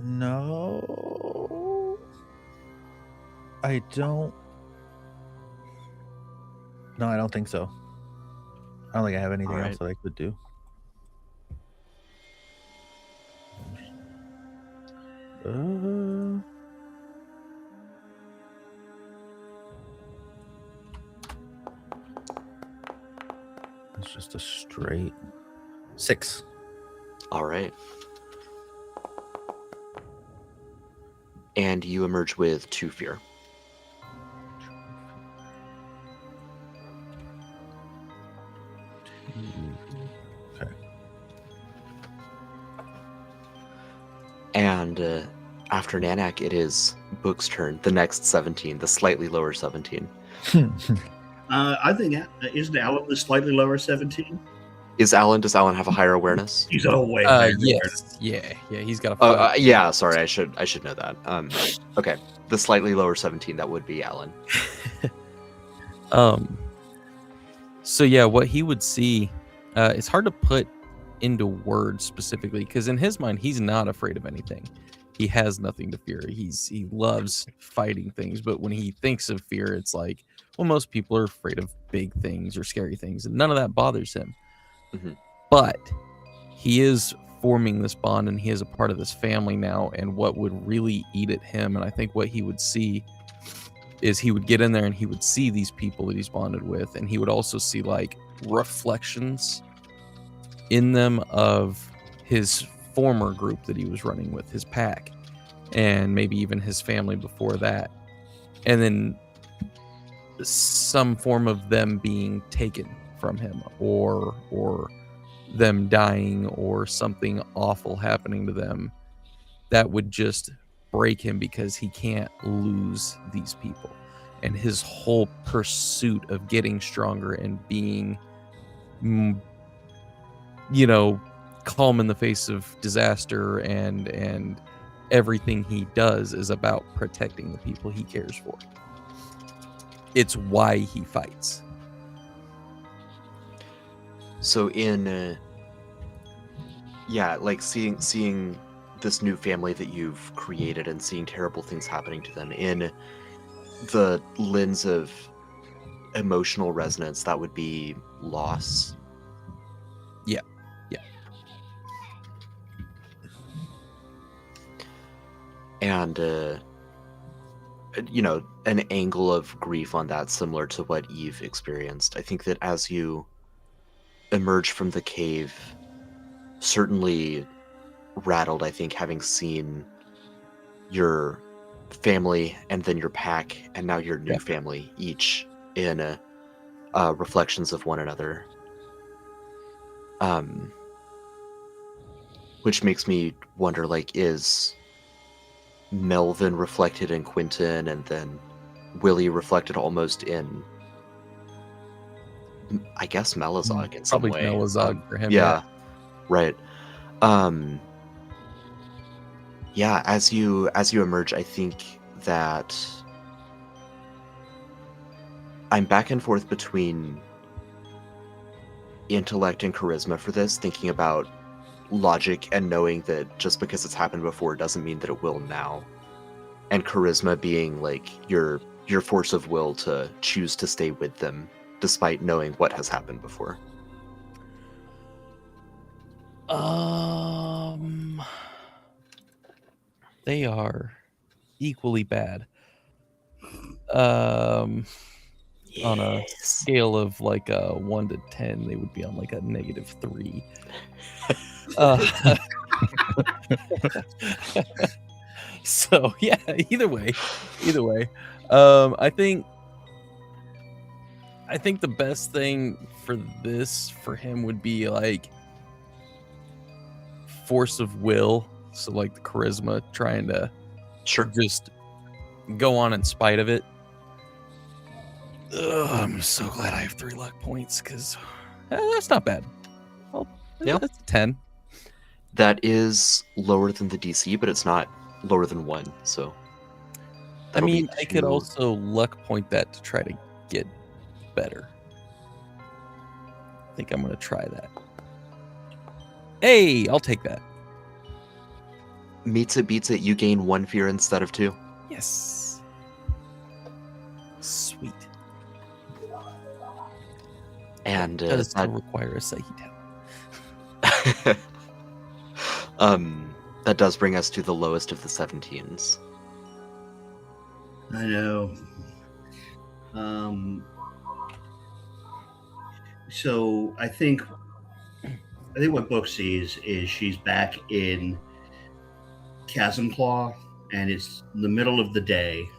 No, I don't. No, I don't think so. I don't think I have anything else that I could do. It's just a straight 6. All right. And you emerge with 2 fear. Okay. And after Nanak, it is Book's turn. The next 17, the slightly lower 17. I think, isn't Alan the slightly lower 17? Does Alan have a higher awareness? He's way higher. Yes. Yeah, he's got a Yeah, sorry, I should know that. Okay. The slightly lower 17, that would be Alan. So yeah, what he would see, it's hard to put into words specifically, because in his mind, he's not afraid of anything. He has nothing to fear. He loves fighting things, but when he thinks of fear, it's like, well, most people are afraid of big things or scary things, and none of that bothers him. Mm-hmm. But he is forming this bond, and he is a part of this family now, and what would really eat at him, and I think what he would see is he would get in there and he would see these people that he's bonded with, and he would also see like reflections in them of his former group that he was running with, his pack, and maybe even his family before that, and then some form of them being taken from him, or them dying, or something awful happening to them that would just break him, because he can't lose these people. And his whole pursuit of getting stronger and being, calm in the face of disaster and everything he does is about protecting the people he cares for. It's why he fights. So in like seeing this new family that you've created and seeing terrible things happening to them in the lens of emotional resonance, that would be loss. Yeah. And an angle of grief on that, similar to what Eve experienced. I think that as you emerge from the cave, certainly rattled, I think, having seen your family and then your pack and now your new family, each in reflections of one another. Which makes me wonder, like, is Melvin reflected in Quentin, and then Willie reflected almost in, I guess, Melazog in some Probably way. Melazog for him. Yeah, right. Yeah, as you emerge, I think that I'm back and forth between intellect and charisma for this, thinking about logic and knowing that just because it's happened before doesn't mean that it will now. And charisma being like your force of will to choose to stay with them despite knowing what has happened before. They are equally bad. On a scale of like a 1 to 10, they would be on like a -3. So yeah, either way. I think the best thing for him would be like force of will. So like the charisma, trying to just go on in spite of it. I'm so glad I have 3 luck points, because that's not bad. That's a 10. That is lower than the DC, but it's not lower than 1, so I mean, I could also luck point that to try to get better. I think I'm going to try that. Hey, I'll take that. Meets it, beats it. You gain 1 fear instead of 2. Yes. Sweet. And that does still require a psyche talent. That does bring us to the lowest of the 17s. I know. So I think what Book sees is she's back in Chasm Claw, and it's the middle of the day,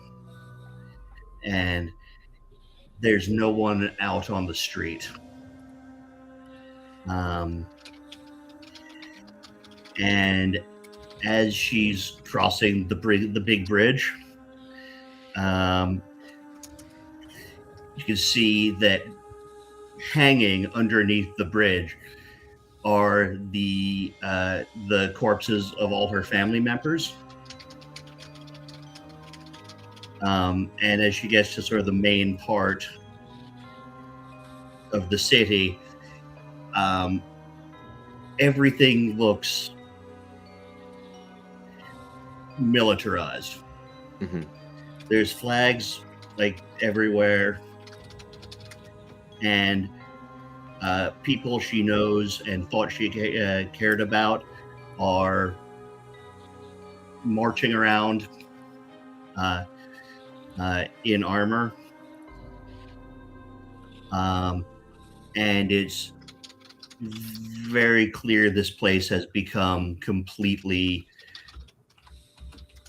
and there's no one out on the street. And as she's crossing the big bridge, you can see that hanging underneath the bridge are the corpses of all her family members. And as she gets to sort of the main part of the city, everything looks militarized. Mm-hmm. There's flags like everywhere, and people she knows and thought she cared about are marching around in armor, and it's very clear this place has become completely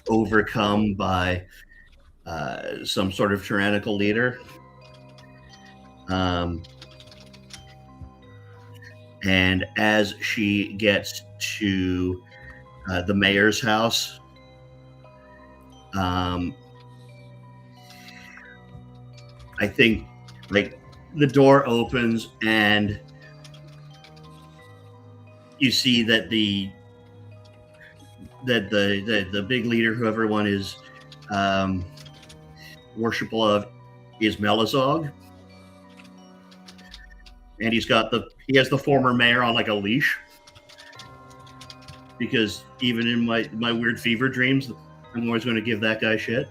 overcome by some sort of tyrannical leader. And as she gets to the mayor's house, I think like the door opens and you see that the big leader, who everyone is worshipful of, is Melizog. And he has the former mayor on like a leash. Because even in my weird fever dreams, I'm always going to give that guy shit.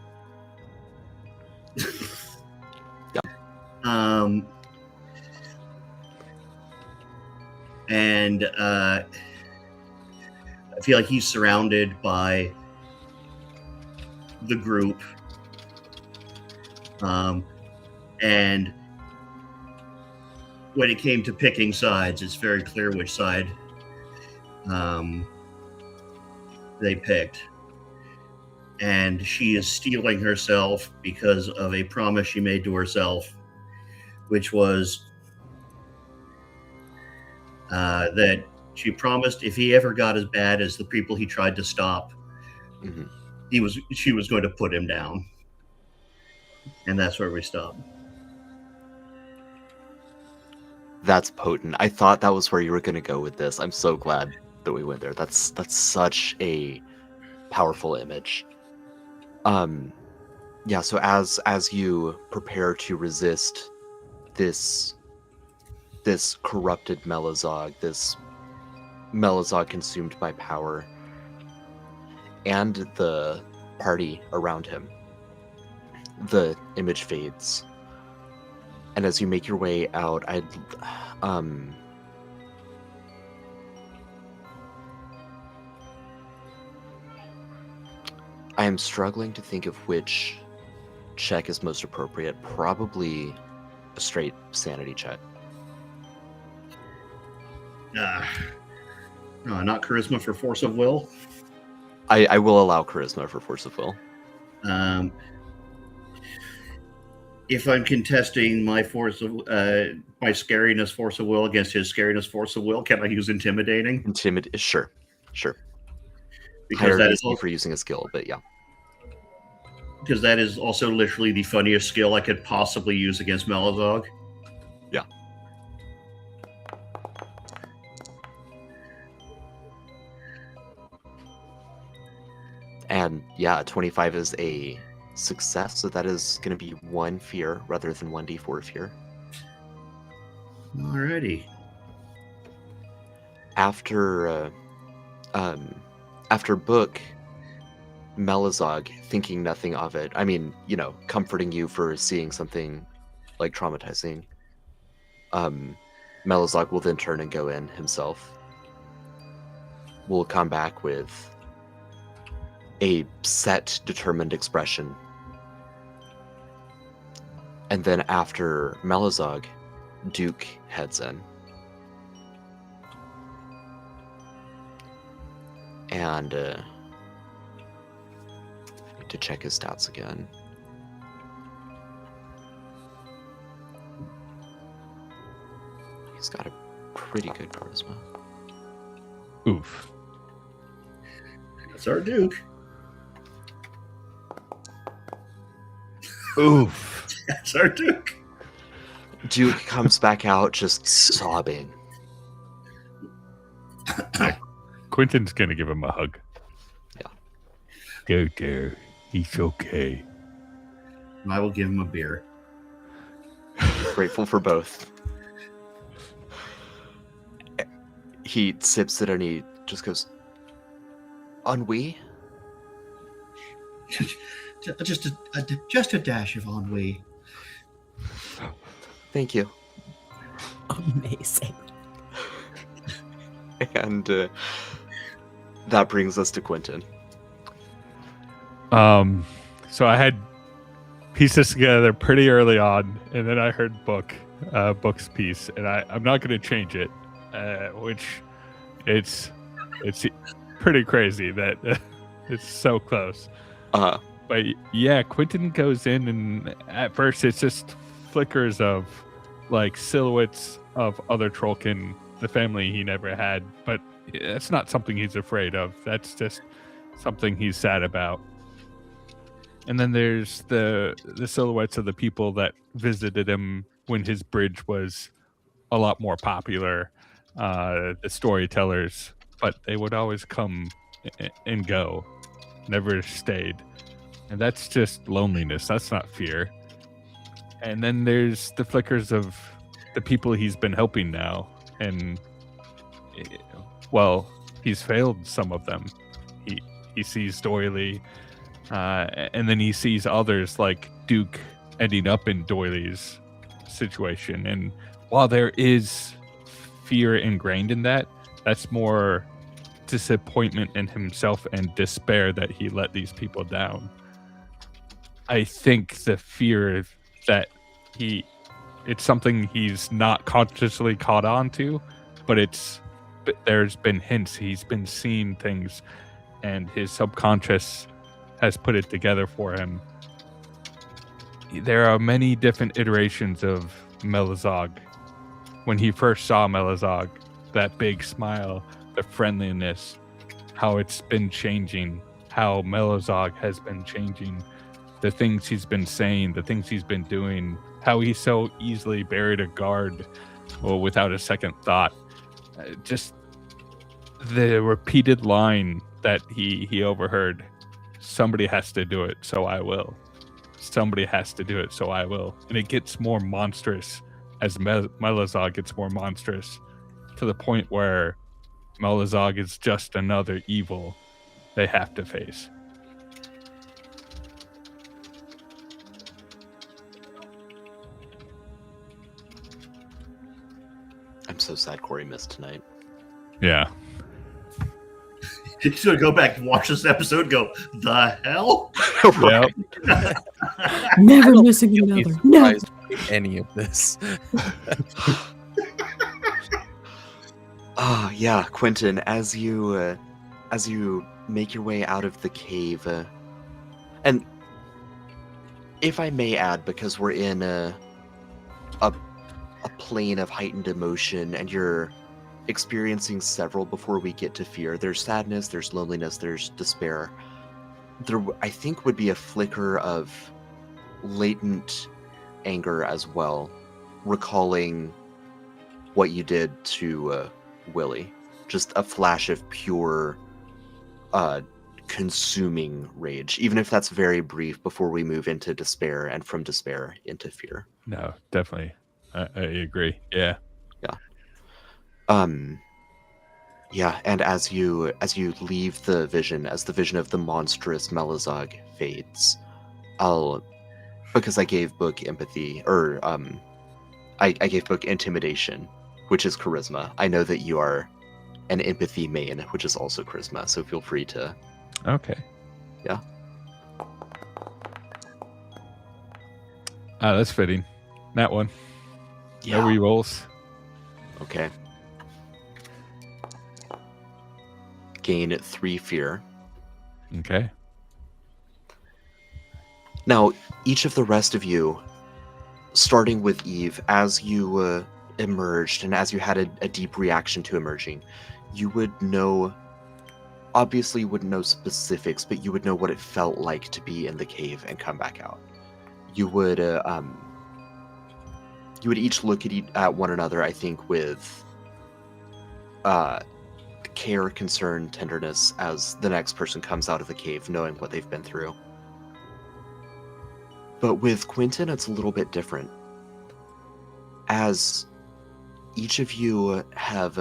And I feel like he's surrounded by the group. And when it came to picking sides, it's very clear which side they picked. And she is steeling herself because of a promise she made to herself, which was that she promised if he ever got as bad as the people he tried to stop, she was going to put him down. And that's where we stop. That's potent. I thought that was where you were going to go with this. I'm so glad that we went there. That's such a powerful image. Yeah, so as you prepare to resist this corrupted Melizog, this Melizog consumed by power, and the party around him, the image fades. And as you make your way out, I am struggling to think of which check is most appropriate. Probably a straight sanity check. Not charisma for force of will. I will allow charisma for force of will. If I'm contesting my my scariness force of will against his scariness force of will, can I use intimidating? Sure. Because Higher that DC is also, for using a skill, but yeah. because that is also literally the funniest skill I could possibly use against Melizog. Yeah. And yeah, 25 is a success, so that is going to be 1 fear rather than 1d4 fear. Alrighty. After Book, Melizog, thinking nothing of it, I mean, comforting you for seeing something like traumatizing, Melizog will then turn and go in himself. Will come back with a set, determined expression. And then after Melizog, Duke heads in. And need to check his stats again. He's got a pretty good charisma. Oof. That's our Duke. Oof. That's our Duke. Duke comes back out just sobbing. Quentin's gonna give him a hug. Yeah. Go there. He's okay. I will give him a beer. Grateful for both. He sips it and he just goes, ennui? Just a dash of ennui. Thank you. Amazing. And that brings us to Quentin. So I had pieces together pretty early on, and then I heard Book's piece, and I'm not going to change it, which it's pretty crazy that it's so close. But yeah, Quentin goes in, and at first it's just flickers of like silhouettes of other Trollkin, the family he never had, but it's not something he's afraid of. That's just something he's sad about. And then there's the silhouettes of the people that visited him when his bridge was a lot more popular, the storytellers, but they would always come and go, never stayed. And that's just loneliness. That's not fear. And then there's the flickers of the people he's been helping now. And, well, he's failed some of them. He sees Doily, and then he sees others like Duke ending up in Doily's situation. And while there is fear ingrained in that, that's more disappointment in himself and despair that he let these people down. I think the fear that it's something he's not consciously caught on to, but there's been hints. He's been seeing things, and his subconscious has put it together for him. There are many different iterations of Melazog. When he first saw Melazog, that big smile, the friendliness, how it's been changing, how Melazog has been changing, the things he's been saying, the things he's been doing, how he so easily buried a guard without a second thought. Just the repeated line that he overheard, somebody has to do it, so I will. Somebody has to do it, so I will. And it gets more monstrous as Melazog gets more monstrous, to the point where Melazog is just another evil they have to face. I'm so sad Corey missed tonight. Yeah. He's gonna go back and watch this episode and go, the hell? Right. Yep. Never missing another. No. Surprised by any of this. Yeah, Quentin, as you make your way out of the cave, and if I may add, because we're in a plane of heightened emotion, and you're experiencing several before we get to fear. There's sadness, there's loneliness, there's despair. There, I think, would be a flicker of latent anger as well, recalling what you did to Willie. Just a flash of pure consuming rage, even if that's very brief before we move into despair, and from despair into fear. No, definitely. I agree. Yeah. Yeah, and as you leave the vision, as the vision of the monstrous Melazog fades, because I gave Book empathy, or I gave Book intimidation, which is charisma. I know that you are an empathy main, which is also charisma, so feel free to. Okay. Yeah. That's fitting. That one. Yeah. No rerolls. Okay. Gain 3 fear. Okay. Now, each of the rest of you, starting with Eve, as you emerged and as you had a deep reaction to emerging, you would know, obviously you wouldn't know specifics, but you would know what it felt like to be in the cave and come back out. You would each look at one another, I think, with care, concern, tenderness as the next person comes out of the cave, knowing what they've been through. But with Quentin, it's a little bit different. As each of you have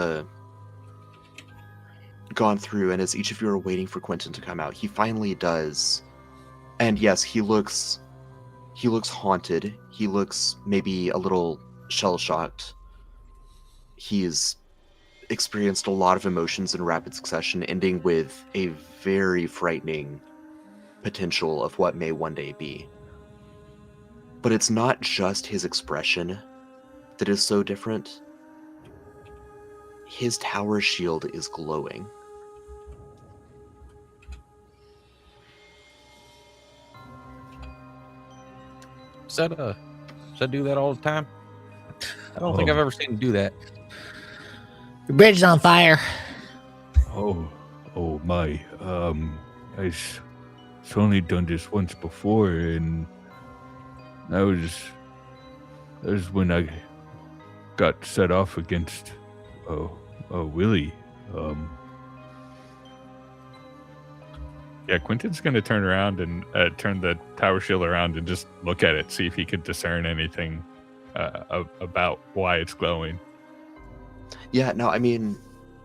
gone through, and as each of you are waiting for Quentin to come out, he finally does. And yes, he looks haunted. He looks maybe a little shell-shocked. He's experienced a lot of emotions in rapid succession, ending with a very frightening potential of what may one day be. But it's not just his expression that is so different. His tower shield is glowing. Does that do that all the time? I don't think I've ever seen him do that. Your bridge is on fire. Oh my. I've only done this once before, and that was when I got set off against Willie. Yeah, Quentin's going to turn around and turn the tower shield around and just look at it, see if he could discern anything about why it's glowing. Yeah, no, I mean,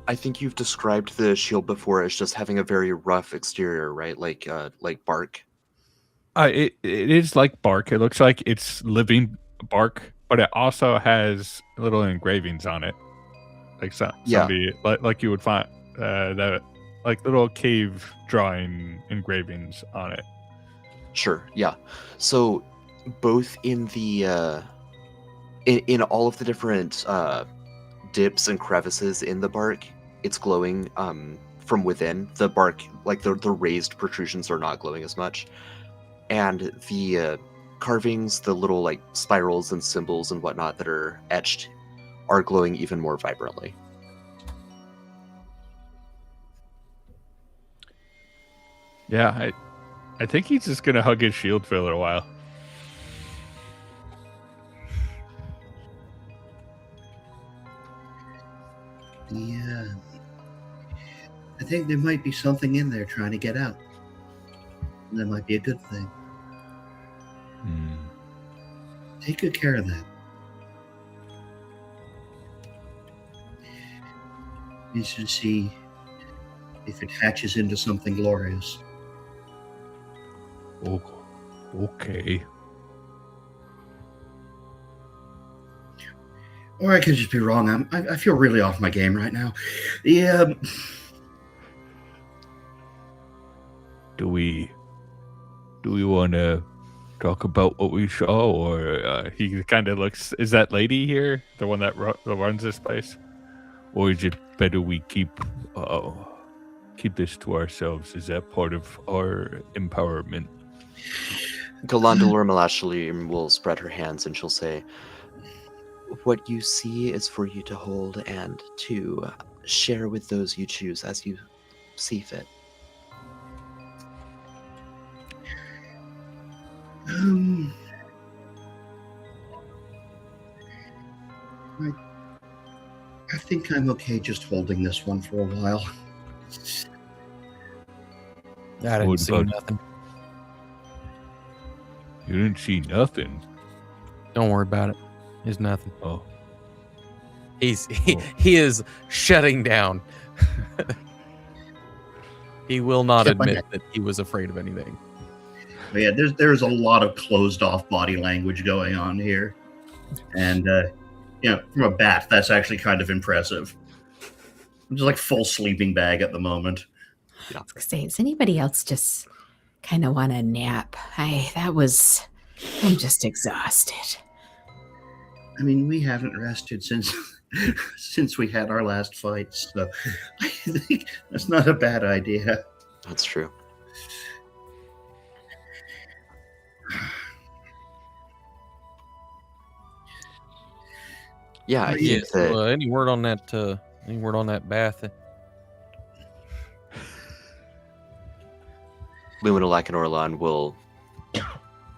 I think you've described the shield before as just having a very rough exterior, right? Like bark. It is like bark. It looks like it's living bark, but it also has little engravings on it, like Yeah. somebody like you would find that like little cave drawing engravings on it. Sure, yeah. So both in the in all of the different dips and crevices in the bark, it's glowing from within. The bark, like the raised protrusions, are not glowing as much, and the carvings, the little like spirals and symbols and whatnot that are etched, are glowing even more vibrantly. Yeah, I think he's just gonna hug his shield for a little while. Yeah. I think there might be something in there trying to get out. That might be a good thing. Take good care of that. You should see if it hatches into something glorious. Oh, okay. Or I could just be wrong. I feel really off my game right now. Yeah. Do we want to talk about what we saw, or he kind of looks? Is that lady here the one that runs this place, or is it better we keep this to ourselves? Is that part of our empowerment? Galandalor Malashali will spread her hands and she'll say, "What you see is for you to hold and to share with those you choose as you see fit." I think I'm okay just holding this one for a while. I didn't What see about- nothing. You didn't see nothing. Don't worry about it. There's nothing. Oh, He is shutting down. He will not Chip on admit that he was afraid of anything. But yeah, there's a lot of closed off body language going on here. And from a bat, that's actually kind of impressive. I'm just like full sleeping bag at the moment. I was gonna say, does anybody else just kind of want a nap? I'm just exhausted. I mean, we haven't rested since we had our last fight, so I think that's not a bad idea. That's true. Yeah, I think that Any word on that? Any word on that bath? Luminalak and Orlan will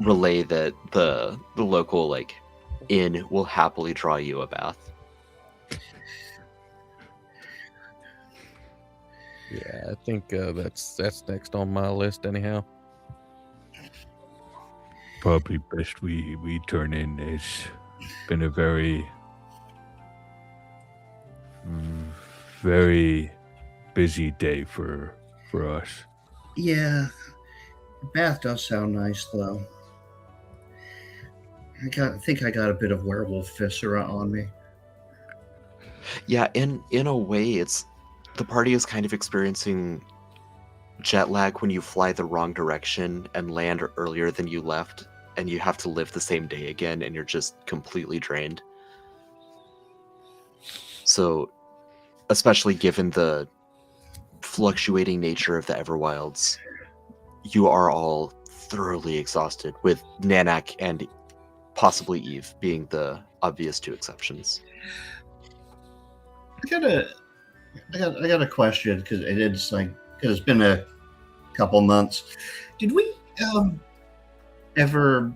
relay that the local inn will happily draw you a bath. Yeah, I think that's next on my list. Anyhow, probably best we turn in. It's been a very busy day for us. Yeah, bath does sound nice though. I think I got a bit of werewolf viscera on me. Yeah, in a way, it's the party is kind of experiencing jet lag when you fly the wrong direction and land earlier than you left, and you have to live the same day again, and you're just completely drained. So, especially given the fluctuating nature of the Everwilds, you are all thoroughly exhausted, with Nanak and possibly Eve being the obvious two exceptions. I got a question because it's been a couple months. Did we ever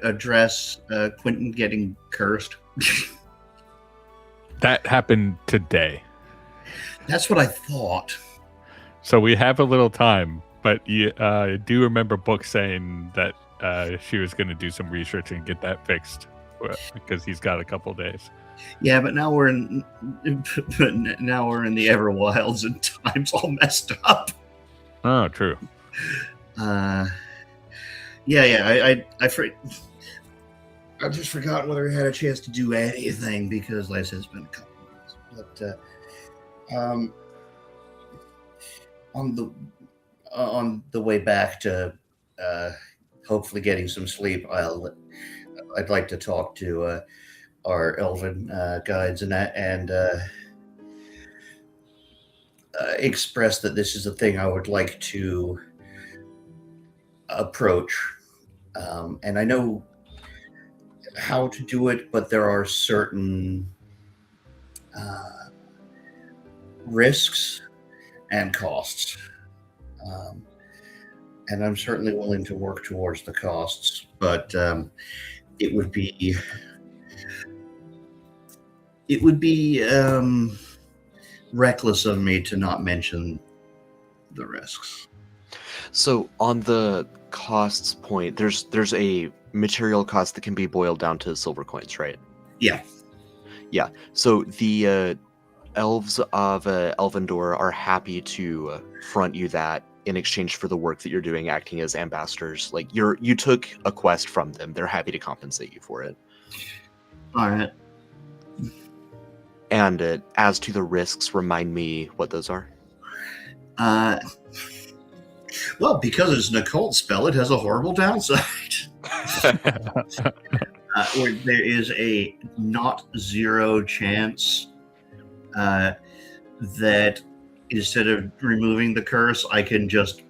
address Quentin getting cursed? That happened today. That's what I thought. So we have a little time But you do remember Book saying that she was going to do some research and get that fixed because he's got a couple days. Yeah, but now we're in the Everwilds and time's all messed up. Oh, true. I just forgot whether I had a chance to do anything because, like I said, it's been a couple months. But on the way back to hopefully getting some sleep, I'd like to talk to our elven guides and express that this is a thing I would like to approach. And I know how to do it, but there are certain risks and costs. And I'm certainly willing to work towards the costs, but it would be reckless of me to not mention the risks. So on the costs point, there's a material cost that can be boiled down to silver coins, right? Yeah. Yeah. So the elves of Elvendor are happy to front you that in exchange for the work that you're doing acting as ambassadors. Like you took a quest from them. They're happy to compensate you for it. All right. And as to the risks, remind me what those are. Well, because it's an occult spell, it has a horrible downside. Where there is a not zero chance that instead of removing the curse, I can just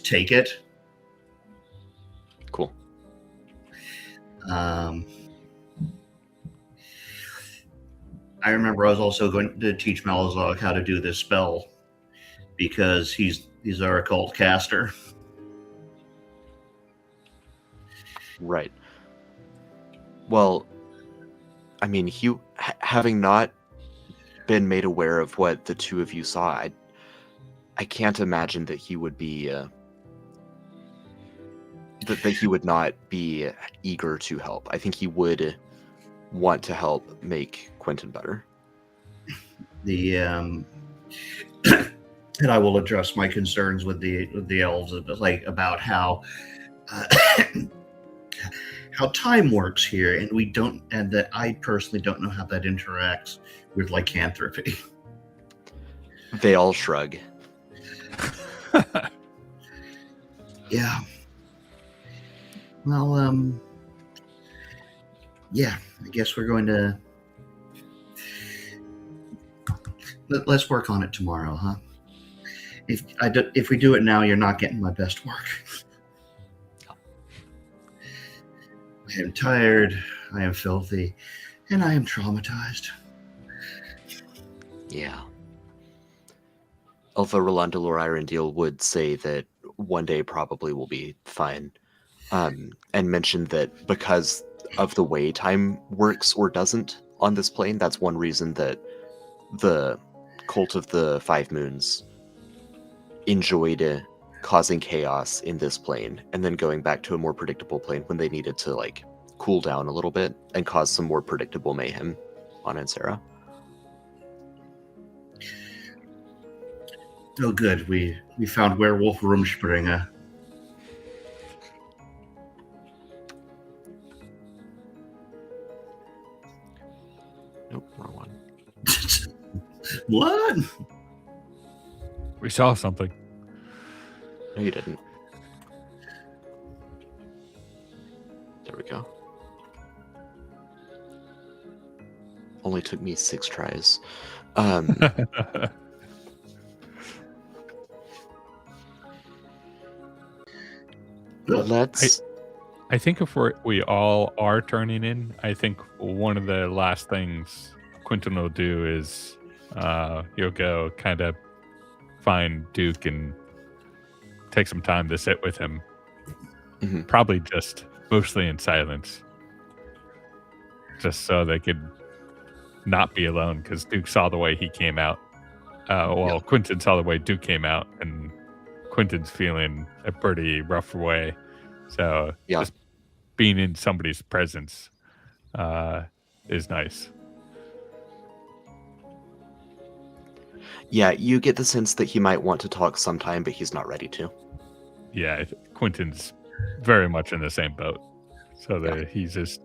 take it. Cool. I remember I was also going to teach Malazog how to do this spell because he's our occult caster. Right. Well, I mean, having not been made aware of what the two of you saw, I can't imagine that he would be that he would not be eager to help. I think he would want to help make Quentin better. And I will address my concerns with the elves, like about how how time works here, and that I personally don't know how that interacts with lycanthropy. They all shrug. Yeah. Well, yeah, I guess we're going to let's work on it tomorrow, huh? If we do it now, you're not getting my best work. I am tired, I am filthy, and I am traumatized. Yeah. Alpha Rolanda Loryrandil would say that one day probably will be fine. And mentioned that because of the way time works or doesn't on this plane, that's one reason that the Cult of the Five Moons enjoyed causing chaos in this plane and then going back to a more predictable plane when they needed to like cool down a little bit and cause some more predictable mayhem on Ansera. Oh, good. We found Werewolf Rumspringa. Nope, wrong one. What? We saw something. No, you didn't. There we go. Only took me 6 tries. Let's... I think if we all are turning in, I think one of the last things Quentin will do is he'll go kind of find Duke and take some time to sit with him. Mm-hmm. Probably just mostly in silence. Just so they could not be alone, because Duke saw the way he came out. Quentin saw the way Duke came out, and Quentin's feeling a pretty rough way. So Yeah. just being in somebody's presence is nice. Yeah, you get the sense that he might want to talk sometime, but he's not ready to. Yeah, Quentin's very much in the same boat. So that he's just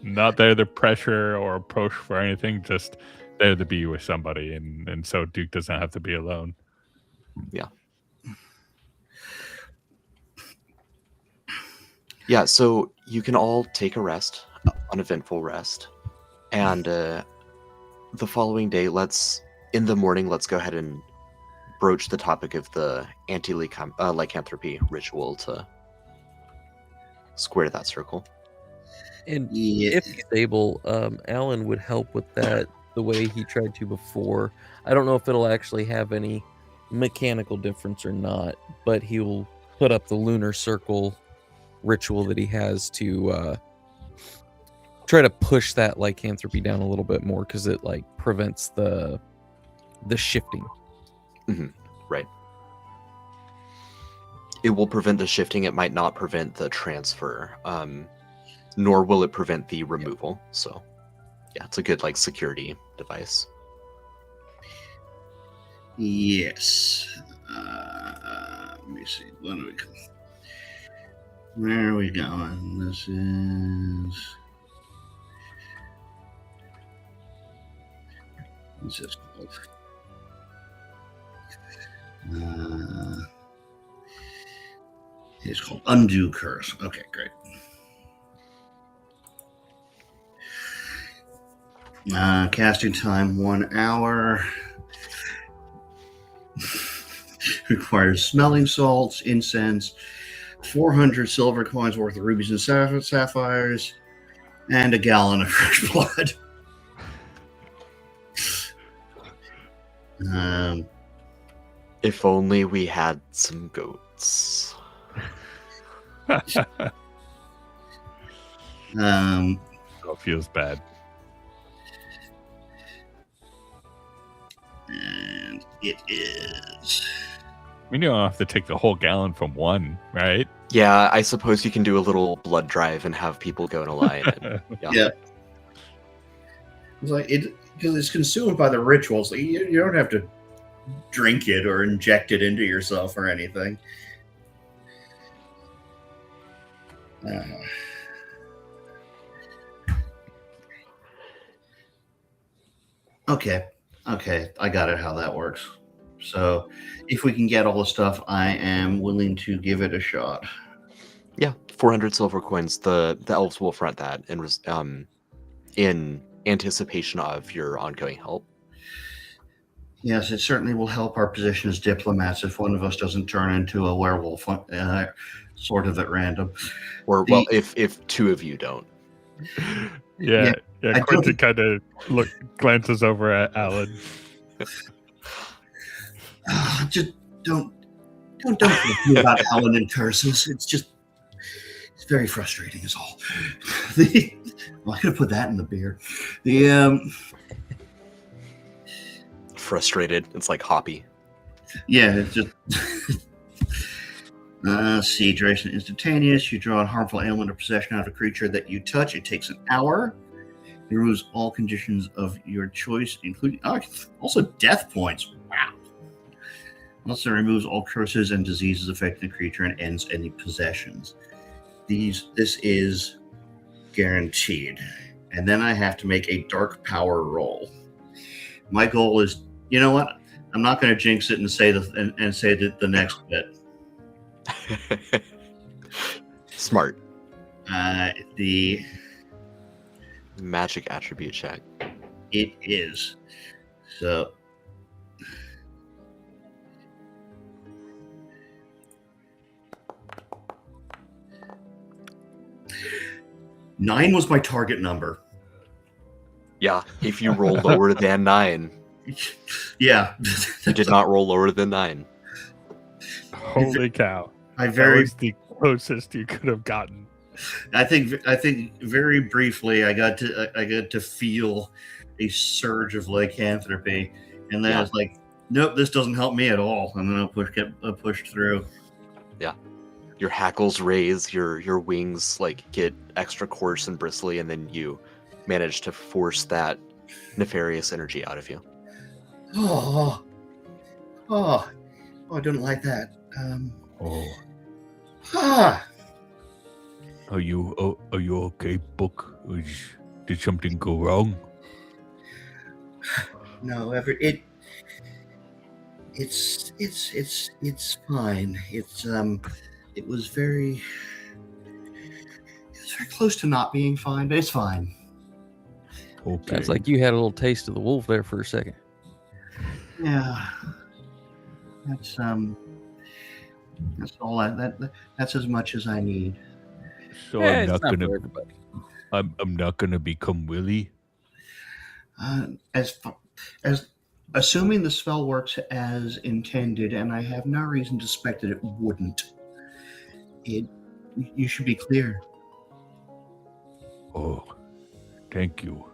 not there to pressure or push for anything, just there to be with somebody, and so Duke doesn't have to be alone. Yeah. Yeah, so you can all take a rest, uneventful rest. And the following day, in the morning, let's go ahead and broach the topic of the anti-lycanthropy ritual to square that circle. And Yeah. if he's able, Alan would help with that the way he tried to before. I don't know if it'll actually have any mechanical difference or not, but he'll put up the lunar circle ritual that he has to try to push that lycanthropy down a little bit more, because it like prevents the shifting. Right. It will prevent the shifting. It might not prevent the transfer, nor will it prevent the removal. So, yeah, it's a good like security device. Yes. Let me see. Where are we going? This is called. It's called Undo Curse. Okay, great. Casting time 1 hour. Requires smelling salts, incense, 400 silver coins worth of rubies and sapphires, and a gallon of fresh blood. If only we had some goats. It feels bad. And it is. We don't have to take the whole gallon from one, right? Yeah, I suppose you can do a little blood drive and have people go in a line. And, Yeah. It's like because it's consumed by the rituals. So you don't have to drink it or inject it into yourself or anything. Okay, I got it how that works. So if we can get all the stuff, I am willing to give it a shot. Yeah, 400 silver coins. The elves will front that in anticipation of your ongoing help. Yes, it certainly will help our position as diplomats if one of us doesn't turn into a werewolf sort of at random. Or, well, if two of you don't. Yeah, I Quentin kind of glances over at Alan. Just don't think about Alan and curses. It's very frustrating is all. I could have put that in the beer. Frustrated. It's like hoppy. Yeah, it's just see, duration instantaneous. You draw a harmful ailment or possession out of a creature that you touch. It takes an hour. It removes all conditions of your choice, including also death points. Wow. Also removes all curses and diseases affecting the creature and ends any possessions. This is guaranteed. And then I have to make a dark power roll. My goal is, you know what? I'm not going to jinx it and say the next bit. Smart. The magic attribute check. It is. So nine was my target number. Yeah, if you roll lower than 9. Yeah. You did not roll lower than 9. Holy cow. That was the closest you could have gotten. I think very briefly I got to feel a surge of lycanthropy, and then I was like, nope, this doesn't help me at all. And then I'll get pushed through. Your hackles raise, your wings like get extra coarse and bristly, and then you manage to force that nefarious energy out of you. Oh, I don't like that. Oh, Ah, are you okay, Book? Did something go wrong? no, it's fine. It was very close to not being fine, but it's fine. Okay. Sounds like you had a little taste of the wolf there for a second. Yeah, that's all. That's as much as I need. So Yeah, I'm it's not not gonna for everybody. I'm not gonna become Willy. As assuming the spell works as intended, and I have no reason to suspect that it wouldn't. You should be clear. Oh, thank you.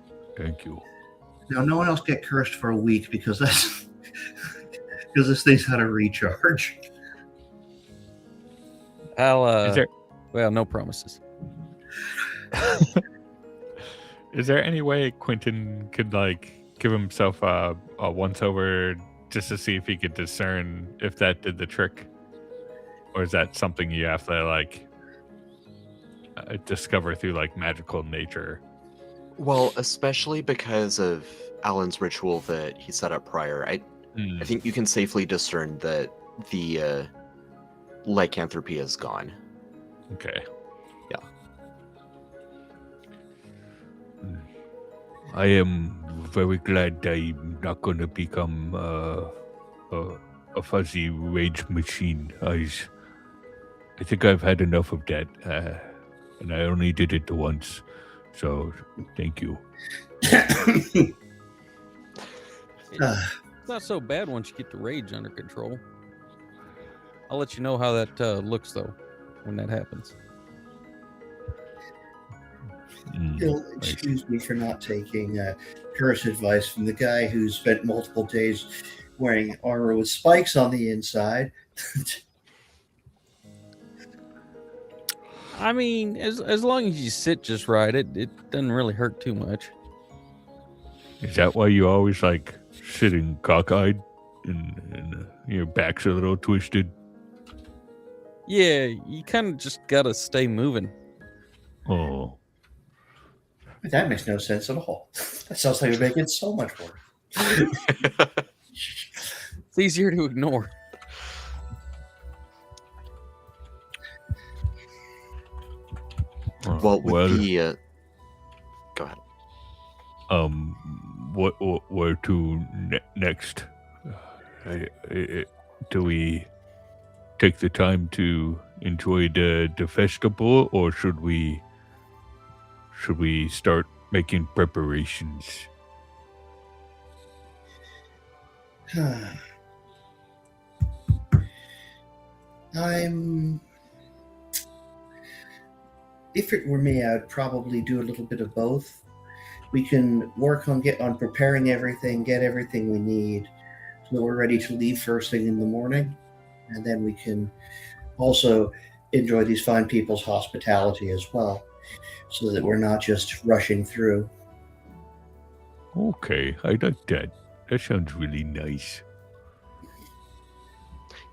Now, no one else get cursed for a week because that's because this thing's got to recharge. I'll Is there well, no promises. is there any way Quentin could like give himself a once over just to see if he could discern if that did the trick, or is that something you have to like discover through like magical nature? Well, especially because of Alan's ritual that he set up prior, I think you can safely discern that the lycanthropy is gone. Okay. Yeah. I am very glad I'm not going to become a fuzzy rage machine. I think I've had enough of that, and I only did it once. So, thank you. It's not so bad once you get the rage under control. I'll let you know how that looks, though, when that happens. You'll excuse me for not taking curse advice from the guy who spent multiple days wearing armor with spikes on the inside. I mean, as long as you sit just right, it doesn't really hurt too much. Is that why you always like sitting cockeyed and your back's a little twisted? Yeah, you kind of just gotta stay moving. Oh. That makes no sense at all. That sounds like it would make it so much worse. It's easier to ignore. Well, with the go ahead. Where to next? Do we take the time to enjoy the festival, or should we start making preparations? If it were me, I'd probably do a little bit of both. We can work on preparing everything, get everything we need, so that we're ready to leave first thing in the morning, and then we can also enjoy these fine people's hospitality as well, so that we're not just rushing through. Okay, I like that. That sounds really nice.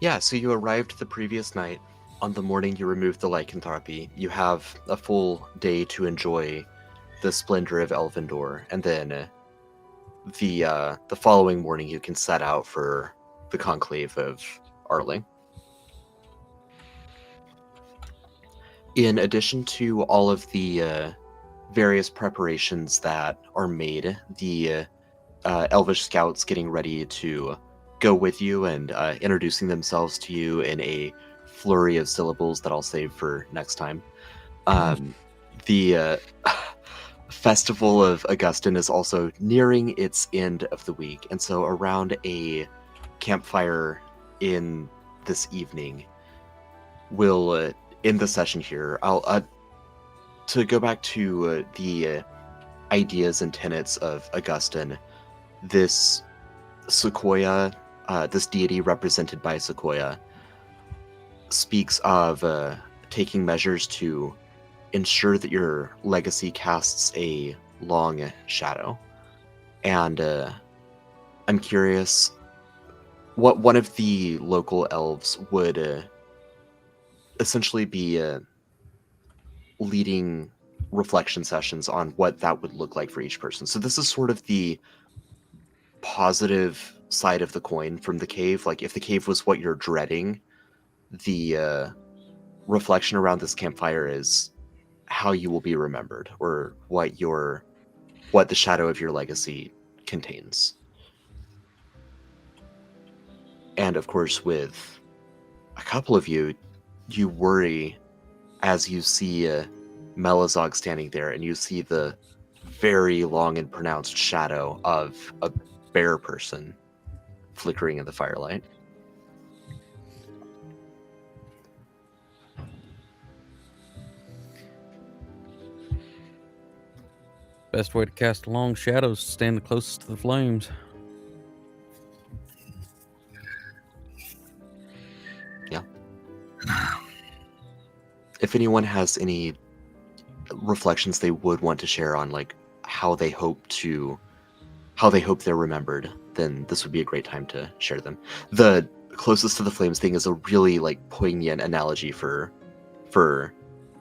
Yeah, so you arrived the previous night. On the morning you removed the lycanthropy. You have a full day to enjoy the splendor of Elvendor, and then the following morning you can set out for the conclave of Arling. In addition to all of the various preparations that are made, the Elvish scouts getting ready to go with you and introducing themselves to you in a flurry of syllables that I'll save for next time. The Festival of Augustin is also nearing its end of the week, and so around a campfire in this evening, we'll end the session here. I'll to go back to the ideas and tenets of Augustin. This Sequoia this deity represented by a sequoia speaks of taking measures to ensure that your legacy casts a long shadow. And I'm curious what one of the local elves would essentially be leading reflection sessions on what that would look like for each person. So this is sort of the positive side of the coin from the cave. Like if the cave was what you're dreading, the reflection around this campfire is how you will be remembered, or what the shadow of your legacy contains. And of course, with a couple of you, you worry as you see Melazog standing there, and you see the very long and pronounced shadow of a bear person flickering in the firelight. Best way to cast long shadows is to stand the closest to the flames. Yeah. If anyone has any reflections they would want to share on like how they hope they're remembered, then this would be a great time to share them. The closest to the flames thing is a really like poignant analogy for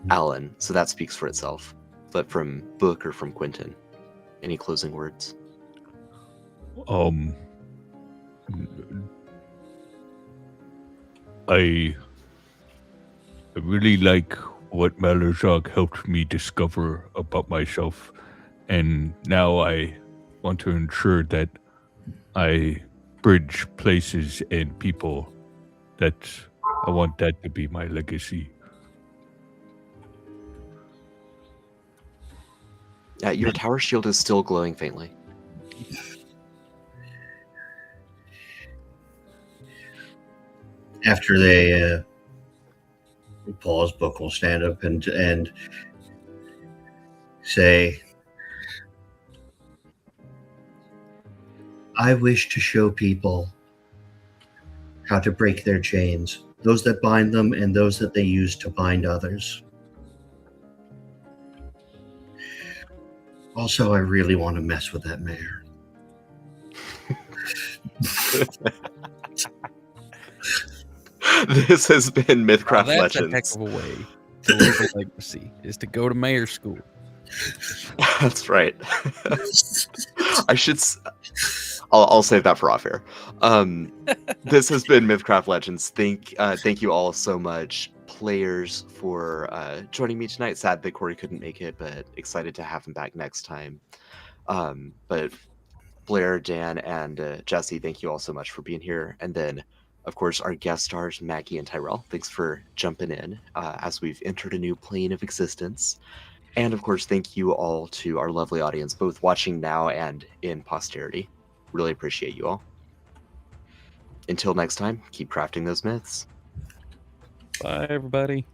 Alan, so that speaks for itself. But from Book or from Quentin, any closing words? I really like what Melazog helped me discover about myself, and now I want to ensure that I bridge places and people. I want that to be my legacy. Your tower shield is still glowing faintly. After they pause, Book will stand up and say, I wish to show people how to break their chains, those that bind them and those that they use to bind others. Also, I really want to mess with that mayor. This has been MythCraft That's a heck Legends. of a way to leave a legacy, is to go to mayor school. That's right. I'll save that for off air. This has been MythCraft Legends. Thank you all so much, players, for joining me tonight. Sad that Corey couldn't make it, but excited to have him back next time. But Blair, Dan, and Jesse, thank you all so much for being here. And then, of course, our guest stars, Maggie and Tyrell. Thanks for jumping in as we've entered a new plane of existence. And of course, thank you all to our lovely audience, both watching now and in posterity. Really appreciate you all. Until next time, keep crafting those myths. Bye, everybody.